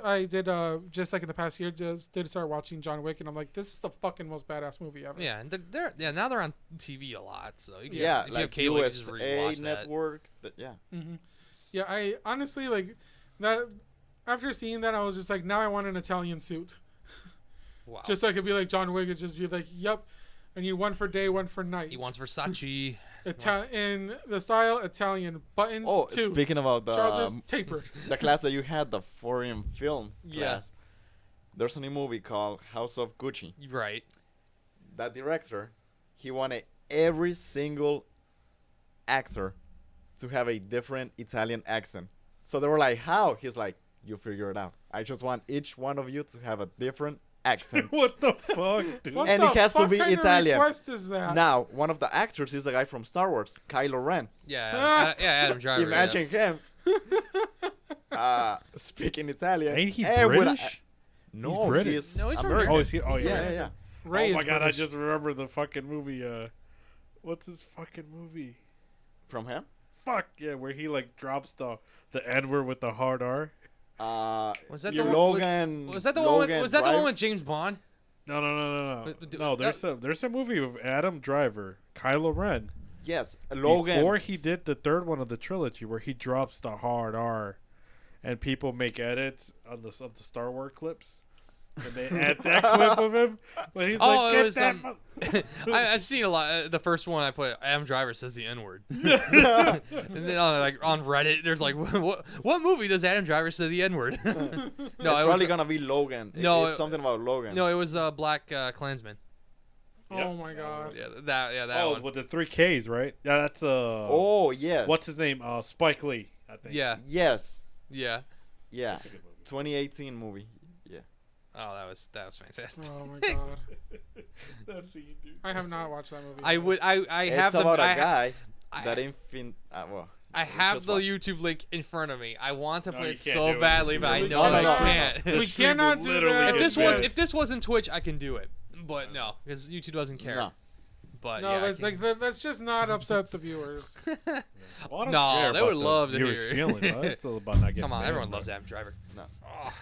just like in the past year just did start watching John Wick, and I'm like, this is the fucking most badass movie ever. Yeah, and now they're on TV a lot. So you can, Yeah, if you like have cable, you can just USA rewatch that. Network. Yeah. hmm Yeah, I honestly like that. After seeing that, I was just like, now I want an Italian suit, Wow. just so I could be like John Wick and just be like, yep. I need one for day, one for night. He wants Versace. In the style Italian buttons Oh, too. speaking about the Trousers tapered. the class that you had, the foreign film Yeah. class. There's a new movie called House of Gucci. Right. That director, he wanted every single actor to have a different Italian accent. So they were like, how? He's like, you figure it out. I just want each one of you to have a different accent. What the fuck, dude? What And the it has to fuck be kind of Italian. request is that? Now, one of the actors is the guy from Star Wars, Kylo Ren. Yeah. Adam Driver. yeah. Imagine him speaking Italian. Ain't he and with a- British? no, British. he's No, he's from American. Oh, is he? Oh, yeah. yeah, yeah. Ray Oh my is god, British. I just remember the fucking movie. What's his fucking movie? From him? Fuck yeah, where he like drops the N-word with the hard R. Was that the Your one? Logan. Was that the one? Logan Was that the one Drive- with James Bond? No. But- No, there's a movie with Adam Driver, Kylo Ren. Yes, Logan. Before he did the third one of the trilogy, where he drops the hard R, and people make edits on the of the Star Wars clips, and they add that clip of him. But he's Oh, like, it "Get was, that." I've seen a lot. The first one I put, Adam Driver says the N word, and then on Reddit, there's like, what movie does Adam Driver say the N word? No, it's it was probably gonna be Logan. No, It's something about Logan. no, it was Black Klansman. Oh my god. Yeah, that Oh, one. with the 3 Ks, right? Yeah, that's Oh, yes. what's his name? Spike Lee, I think. Yeah, Yes. yeah. Yeah. That's a good movie. 2018 movie. Yeah. Oh, that was fantastic. Oh my god. That scene, dude. I have not watched that movie. I It's have the about a I, guy I- that infant. Well, I you have just the watch. YouTube link in front of me. I want to No, play you it can't so do it. badly, but I You know really I can't. can't. We cannot do that. If this wasn't Twitch, I can do it. But no, because YouTube doesn't care. No. But No, yeah, I let's just not upset the viewers. Well, I don't No, care they about would the love to viewers' hear it. feelings, huh? It's all about not getting come on, banned, everyone but- loves Adam Driver. No. Oh.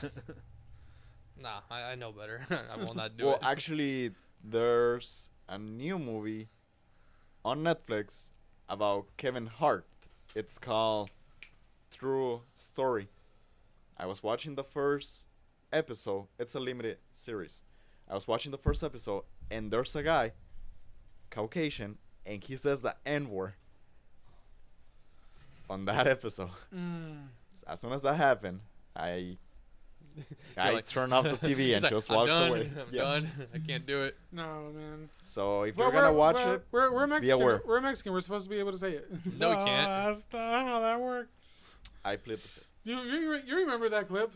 Nah, I know better. I will not do Well, it. actually, there's a new movie on Netflix about Kevin Hart. It's called True Story. I was watching the first episode. It's a limited series. I was watching the first episode, and there's a guy, Caucasian, and he says the N-word on that episode. Mm. As soon as that happened, I like- turned off the TV He's and like, just I'm walked done. away. I'm Yes. done. I can't do it. No, man. So if Well, you're gonna watch we're, it, we're Mexican. aware. We're Mexican. We're supposed to be able to say it. No, we can't. That's not how that works. I plead the fifth. You remember that clip?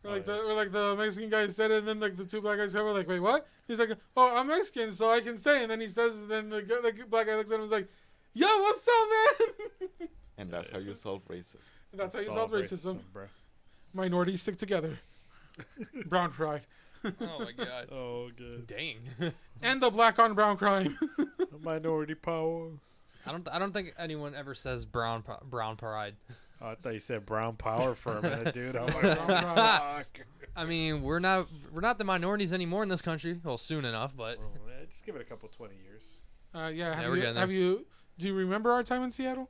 Where, like Oh, yeah. where like the Mexican guy said it, and then like the two black guys come over, like, wait, what? He's like, oh, I'm Mexican, so I can say. And then he says, and then the black guy looks at him and is like, yo, what's up, man? And that's how you solve racism. That's how you solve racism. bro. Minorities stick together. Brown pride. Oh my god. Oh, good. Dang. And the black on brown crime. Minority power. I don't think anyone ever says brown pride. Oh, I thought you said brown power for a minute, dude. I'm like, fuck. I mean, we're not the minorities anymore in this country. Well, soon enough, but Well, just give it a couple 20 years. Yeah. we're getting there. Have you? Do you remember our time in Seattle?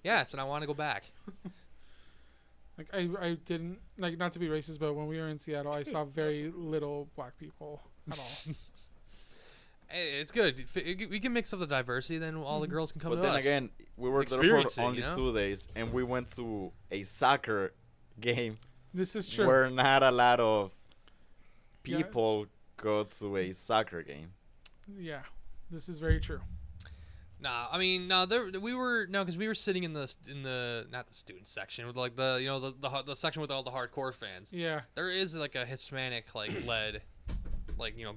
yes, and I want to go back. Like I didn't like, not to be racist, but when we were in Seattle, I saw very little black people at all. Hey, it's good. We can mix up the diversity, then all the girls can come But to then us. again, we were there Experience for it, only you know? 2 days, and we went to a soccer game This is true. where not a lot of Yeah. people go to a soccer game. Yeah, this is very true. Nah, I mean, no, because we were sitting in the not the student section with like the section with all the hardcore fans. Yeah. There is like a Hispanic led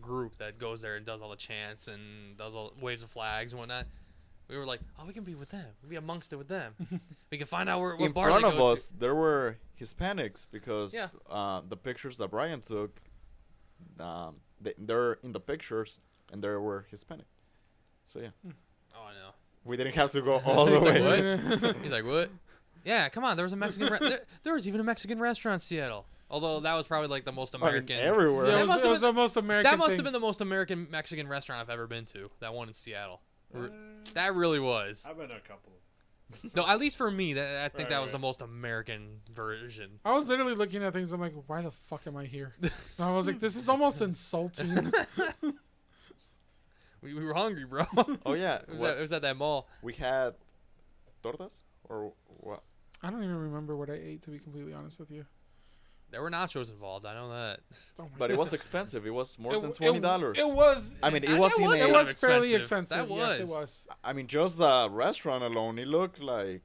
group that goes there and does all the chants and does all waves of flags and whatnot. We were like, oh, we can be with them. We can be amongst it with them. We can find out what In bar front they of go us, there were Hispanics because Yeah. the pictures that Brian took, they're in the pictures, and there were Hispanic. So yeah, to. Oh, I know. we didn't have to go all the He's like, way. what? He's like, what? Yeah, come on. There was a Mexican. There was even a Mexican restaurant in Seattle. Although that was probably like the most I mean, American. everywhere. Yeah, That it must was, have it was been- the most American That must thing. have been the most American Mexican restaurant I've ever been to. That one in Seattle. That really was. I've been to a couple. No, at least for me, I think Right, that was right. the most American version. I was literally looking at things. I'm like, why the fuck am I here? And I was like, this is almost insulting. We were hungry, bro. Oh yeah, It was at that mall. we had tortas or what? I don't even remember what I ate, to be completely honest with you. There were nachos involved. I know that. Oh my But it was God. expensive. It was more It- than it- $20. It was. I mean, it It was in was It a. was Expensive. fairly expensive. That Yes, it was. was. I mean, just the restaurant alone, it looked like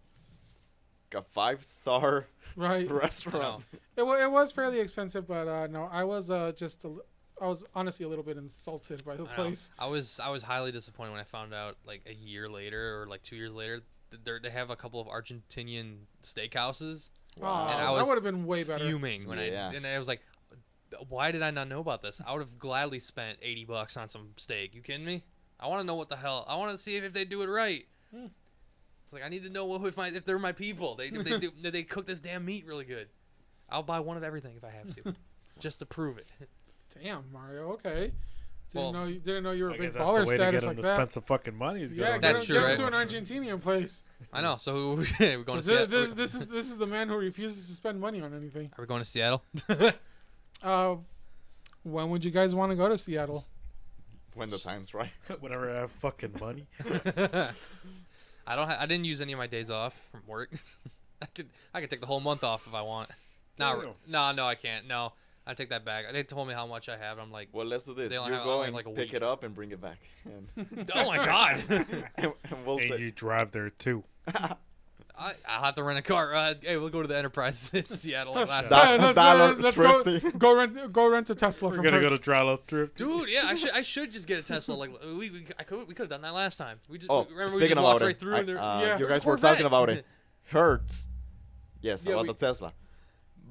a 5-star Right. I restaurant. know. It was fairly expensive, but no, I was I was honestly a little bit insulted by the I know. place. I was highly disappointed when I found out like a year later or like 2 years later they have a couple of Argentinian steakhouses. Wow. And I That was would have been way better. Fuming when Yeah. I was like, why did I not know about this? I would have gladly spent $80 on some steak. You kidding me? I want to know what the hell. I want to see if they do it right. Hmm. It's like I need to know if they're my people. They cook this damn meat really good. I'll buy one of everything if I have to, just to prove it. Damn, Mario. Okay. Well, Didn't know you were a I big guess that's baller the way to get status him like to that. spend some fucking money. Is Yeah, That's get true, him to right? an Argentinian place. I know. So we're going to Seattle. This is the man who refuses to spend money on anything. Are we going to Seattle? When would you guys want to go to Seattle? When the time's right. Whenever I have fucking money. I didn't use any of my days off from work. I could take the whole month off if I want. No, I can't. No, I take that back. They told me how much I have. I'm like, Well, let's do this. They You only have- go only and like a pick week. it up and bring it back. And, oh my god. and we'll And say, you drive there too. I'll have to rent a car. Hey, we'll go to the Enterprise in Seattle like last That- time. Let's thrifting. go rent a Tesla We're from gonna go to Hertz. Drilo Thrift. Dude, yeah, I should just get a Tesla. Like we could have done that last time. We just Oh, remember we speaking just walked about right it, through. And there, Yeah. you There's guys were Corvette. talking about it. Hertz. Yes, Yeah, about the Tesla.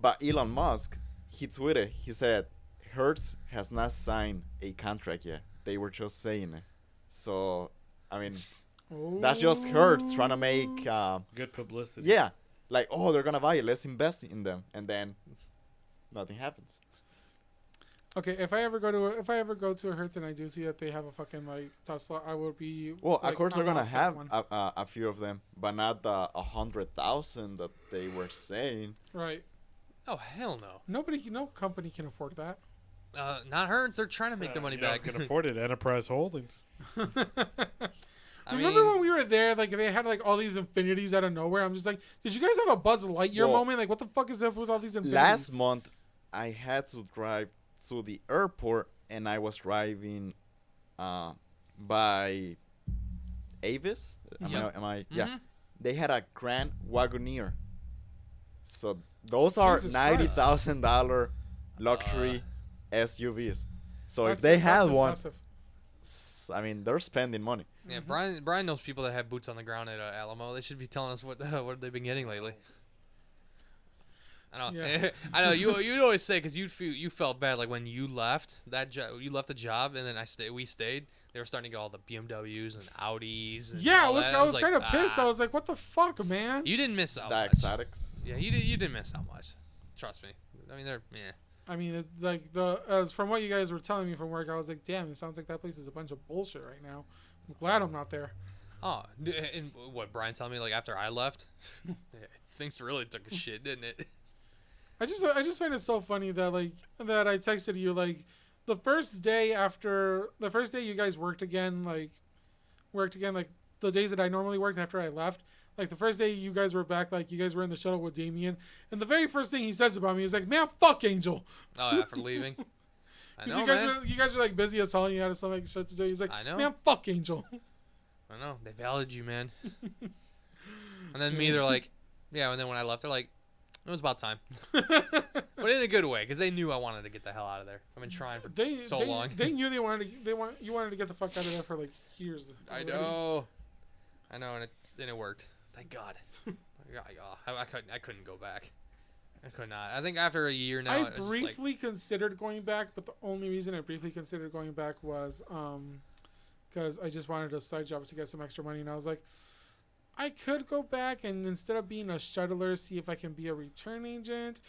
But Elon Musk, he tweeted, he said, Hertz has not signed a contract yet. They were just saying it. So, I mean, that's just Hertz trying to make, Good publicity. yeah, like, oh, they're going to buy it. Let's invest in them. And then nothing happens. Okay, if I ever go to a Hertz and I do see that they have a fucking like Tesla, I will be. Well, like, of course, I they're going to want that have one. a few of them, but not the 100,000 that they were saying. Right. Oh hell no. No company can afford that. Not Hertz. They're trying to make the money back. Can afford it. Enterprise Holdings. I Remember mean, when we were there? Like they had like all these infinities out of nowhere. I'm just like, did you guys have a Buzz Lightyear Well, moment? Like, what the fuck is up with all these infinities? Last month, I had to drive to the airport, and I was driving by Avis. Yep. Yeah. Mhm. They had a Grand Wagoneer. So those are Jesus $90,000 luxury SUVs. So if That's- they that's had one, impressive. I mean, they're spending money. Yeah, Brian knows people that have boots on the ground at Alamo. They should be telling us what they've been getting lately. I know. Yeah. I know you'd always say because you felt bad like when you left that job. You left the job and then we stayed. they were starting to get all the BMWs and Audis. And Yeah, all that. I was kind of like, pissed. I was like, what the fuck, man? You didn't miss out The much. exotics. Yeah, you didn't miss out much. Trust me. I mean, they're I mean, as from what you guys were telling me from work, I was like, damn, it sounds like that place is a bunch of bullshit right now. I'm glad I'm not there. Oh, and what Brian told me like after I left, things really took a shit, didn't it? I just find it so funny that that I texted you like the first day you guys worked again like the days that I normally worked after I left. Like the first day you guys were back, like you guys were in the shuttle with Damien, and the very first thing he says about me is like, "Man, fuck Angel." Oh, after leaving. I know, you guys were like busy as hell. And you had so much shit to do. He's like, I know. "Man, fuck Angel." I know. They valued you, man. And then me, they're like, yeah. And then when I left, they're like, it was about time. But in a good way, because they knew I wanted to get the hell out of there. I've been trying for so long. They knew you wanted to get the fuck out of there for like years. I know, and it worked. Thank God. I couldn't go back. I could not. I think after a year now, I briefly considered going back, but the only reason I briefly considered going back was because I just wanted a side job to get some extra money, and I was like, I could go back and instead of being a shuttler, see if I can be a return agent,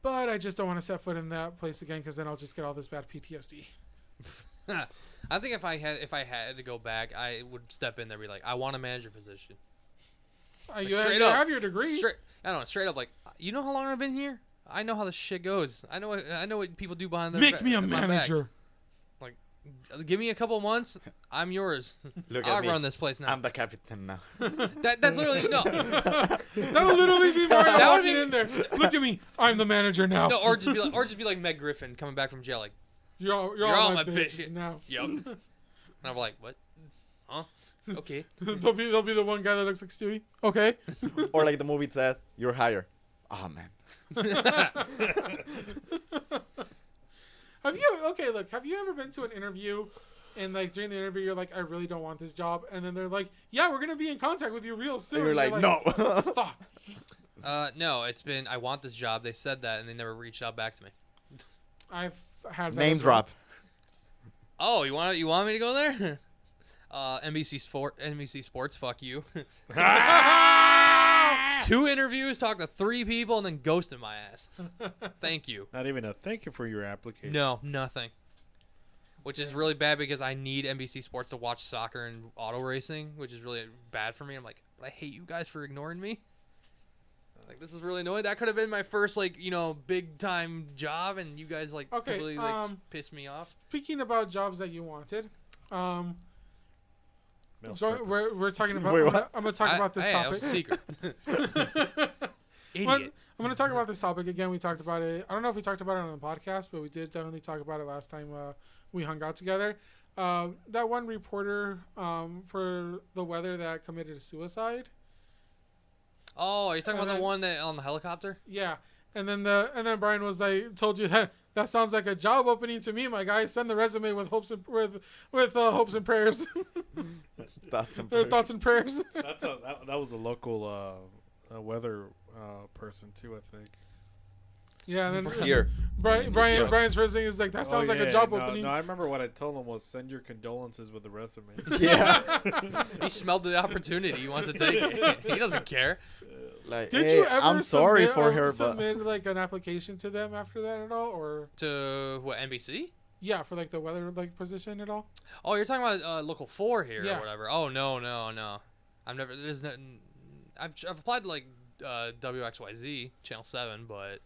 but I just don't want to set foot in that place again because then I'll just get all this bad PTSD. I think if I had to go back, I would step in there and be like, I want a manager position. You have your degree. Straight up, like, you know how long I've been here? I know how the shit goes. I know what people do behind their Make me a manager. Like, give me a couple months, I'm yours. I'll run this place now. I'm the captain now. That's literally no. That'll literally be Mario walking in there. Look at me, I'm the manager now. No, or just be like Meg Griffin coming back from jail, like, you're all my bitches now. Yep. And I'm like, what? Huh? Okay. They'll be the one guy that looks like Stewie. Okay. Or like the movie said, you're hired. Oh man. Have you ever been to an interview and like during the interview you're like, I really don't want this job, and then they're like, yeah, we're gonna be in contact with you real soon. And you're like, no. Fuck. No, it's been I want this job. They said that and they never reached out back to me. I've had that Name as well. drop. Oh, you want me to go there? NBC Sports, fuck you. 2 interviews, talked to 3 people, and then ghosted my ass. Thank you. Not even a thank you for your application. No, nothing. Which is really bad because I need NBC Sports to watch soccer and auto racing, which is really bad for me. I'm like, but I hate you guys for ignoring me. Like, this is really annoying. That could have been my first, big time job, and you guys completely pissed me off. Speaking about jobs that you wanted, Mail we're talking about. Wait, what? I'm gonna talk about this That topic. was a secret. I'm Idiot. gonna talk about this topic again. We talked about it. I don't know if we talked about it on the podcast, but we did definitely talk about it last time we hung out together. That one reporter for the weather that committed suicide. Oh, are you talking about the one that on the helicopter? Yeah, and then Brian was like, told you that sounds like a job opening to me, my guy. Send the resume with hopes and hopes and prayers. Thoughts and Their prayers. thoughts and prayers. That was a local weather person too, I think. Yeah, and then Here. Brian's first thing is like, that sounds like a job opening. No, I remember what I told him was send your condolences with the resume. Yeah. He smelled the opportunity. He wants to take it. He doesn't care. Like, Did hey, you ever I'm sorry for her, but submit like an application to them after that at all, or To what, NBC? yeah, for like the weather position at all? Oh, you're talking about local 4 here Yeah. or whatever. Oh no. I've never. I've applied to WXYZ Channel 7, but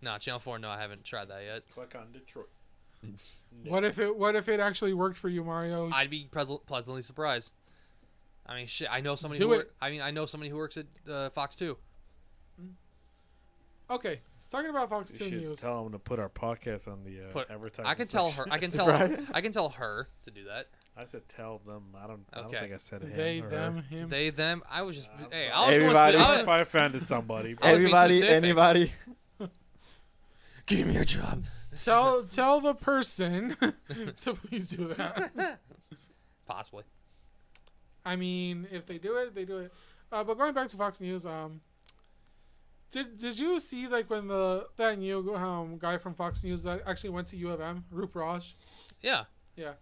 no, Channel 4. No, I haven't tried that yet. Click on Detroit. What if it actually worked for you, Mario? I'd be pleasantly surprised. I mean, shit. I know somebody. I know somebody who works at Fox 2. Okay, it's talking about Fox You 2 should News. tell them to put our podcast on the advertising. I can tell her. section. I can tell. Right? I can tell her to do that. I said tell them. I don't Okay. think I said him They, or them, her. him. They, them. I was just. I'm Hey, sorry. I was Everybody. going If I offended somebody. I was being everybody, specific. anybody. Give me your job. Tell the person to please do that. Possibly. I mean, if they do it, they do it. But going back to Fox News, did you see when that new guy from Fox News that actually went to U of M, Roop Raj? Yeah. Yeah,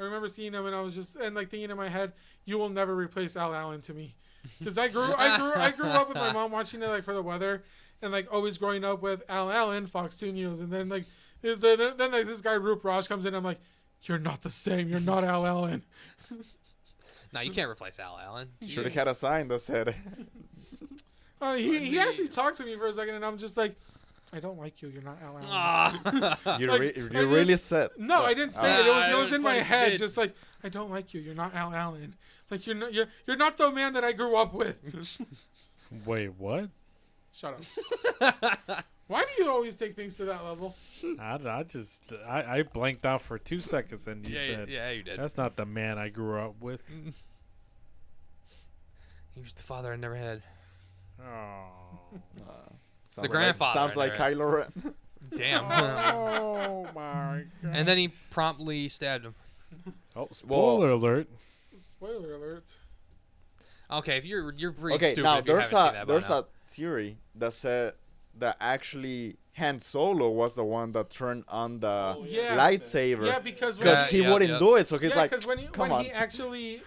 I remember seeing him, and I was just like thinking in my head, "You will never replace Al Allen to me," because I grew up with my mom watching it like for the weather, and like always growing up with Al Allen, Fox 2 News, and then like this guy Roop Raj comes in, I'm like, "You're not the same. You're not Al Allen." No, you can't replace Al Allen. Should have had a sign that said. He actually talked to me for a second, and I'm just like, I don't like you. You're not Al Allen. Ah. You Like, really said. No, I didn't say it. It was in my funny head, did. just like, I don't like you. You're not Al Allen. Like you're not the man that I grew up with. Wait, what? Shut up. Why do you always take things to that level? I blanked out for 2 seconds and you said, yeah, you did. that's not the man I grew up with. He was the father I never had. Oh. Sounds grandfather Sounds like there. Kylo Ren. Damn. Oh my god. And then he promptly stabbed him. Oh, spoiler alert. Spoiler alert. Okay, if you're pretty Okay, stupid now if you haven't seen that by there's now. a theory that said that actually Han Solo was the one that turned on the Yeah. lightsaber. Yeah, because Because he Yeah, wouldn't yeah. do it, so he's like, because when come on. he actually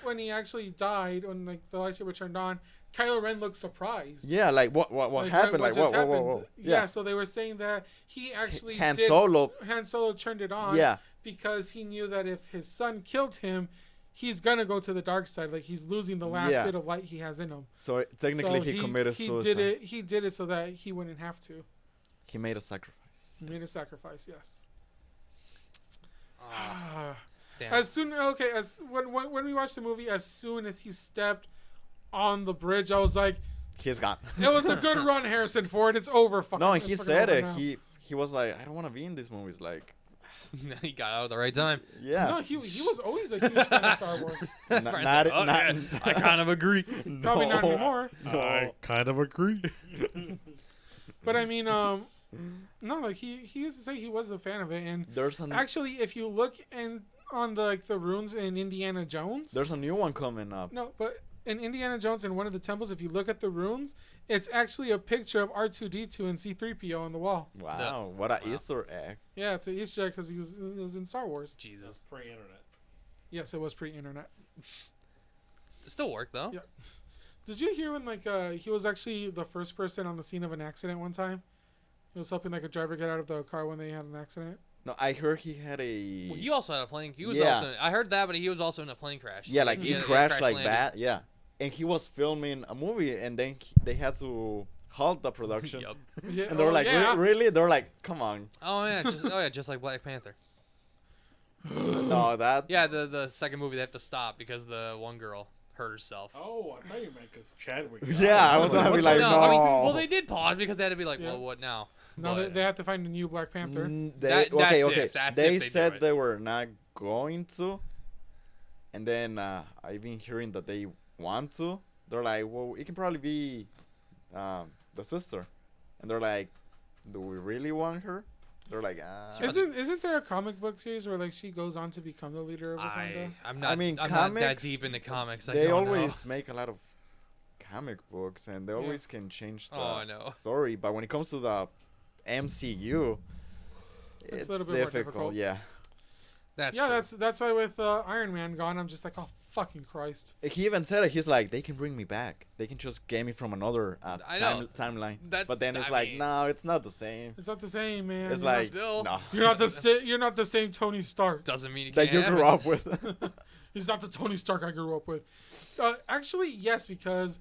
died, when like the lightsaber turned on, Kylo Ren looked surprised. Yeah, like what Like, happened? Like just whoa. happened? Yeah. Yeah, so they were saying that he actually Han did, Solo. Han Solo turned it on. Yeah. Because he knew that if his son killed him, he's gonna go to the dark side. Like he's losing the last Yeah. bit of light he has in him. So technically So he committed he suicide. He did it so that he wouldn't have to. He made a sacrifice. He made a sacrifice. Yes. Ah, damn. As when we watched the movie, as soon as he stepped on the bridge, I was like, He's gone. "It was a good run, Harrison Ford. It's over." No, and It's he fucking said over it. now." He was like, I don't want to be in these movies. Like, He got out at the right time. yeah. No, he was always a huge fan of Star Wars. Not, Okay, I kind of agree. Probably not No. anymore. I kind of agree. But I mean, no, like he used to say he was a fan of it, and There's a actually, if you look on the runes in Indiana Jones, there's a new one coming up. no, but in Indiana Jones in one of the temples, if you look at the runes, it's actually a picture of R2D2 and C3PO on the wall. Wow, what a Easter egg! Yeah, it's an Easter egg because it was in Star Wars. Jesus. Pre-internet. Yes, it was pre-internet. It still worked though. Yeah. Did you hear when he was actually the first person on the scene of an accident one time? He was helping like a driver get out of the car when they had an accident. No, I heard he had a. Well, he also had a plane. He was Yeah. also. I heard that, but he was also in a plane crash. Yeah, like He he had a crashed like landing. that. Yeah, and he was filming a movie, and then they had to halt the production. Yup. Yeah, And they were like, yeah. really? They're like, come on. Oh yeah, just like Black Panther. No, that. Yeah, the second movie they have to stop because the one girl hurt herself. Oh, I thought you meant because Chadwick. Yeah, I was gonna be like, no, I mean, no. well, they did pause because they had to be like, Yeah. well, what now? No, But- they have to find a new Black Panther. That's Okay. if They they do said it. they were not going to, and then I've been hearing that they want to. They're like, well, it can probably be the sister, and they're like, do we really want her? They're like, Isn't there a comic book series where like she goes on to become the leader of Wakanda? I'm not. mean, I'm not that comics, deep in the comics. I they don't always make a lot of comic books, and they always can change the Oh, I know. story. But when it comes to the MCU, it's a little bit more difficult. difficult. Yeah. know. That's Yeah, true. that's why with Iron Man gone, I'm just like, oh fucking Christ. He even said it. He's like, they can bring me back. They can just get me from another I know. timeline. That's- But then it's I like, mean- no, it's not the same. It's not the same, man. It's You're like, Still. no. you're not the same Tony Stark. Doesn't mean you That can't. you grew up with. He's not the Tony Stark I grew up with. Actually, yes, because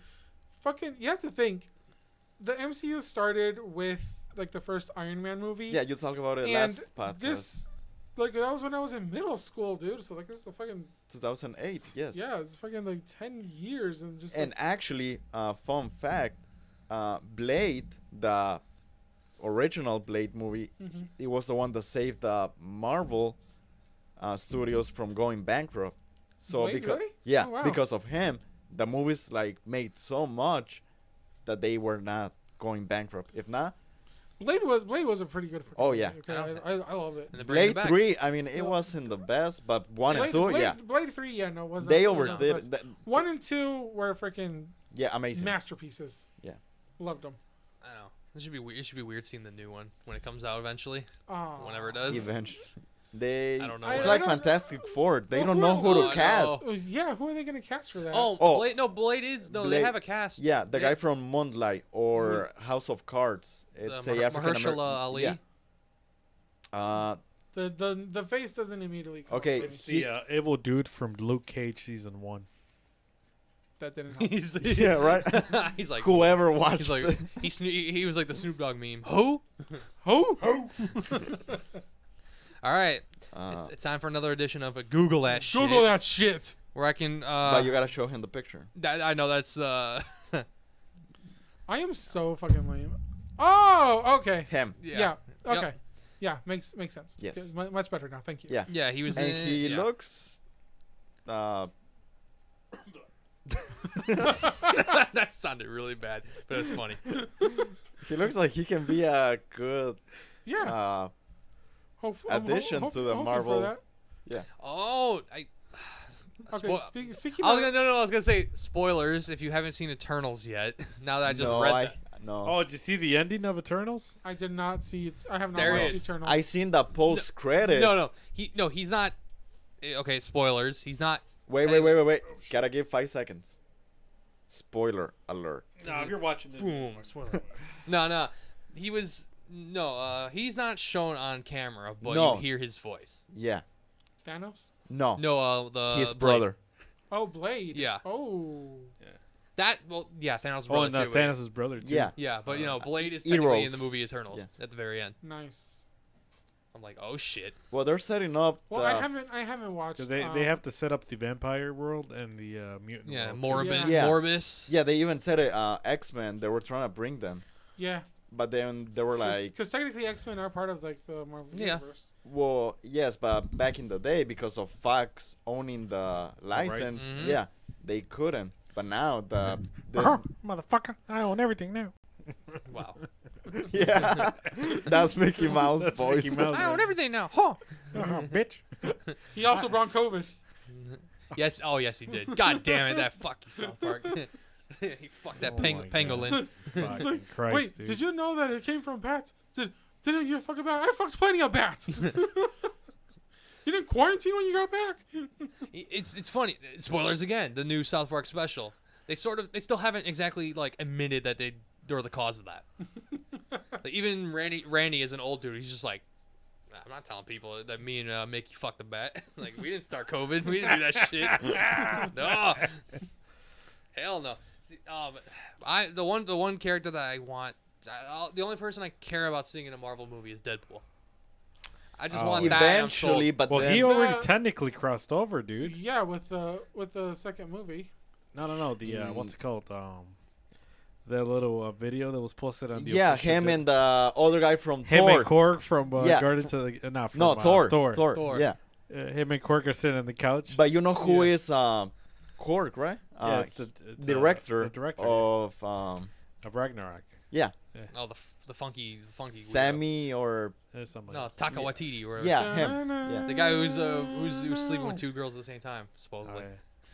fucking you have to think the MCU started with like the first Iron Man movie. Yeah, you talked about it and last podcast. this like that was when I was in middle school, dude. So like this is a fucking 2008, yes. yeah, it's fucking like 10 years and just And like, actually, fun fact, Blade, the original Blade movie, Mhm. it was the one that saved the Marvel studios from going bankrupt. So Blade, because really? yeah, Oh, wow. because of him, the movies like made so much that they were not going bankrupt. If not, Blade was a pretty good. Oh, yeah. Okay, I love it. And they're bringing Blade it back. 3, I mean, it Yeah. wasn't the best, but 1 and Blade, 2, Blade, yeah. Blade 3, yeah, no, wasn't. They wasn't the overdid best. it. That- 1 and 2 were freaking Yeah, amazing. masterpieces. Yeah. Loved them. I know. It should be weird. It should be weird seeing the new one when it comes out eventually. Oh, Whenever it does. Eventually. They. I don't know I- It's what- like I don't- Fantastic Four. They Well, don't know who Oh, to I cast. know. Yeah, who are they gonna cast for that? Oh, Oh. Blade. No, Blade is. No, they Blade- have a cast. Yeah, the Yeah. guy from Moonlight or House of Cards. It's a African American. Mahershala Ali. Yeah. The face doesn't immediately come Okay, up for me. It's the evil dude from Luke Cage season 1. That didn't help. He's Yeah, right. he's like Whoever watched. He's like he was like the Snoop Dogg meme. Who? Who? All right, Uh, it's time for another edition of a Google that shit. Google that shit. Where I can. but you gotta show him the picture. I know that's. I am so fucking lame. Oh, okay. Him. Yeah. Okay. Yep. Yeah, makes sense. Yes. Okay, much better now. Thank you. Yeah. Yeah, he was And in. he yeah. looks. That sounded really bad, but it's funny. He looks like he can be a good Yeah. addition to the Marvel. Oh, I. Okay. Spo- Speaking I was of, gonna, no, I was gonna say spoilers if you haven't seen Eternals yet. Now that I just read that. No. Oh, did you see the ending of Eternals? I did not see it. I have not There watched is. Eternals. I seen the post credit. No, he's not. Okay, spoilers. He's not. Wait. Gotta give 5 seconds. Spoiler alert. No, if you're watching this, Boom. No. He was no. He's not shown on camera, but No. you hear his voice. Yeah. Thanos. No. No, the His Blade. brother. Oh, Blade. Yeah. Oh. That yeah, Thanos' Oh, brother and too. but- Thanos' brother too. Yeah. Yeah, but you know, Blade is technically in the Heroes. movie Eternals Yeah. at the very end. Nice. I'm like, oh shit. Well, they're setting up. Well, the- I haven't watched. Because they have to set up the vampire world and the mutant Yeah, world. Morbid, Yeah. Morbus. Yeah, they even said it. X-Men. They were trying to bring them, Yeah. but then they were like, Because technically X-Men are part of like the Marvel Yeah. universe. well, yes, but back in the day, because of Fox owning the license, Mhm. yeah, they couldn't. But now this, Motherfucker, I own everything now. Wow. yeah, that's Mickey Mouse That's voice. Mickey Mouse. I own everything now. Huh. Bitch. He also brought COVID. Yes. Oh, yes, he did. God damn it! That fuck you, South Park. He fucked that Oh my God. pangolin. Fucking Christ, Wait, dude. did you know that it came from bats? Didn't you fuck a bat? I fucked plenty of bats. You didn't quarantine when you got back? It's funny. Spoilers again. The new South Park special. They still haven't exactly like admitted that they're the cause of that. Like, even Randy is an old dude. He's just like, "Nah, I'm not telling people that me and Mickey fucked the bat. Like, we didn't start COVID. We didn't do that shit. No. Hell no. See, but the one character that I want, the only person I care about seeing in a Marvel movie is Deadpool. I just want that. and I'm sold. Eventually, but Well, then he already Uh, technically crossed over, dude. Yeah, with the second movie. No. The what's it called? The little video that was posted on the yeah, official him Dead- and the other guy from him Thor. and Korg from Yeah, Guardians of the not from, No, Thor. Thor. Thor. Yeah, Him and Korg are sitting on the couch. but you know who Yeah. is Korg, right? Yeah, it's the director, director of of Ragnarok. Oh, the funky weirdo. Sammy or Something No, like Taka Waititi. Or yeah, him. Yeah. The guy who's sleeping with two girls at the same time, that. supposedly.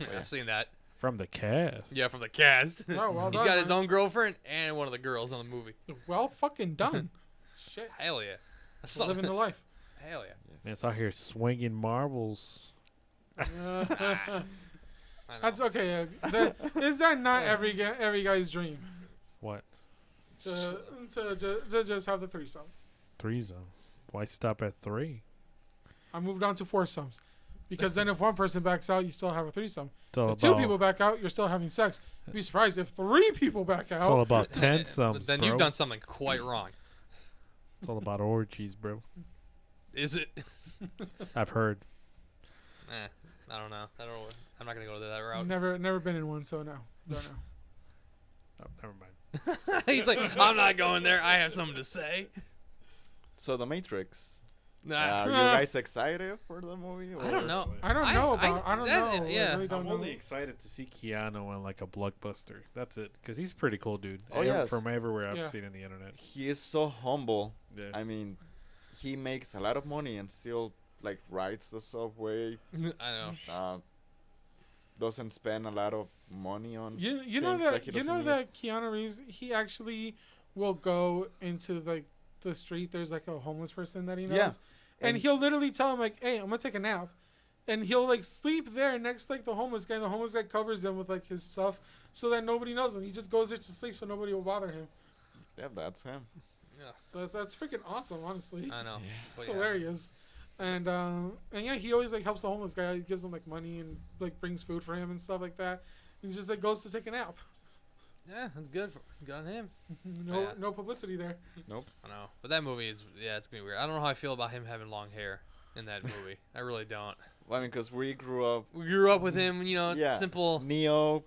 Yeah. I've seen that. From the cast. Yeah, from the cast. Oh, well He's done, got his man. own girlfriend and one of the girls on the movie. Well fucking done. Shit. Hell yeah. That's Living something. the life. Hell yeah. Man, it's out here swinging marbles. I know. That's okay. Is that not every guy's dream What? to just have the threesome? Threesome. Why stop at 3? I moved on to foursomes because then if one person backs out, you still have a threesome. It's all If two about, people back out, you're still having sex. You'd be surprised if 3 people back it's all out. about But 10-sums, then bro. you've done something quite wrong. It's all about orgies, bro. Is it? I've heard. I don't know. I'm not gonna go to that route. Never been in one, so no, don't know. Oh, never mind. He's like, I'm not going there. I have something to say. So the Matrix. Nah. Are you guys excited for the movie? I don't know. I don't know about. I don't that- know. yeah. I really don't I'm know. only excited to see Keanu in like a blockbuster. That's it, because he's a pretty cool dude. Oh, yes. From everywhere I've Yeah. seen on the internet. He is so humble. Yeah. I mean, he makes a lot of money and still like rides the subway. I know. Doesn't spend a lot of money on. You know things that he you doesn't know need. that Keanu Reeves he actually will go into like the street, there's like a homeless person that he knows, Yeah. and he'll literally tell him like, "Hey, I'm gonna take a nap," and he'll like sleep there next to, like the homeless guy. And the homeless guy covers him with like his stuff so that nobody knows him. He just goes there to sleep so nobody will bother him. Yeah, that's him. Yeah, So that's freaking awesome, honestly. I know. But It's yeah. hilarious. And yeah, he always like helps the homeless guy. He gives him like money and like brings food for him and stuff like that. He just like goes to take a nap. Yeah, that's good. Good on him. No Yeah. no publicity there. I know. But that movie is, it's going to be weird. I don't know how I feel about him having long hair in that movie. I really don't. Well, I mean, because we grew up We grew up with him, Yeah. simple. Neo,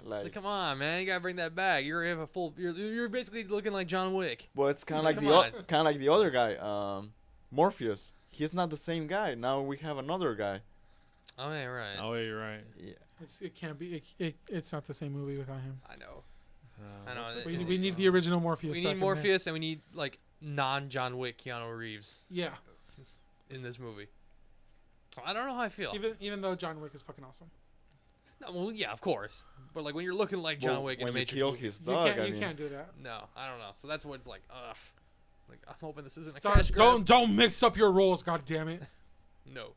Like, come on, man. You got to bring that back. You're basically looking like John Wick. well, it's kind of like Come kind of like the other guy, Morpheus. He's not the same guy. Now we have another guy. Oh, yeah, right. Oh, yeah, you're right. Yeah. It can't be. It's not the same movie without him. I know. Uh, I know. what's it We called? need the original Morpheus. We back need in Morpheus, and we need, like, non-John Wick Keanu Reeves there. Yeah. in this movie. I don't know how I feel. Even though John Wick is fucking awesome. No, well, yeah, of course. But, like, when you're looking like John Well, Wick in a when you Matrix kill movie, his You dog, can't. I You mean, can't do that. no, I don't know. So that's what it's like, ugh. Like, I'm hoping this isn't a Stop- cash grab. don't mix up your roles, god damn it. No.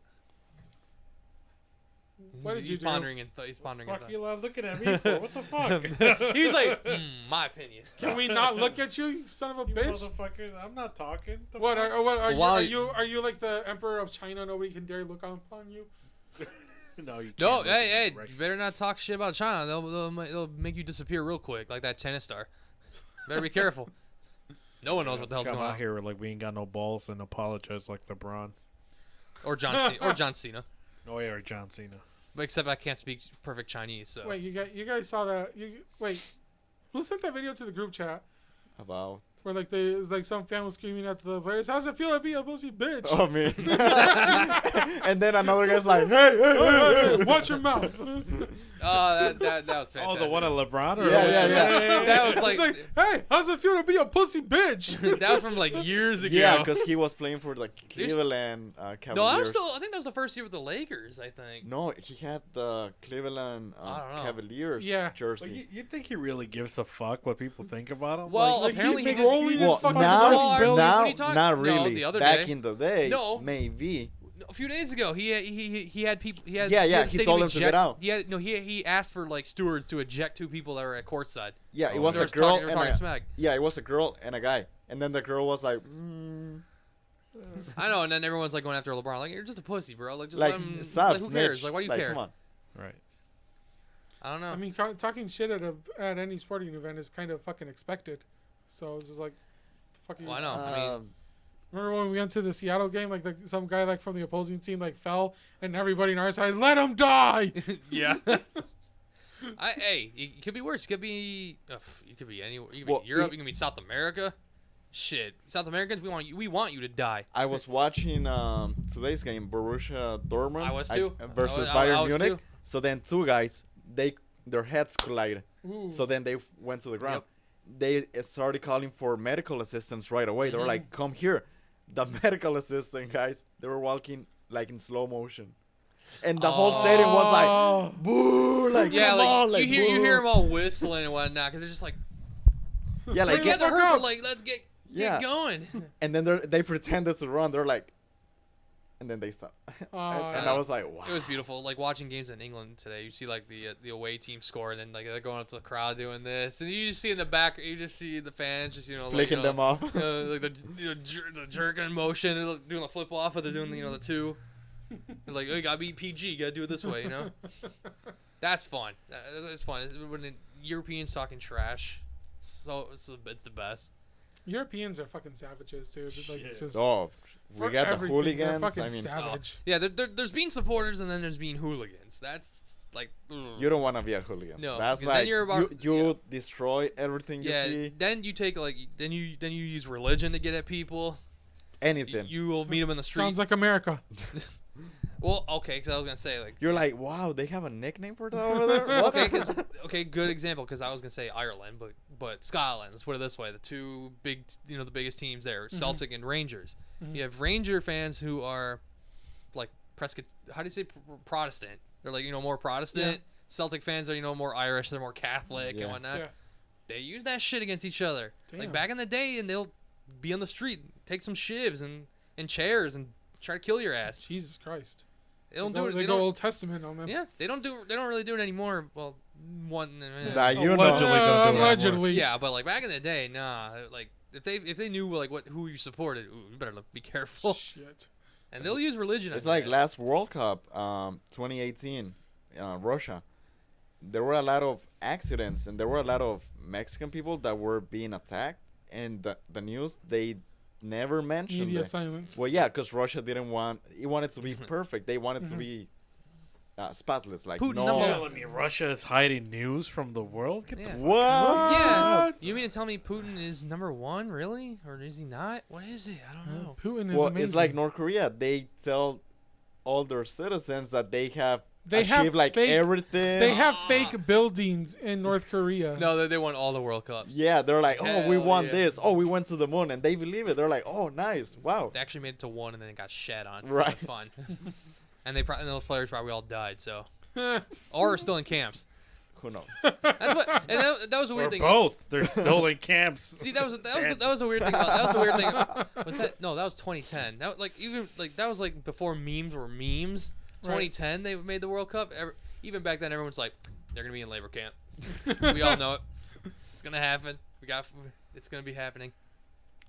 What did He's you do? pondering and he's pondering and Fuck you looking at me for? What the fuck? He's like, my opinion. Can we not look at you, you son of a You bitch? motherfuckers, I'm not talking. The What fuck? are While you like the emperor of China? Nobody can dare look upon you. No, you can't. No, look hey, at me, you better not talk shit about China. They'll make you disappear real quick, like that tennis star. Better be careful. No one knows what the hell's Come going out on. here like we ain't got no balls and apologize like LeBron. Or John Cena. Oh yeah, or John Cena. But except I can't speak perfect Chinese, so. Wait, you guys saw that? Wait, who sent that video to the group chat about. where like it was like some fan was screaming at the players? How's it feel to be a pussy bitch? Oh man. And then another guy's like, hey. Watch your mouth. Oh, that was fantastic. Oh, the one at LeBron? Or Yeah. That was It's like, like, hey, how's it feel to be a pussy bitch? that was from like years ago. Yeah, because he was playing for like There's- Cleveland No, Cavaliers. I think that was the first year with the Lakers, I think. No, he had the Cleveland I don't know. Cavaliers Yeah. jersey. Like, you think he really gives a fuck what people think about him? Well, Like, apparently he's he did. rolling in Well, fucking now, Well, what now, are you talking- not no, really. the other Back day. in the day, No. maybe. A few days ago, he had people. He had Yeah, he had he stadium told them to get out. He asked for like stewards to eject two people that were at courtside. Yeah, it Oh, was They a were girl talking, they were and talking a, smack. yeah, it was a girl and a guy, and then the girl was like, I know, and then everyone's like going after LeBron, like you're just a pussy, bro. Like just like let him, stop, like, who cares? snitch. Like why do you like, care? Come on. Right. I don't know. I mean, talking shit at any sporting event is kind of fucking expected. So it's just like, fucking. Well, I know. I mean, Um, Remember when we went to the Seattle game? Like some guy like from the opposing team like fell, and everybody on our side let him die. yeah. Hey, it could be worse. It could be. You could be anywhere. You could Well, be Europe. You can be South America. Shit, South Americans, we want you to die. I was watching today's game, Borussia Dortmund. I was too. Versus I Bayern was Munich. too. So then two guys, their heads collided. Ooh. So then they went to the ground. They started calling for medical assistance right away. They were Mhm. like, "Come here." The medical assistant guys, they were walking like in slow motion, and the whole stadium was like, "Boo!" Like, Yeah, come like, on, like you hear boo. them all whistling and whatnot because they're just like, Yeah, like Bring get the the fuck hurt, up. but like let's get Yeah. going. and then they pretended to run. They're like, and then they stopped. Oh, and yeah. I was like, wow. It was beautiful. Like watching games in England today, you see like the away team score, and then like they're going up to the crowd doing this, and you just see in the back, you just see the fans just Flicking them off. like the the jerking motion, they're like, doing a flip off, or they're doing the two. They're like, oh, you gotta be PG, you gotta do it this way, That's fun. It's fun. When the Europeans talking trash, so it's the best. Europeans are fucking savages too. Like, it's just Oh, we for got the everything, they're hooligans. fucking I mean, savage. Yeah, there's being supporters, and then there's being hooligans. That's like ugh. you don't want to be a hooligan. No, That's because then like you're about- you yeah. destroy everything you Yeah, see. then you take then you use religion to get at people. Anything. You will meet them in the street. Sounds like America. Well, okay, because I was gonna say like You're like, wow, they have a nickname for that over there. okay, good example because I was gonna say Ireland, but Scotland. Let's put it this way: the two big, the biggest teams there, Celtic and Rangers. Mhm. You have Ranger fans who are like how do you say Protestant? They're like more Protestant. Yeah. Celtic fans are more Irish. They're more Catholic Yeah. and whatnot. Yeah. They use that shit against each other. Damn. Like back in the day, and they'll be on the street, take some shivs and chairs and try to kill your ass. Jesus Christ. They don't do it. They They go don't. Old Testament on them. Yeah, they don't really do it anymore. Well, one. Nah, you Allegedly know. don't do it Allegedly. Yeah, but like back in the day, nah. Like if they knew like who you supported, you better be careful. Shit. And they'll use religion. It's I like guess. last World Cup, 2018, Russia. There were a lot of accidents, and there were a lot of Mexican people that were being attacked. And the news, they never mentioned Media it. silence. Well, yeah, because Russia didn't want. It wanted to be perfect. They wanted to be spotless. Like Putin no. number one. Telling me Russia is hiding news from the world? Get Yeah. the What? Yeah. You mean to tell me Putin is number one, really, or is he not? What is it? I don't know. Putin is Well, amazing. it's like North Korea. They tell all their citizens that they have They have achieved like fake- everything. They have fake buildings in North Korea. No, they won all the World Cups. Yeah, they're like, oh, we Hell won yeah. this. Oh, we went to the moon, and they believe it. They're like, oh, nice, wow. They actually made it to one, and then it got shat on. So Right. That's fun. And and those players probably all died. So, or are still in camps. Who knows? That's what. And that was a Or weird thing. both. They're still in camps. See, that was a weird thing. That was the weird thing. Was that? No, that was 2010. That that was like before memes were memes. Right. 2010, they made the World Cup. Even back then, everyone's like, they're gonna be in labor camp. We all know it. It's gonna happen. It's gonna be happening.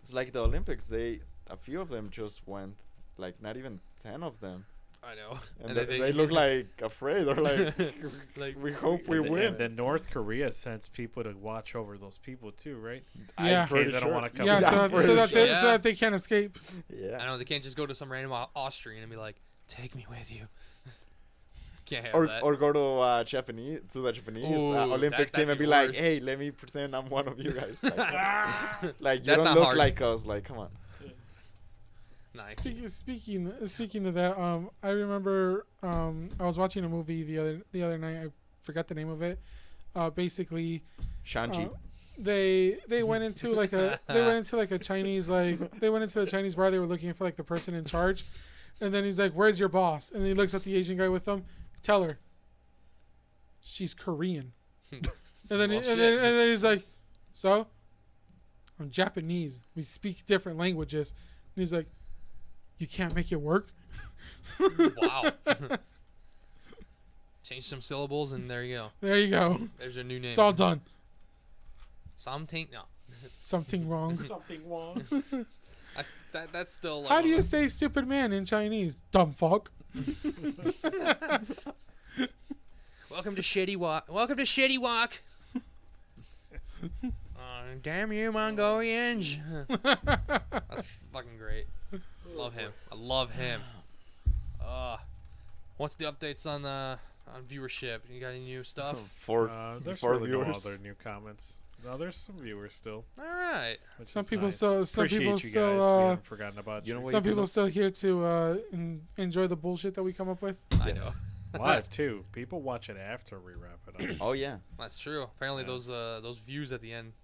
It's like the Olympics. A few of them just went, like not even 10 of them, I know. and they look like afraid. They're like, like we hope we And win. And then North Korea sends people to watch over those people too, right? Yeah. I'm pretty In case they don't sure. wanna come Yeah, Yeah, so, I'm that, so, pretty that sure. they, so that they can't escape. Yeah. I know they can't just go to some random Austrian and be like, "Take me with you." Can't have that. Or go to the Japanese Ooh, Olympics that's team and be even like, worse. hey, let me pretend I'm one of you guys. Like you That's don't not look hard. like us. Like, come on. Nice. Speaking of that, I remember I was watching a movie the other night. I forgot the name of it. Basically, Shang-Chi. they went into like a Chinese they went into the Chinese bar. They were looking for like the person in charge, and then he's like, "Where's your boss?" And he looks at the Asian guy with them. Tell her. She's Korean. And then Well, and then he's like, "So, I'm Japanese. We speak different languages." And he's like, "You can't make it work." Wow. Change some syllables and there you go. There you go. There's your new name. It's all done. Something. No. Something wrong. Something wrong. That's still. Like How do you say stupid man in Chinese? Dumb fuck. Welcome to Shitty Walk. Welcome to Shitty Walk. Damn you, Mongolians. That's fucking great. Love him. I love him. What's the updates on viewership? You got any new stuff? For There's for really no viewers. other new comments. No, there's some viewers still. All right. Which Some is people nice. still- some Appreciate people you still, guys. We haven't forgotten about you you. know what Some you can people do? still here to enjoy the bullshit that we come up with. I Yes. know. Live too. People watch it after we wrap it up. Oh yeah. That's true. Apparently Yeah. those views at the end,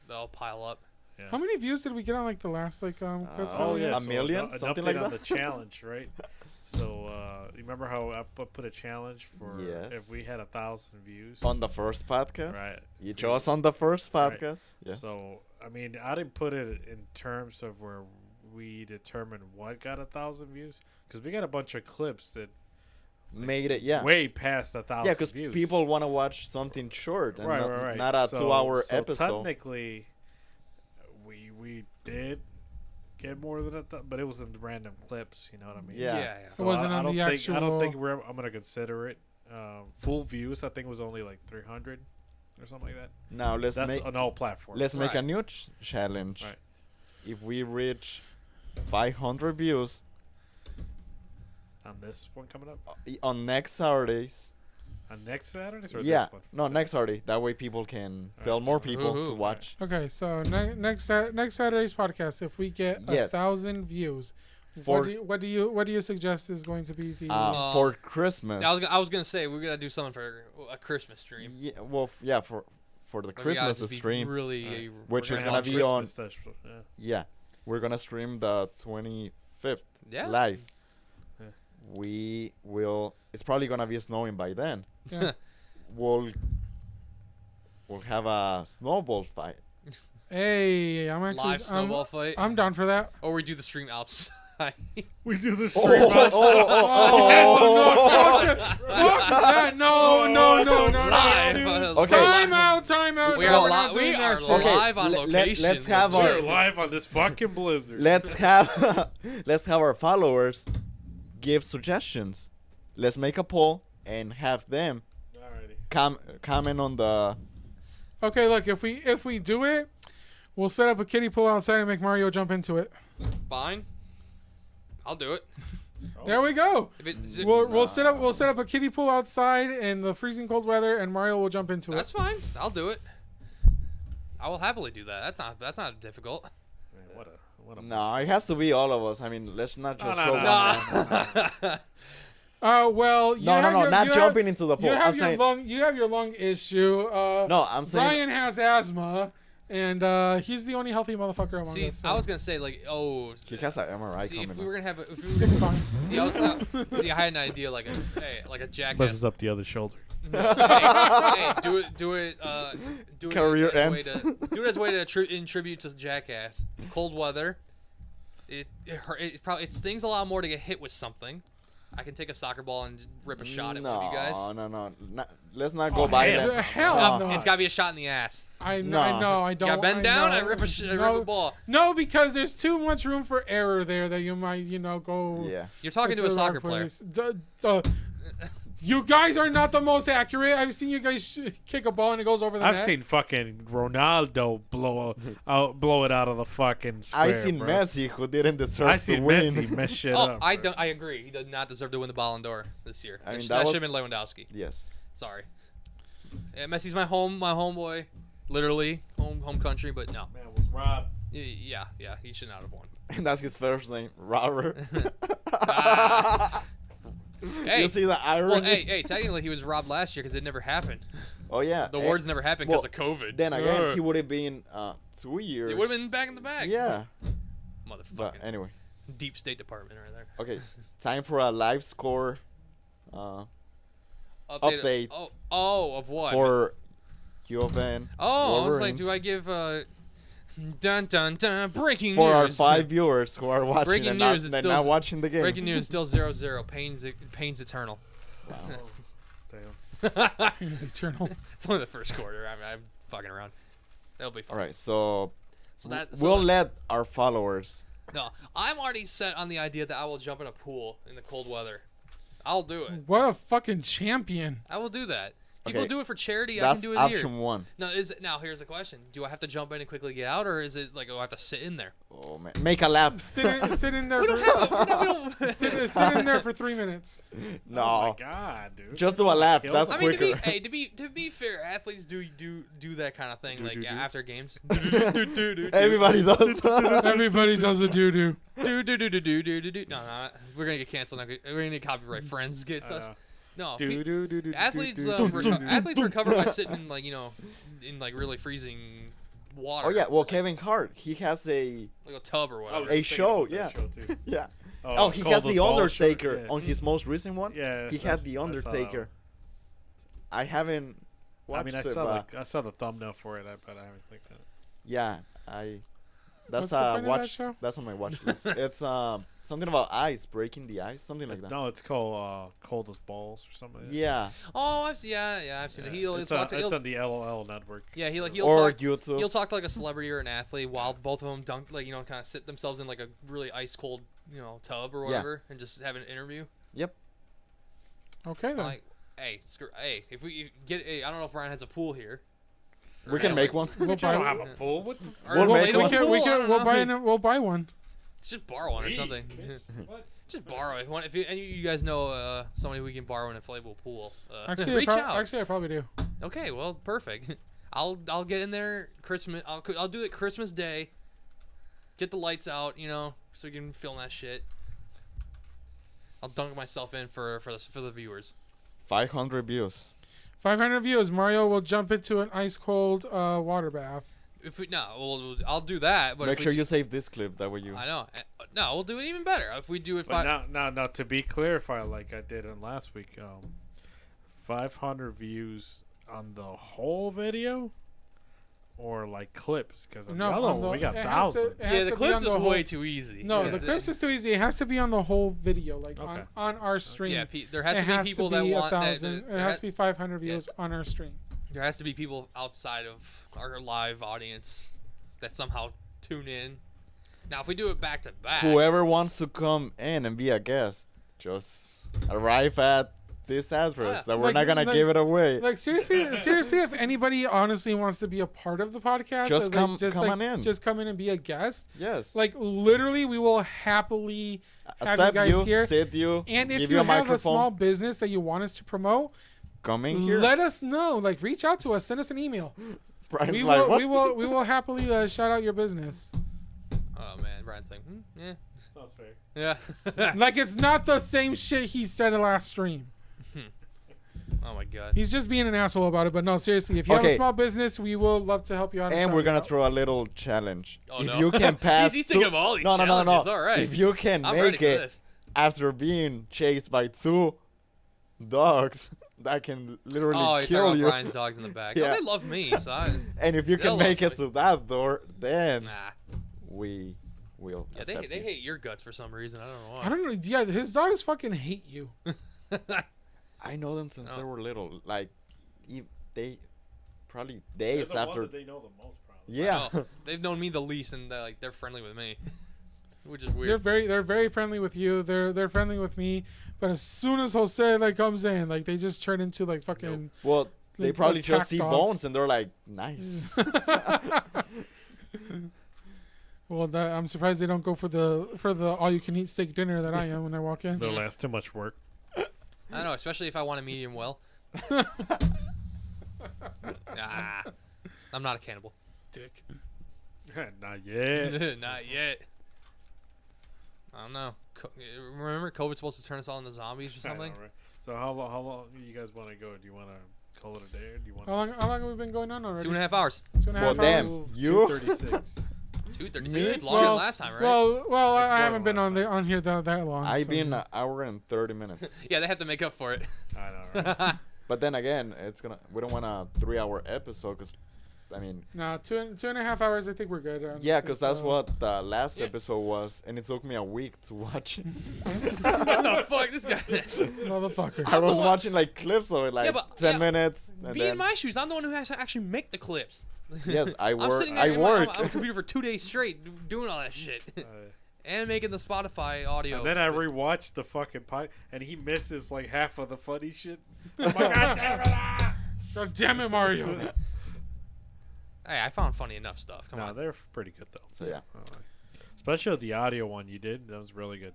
they'll pile up. Yeah. How many views did we get on like the last clips? Oh yeah, A million? An Something update like on that? the challenge, right? So you remember how I put a challenge for Yes. if we had 1,000 views? On the first podcast. Right. You chose on the first Right. podcast. Yes. So I mean, I didn't put it in terms of where we determine what got 1,000 views, because we got a bunch of clips that Made it. Yeah. way past 1,000 Yeah, because views. people want to watch something short and right. not a So- 2-hour so episode. Technically, we did get more than but it was in random clips. You know what I mean? Yeah. It wasn't I on don't the think, I don't think actual- I'm gonna consider it full views. I think it was only like 300 or something like that. Now let's That's make on all platforms. let's make a Right. new challenge. Right. If we reach 500 views On this one coming up on next Saturdays. on next Saturdays or Yeah. this one? No, next Saturday. That way people can tell more people to Woohoo. watch. Okay, so next Saturday's podcast, if we get Yes. 1,000 views, For what do you suggest is going to be the? for Christmas. I was gonna say we're gonna do something for a Christmas stream. Yeah, well, yeah, for the But we gotta Christmas just be stream. Really, Which We're is have gonna be a on. Christmas special, yeah. Yeah, we're gonna stream the 25th Yeah. live. Yeah. We will. It's probably gonna be snowing by then. Yeah. We'll have a snowball fight. Hey, I'm actually Live snowball fight. I'm down for that. Or we do the stream outside. We do the Oh, stream outside. Oh, no, fuck that. No. Live. Okay. Time out. We No, are, we're not we doing are that shit. Okay, live on location. let's have We're our live on this fucking blizzard. let's have our followers give suggestions. Let's make a poll and have them Alrighty. comment on the. Okay, look, if we do it, we'll set up a kiddie pool outside and make Mario jump into it. Fine. I'll do it. There we go. If it, We'll set up a kiddie pool outside in the freezing cold weather, and Mario will jump into that's it. fine. I'll do it. I will happily do that. That's not difficult. Man, what a No, it has to be all of us. I mean, let's not just no, throw no. one man. Well, you have No, your, not you jumping have, into the pool. You I'm have your saying. lung. You have your lung issue. No, I'm saying. Brian has asthma, and he's the only healthy motherfucker among See, us. So. I was gonna say like, oh. He has an MRI See, coming. if we up. were gonna have, if we You'll were be gonna, fine. see, I had an idea like a jackass. Buzzes up the other shoulder. Hey, do it Career as a way ends. do it as a way to in tribute to Jackass. Cold weather. It it stings a lot more to get hit with something. I can take a soccer ball and rip a shot at one of you guys. No. Let's not go Oh, by hell that. no. Hell No, no. it's got to be a shot in the ass. I No. know. I You don't. got bend down. know. I rip a ball. No, because there's too much room for error there that you might, go. Yeah. You're talking to a the soccer wrong player. place. You guys are not the most accurate. I've seen you guys kick a ball and it goes over the net. I've seen fucking Ronaldo blow it out of the fucking square. I seen bro. Messi who didn't deserve I to seen win. Messi mess shit Oh, up. I bro. don't. I agree. He does not deserve to win the Ballon d'Or this year. I mean, that that should have been Lewandowski. Yes. Sorry. Yeah, Messi's my homeboy, literally home country, but no. Man, was Rob. Yeah, he should not have won. And that's his first name, Robert. Ah. Hey, You see the irony? well, hey, technically he was robbed last year because it never happened. Oh yeah. The awards never happened because of COVID. Then again, he would have been 2 years. It would have been back in the bag. Yeah. Motherfucking But anyway, deep state department right there. okay. Time for a live score update. Oh, of what? for U of N. I was like, Wolverines. do I give dun dun dun breaking For our news? 5 viewers who are watching Breaking and not, news, it's and still not watching the game. Breaking news, still 0-0. Pains eternal. Damn. It's eternal. It's only the first quarter. I'm fucking around. That'll be fun. All right, so, So that we'll let our followers. No, I'm already set on the idea that I will jump in a pool in the cold weather. I'll do it. What a fucking champion. I will do that. People Okay, do it for charity. I That's can do it option here. 1. No, now here's the question: do I have to jump in and quickly get out, or is it like I have to sit in there? Oh man, make a lap. Sit in there. We don't have. We don't. Sit in there for 3 minutes. No, Oh my god, dude. just do a lap. Kill That's I mean, quicker. to be fair, athletes do that kind of thing, Do, like do, do. after games. Everybody does. Everybody does a doo doo. No, we're gonna get canceled. We're gonna get copyright. Friends gets us. No, athletes athletes recover by sitting in in really freezing water. Oh yeah, well like, Kevin Hart, he has a like a tub or whatever. A show, yeah. yeah. Oh, he has the Undertaker on his most recent one. Yeah, he had the Undertaker. I haven't watched I mean, it. But I saw the thumbnail for it, but I haven't clicked on it. yeah, What's that's the point of that watch. show? That's on my watch list. It's something about ice, breaking the ice, something like that. No, it's called Cold as Balls or something. Like that. Yeah, Oh, I've seen it. He'll it's talk to on the LOL network. yeah, he'll or talk. YouTube. He'll talk to like a celebrity or an athlete while both of them dunk, kind of sit themselves in like a really ice cold, tub or whatever, and just have an interview. Yep. Okay then. Like, hey, if we get, I don't know if Brian has a pool here. We can make one. We'll I don't buy, have a pool. What the Or We'll an make inflatable one. pool, I don't know. we'll buy one. Just borrow one or something. Just borrow it. If any of you guys know somebody we can borrow an inflatable pool, reach out. Actually, I probably do. Okay, well, perfect. I'll get in there Christmas. I'll do it Christmas Day. Get the lights out, so we can film that shit. I'll dunk myself in for the viewers. 500 views. 500 views. Mario will jump into an ice cold water bath. I'll do that. But Make sure you save this clip. That way you. I know. No, we'll do it even better if we do it. But now, to be clarified, like I did in last week, 500 views on the whole video, or like clips? Because No, the other on one, we got it has to- thousands. it has Yeah, to the be clips on is the whole- way too easy. No, Yeah, the clips is too easy. It has to be on the whole video, like Okay. on our stream. Yeah, there has it to be has people to be that want 1,000. that. It has to be 500 views on our stream. There has to be people outside of our live audience that somehow tune in. Now, if we do it back to back, Whoever wants to come in and be a guest, just arrive at this address. That we're Like- not gonna like- give it away. Like seriously, if anybody honestly wants to be a part of the podcast, Just like, come on in. Just come in and be a guest. Yes. Like literally, we will happily have Accept you guys here. sit you, And if give you you a have microphone. a small business that you want us to promote, come in here. let us know. Like reach out to us, send us an email. Brian's We like, will, what? we will happily shout out your business. oh man, Brian's like, yeah, Sounds fair. yeah. Like it's not the same shit he said last stream. Oh my god. He's just being an asshole about it. But no, seriously, if you have a Okay. small business, we will love to help you out. And shout we're you gonna out. throw a little challenge. Oh, if no. you can pass, He's thinking two- of all these no, challenges. All right. If you can I'm ready make for it this. after being chased by 2 dogs that can literally Oh, you're kill talking about you, Brian's dogs in the back. Yeah. Oh, they love me, so and if you They'll can make love it to that door, then nah. we will Yeah, accept they you. hate your guts for some reason. I don't know why. I don't know. Yeah, his dogs fucking hate you. I know them since Oh. they were little. Like, they probably They're days the one after. that they know the most, probably. Yeah. Oh, they've known me the least, and they're friendly with me, which is They're weird. very friendly with you. They're friendly with me. But as soon as Jose like comes in, like they just turn into like fucking. Well, they Like probably attack just see dogs. bones and they're like, nice. Well, I'm surprised they don't go for the all you can eat steak dinner that I am when I walk in. They'll last too much work. I don't know, especially if I want a medium well. Nah, I'm not a cannibal. Dick. Not yet. Not yet. I don't know. Remember, COVID's supposed to turn us all into zombies or I know, something? right? So how long do you guys want to go? Do you want to call it a day, or do you want? How long have we been going on already? 2.5 hours. 2.5 Well, damn, hours. you. 2:36. 2:36. Me? It's longer than last time, right? Well, I It's haven't been longer on here that long. I've so- been an hour and 30 minutes. Yeah, they have to make up for it. I know, right? But then again, we don't want a 3-hour episode because, I mean, No, 2.5 hours. I think we're good. yeah, because that's So- what the last Yeah. episode was, and it took me a week to watch it. What the fuck? This guy. Motherfucker. I was the one- watching like clips of it, like Yeah, but- 10 yeah, minutes. And Be then, in my shoes. I'm the one who has to actually make the clips. yes, I I'm work. sitting there I on work. my computer for 2 days straight doing all that shit. And making the Spotify audio. And then I rewatched the fucking pod, and he misses like half of the funny shit. Oh my god damn it! Ah! God damn it, Mario. Hey, I found funny enough stuff. Come No, on. they're pretty good though. So yeah. Especially the audio one you did. That was really good.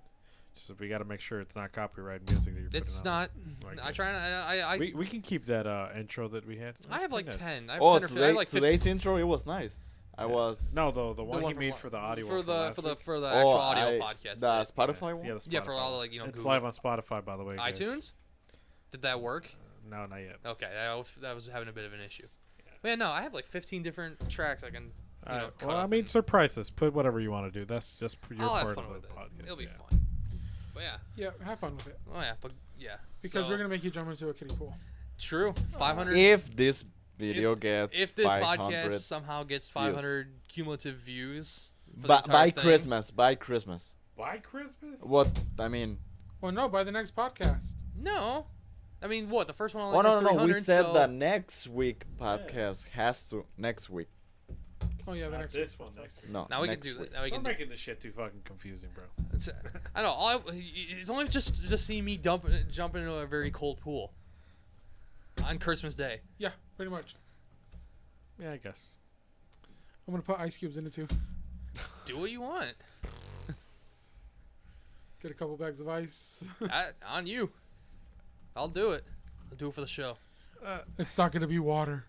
So we got to make sure it's not copyright music that you're It's putting on. not. Like I it. try. I We can keep that intro that we had. I have like Pretty nice. 10. I have Oh, 10 or 15. I have like 15. today's intro, it was nice. I was. No, the one one he from made la- for the audio for one the last for the week. for the Oh, actual audio podcast. The but- Spotify one? Yeah, the Yeah, for all the Spotify like one. It's Google. live on Spotify, by the way. guys. iTunes. Did that work? No, not yet. Okay, that was having a bit of an issue. But yeah, no, I have like 15 different tracks I can. Alright, cut well, I up mean, and- surprise us. Put whatever you want to do. That's just your I'll have part fun of with the it. podcast. It'll be yeah. fun. But yeah, Yeah, have fun with it. oh yeah, but yeah. Because so, we're gonna make you jump into a kiddie pool. true 500. If this video gets If this 500 podcast somehow gets 500 cumulative views for the by entire thing, Christmas, by Christmas. By Christmas? What I mean? Well, no, by the next podcast. No, I mean what? The first one only Oh has no. We 300, said so the next week podcast has to next week. Oh yeah, the Not next this week. one. Next week. No. now we can next do week. that. Now we We're can. Do, making this shit too fucking confusing, bro. I know. It's only just to see me jump into a very cold pool on Christmas Day. Yeah, pretty much. Yeah, I guess. I'm gonna put ice cubes in it too. Do what you want. Get a couple bags of ice. On you. I'll do it. I'll do it for the show. It's not gonna be water.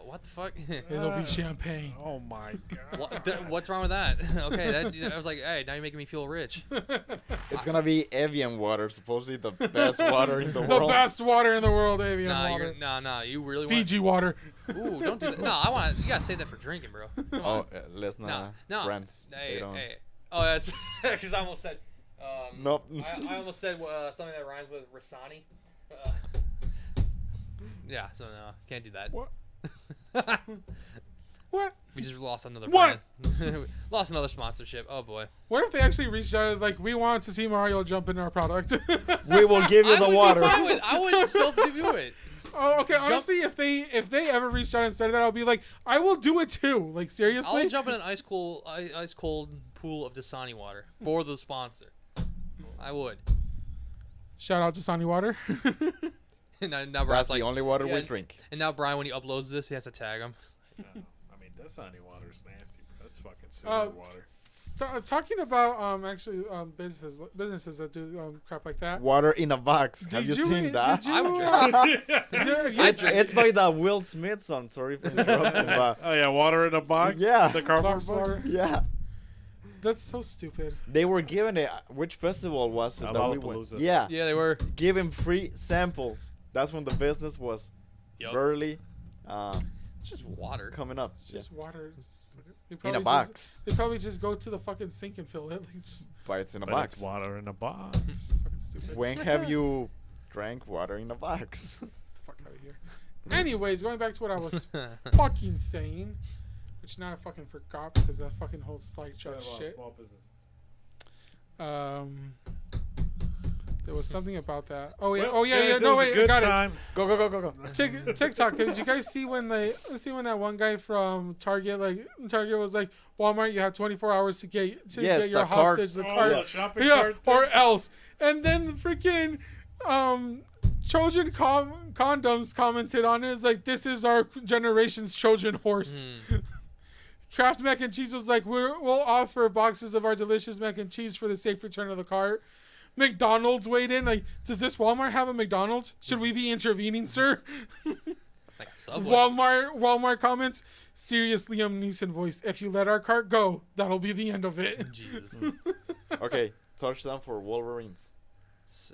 What the fuck? It'll be champagne. Oh my god. What's wrong with that? Okay, I was like, hey, now you're making me feel rich. It's gonna be Evian water, supposedly the best water in the The world. best water in the world, Avian Nah, water. nah, you really Fiji water. want? Ooh, don't do that. No, I want. You gotta save that for drinking, bro. Come Oh, on. let's not. No. Friends. Hey, they don't. hey. Oh, that's because I almost said. Nope. I almost said something that rhymes with Rasani. Yeah, so no, can't do that. What? What? We just lost another What? brand. Lost another sponsorship. Oh boy. What if they actually reached out and like, we want to see Mario jump in our product? We will give you the water. I would still do it. Oh, okay. Honestly, if they ever reached out and said that, I'll be like, I will do it too. Like seriously. I'll jump in an ice cold pool of Dasani water for the sponsor. I would. Shout out to Sunny Water. And now That's Brian's the like, only water yeah, we drink. And now Brian, when he uploads this, he has to tag him. I mean, that's not any water. It's nasty. That's fucking sewer water. So, talking about businesses that do crap like that. Water in a box. Have you seen that? It's by the Will Smith song. Sorry for interrupting. But Oh yeah, water in a box. Yeah. The cardboard Box box. water. yeah, That's so stupid. they were giving it. Which festival was it that we went? Lollapalooza. Yeah, Yeah, they were. giving free samples. That's when the business was Yup. barely It's just water. coming up. It's just water. They In a probably box, They probably just go to the fucking sink and fill it. Like, it's but it's in a But box. it's water in a box. fucking stupid. When have you drank water in a box? Fuck out of here. Anyways, going back to what I was fucking saying, which now I fucking forgot because that fucking whole slideshow shit. Small business. There was something about that. Oh yeah. Well, Oh yeah. guys, Yeah. it No was a wait. I good got time. Go. it. TikTok. Did you guys see when that one guy from Target was like, Walmart, you have 24 hours to get Yes, your the cart. hostage, the Oh, cart. the shopping Yeah, cart or thing? else. And then the freaking Trojan condoms commented on it. It's like, this is our generation's Trojan horse. Kraft Mac and Cheese was like, we'll offer boxes of our delicious mac and cheese for the safe return of the cart. McDonald's weighed in. Like, does this Walmart have a McDonald's? Should we be intervening, sir? Like Subway. Walmart comments. Serious Liam Neeson voice. If you let our cart go, that'll be the end of it. Jesus. Okay, touchdown for Wolverines.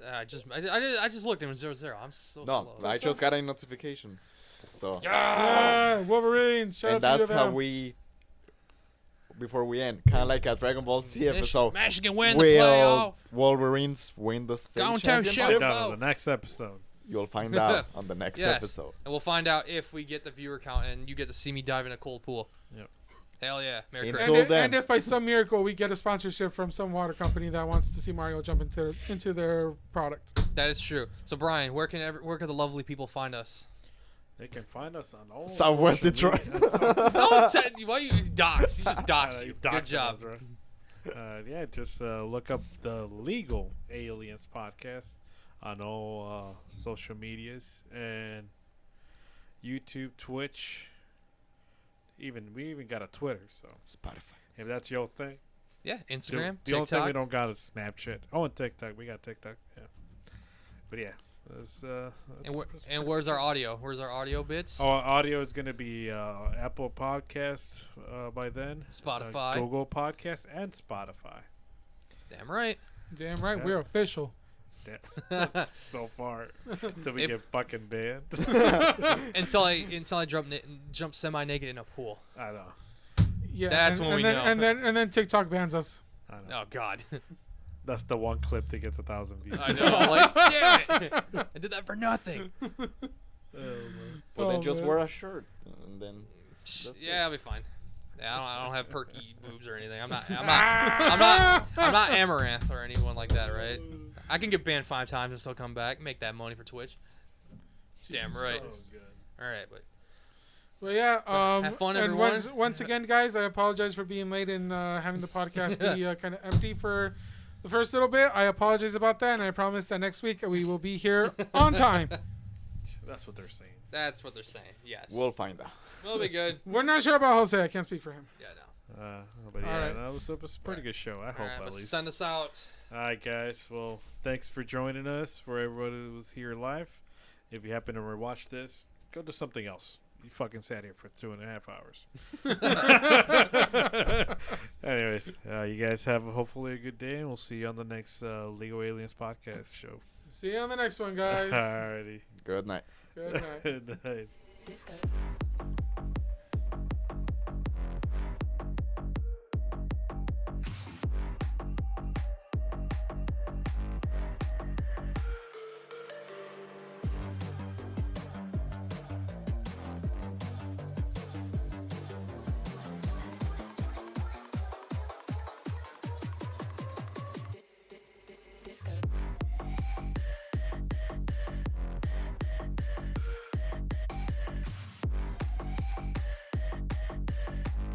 I just looked and it was 0-0. I'm so No, slow. I just got a notification. So Ah, Wolverines. Shout and out to that's you how them. we. Before we end, kind of like a Dragon Ball Z episode. Michigan win the Will playoff. Wolverines win the state Downtown championship? show. Find out on the next episode. You'll find out on the next Yes. episode. And we'll find out if we get the viewer count and you get to see me dive in a cold pool. Yep. Hell yeah. Merry Until Christmas. then. And if by some miracle we get a sponsorship from some water company that wants to see Mario jump into their product. That is true. So Brian, where can the lovely people find us? They can find us on all Southwest social Detroit. media. Don't say, why you dox? You just dox you. Good Doxing job. us, right? Yeah, just look up the Legal Aliens podcast on all social medias and YouTube, Twitch. We even got a Twitter. So Spotify. if that's your thing, Yeah, Instagram, the only thing we TikTok. don't got is Snapchat. Oh, and TikTok. We got TikTok. Yeah, but yeah, And where's our audio? Where's our audio bits? Oh, audio is going to be Apple Podcast by then. Spotify. Google Podcast, and Spotify. Damn right. Damn right, Yeah. we're official. So far, till we If- get fucking banned. until I jump semi-naked in a pool. I know. Yeah, That's and, when we and then, know. And then TikTok bans us. I know. Oh God. That's the one clip that gets 1,000 views. I know. Like, damn it. I did that for nothing. But then Oh, just man. wear a shirt, and then that's Yeah, it. I'll be fine. Yeah, I don't have perky boobs or anything. I'm not Amaranth or anyone like that, right? I can get banned 5 times and still come back, make that money for Twitch. Damn Jesus right. Christ. All right, but Well, yeah. have fun, and everyone. once again, guys, I apologize for being late and having the podcast be kind of empty for the first little bit. I apologize about that, and I promise that next week we will be here on time. That's what they're saying. that's what they're saying. Yes. We'll find out. We'll be good. We're not sure about Jose. I can't speak for him. Yeah, no. But yeah, Alright. that was a pretty good show. I All hope right, at but least. send us out. All right, guys. Well, thanks for joining us. For everybody who was here live, if you happen to rewatch this, go do something else. You fucking sat here for 2.5 hours. Anyways, you guys have hopefully a good day, and we'll see you on the next Legal Aliens podcast show. See you on the next one, guys. Alrighty. Good night. Good night. Good night. Disco.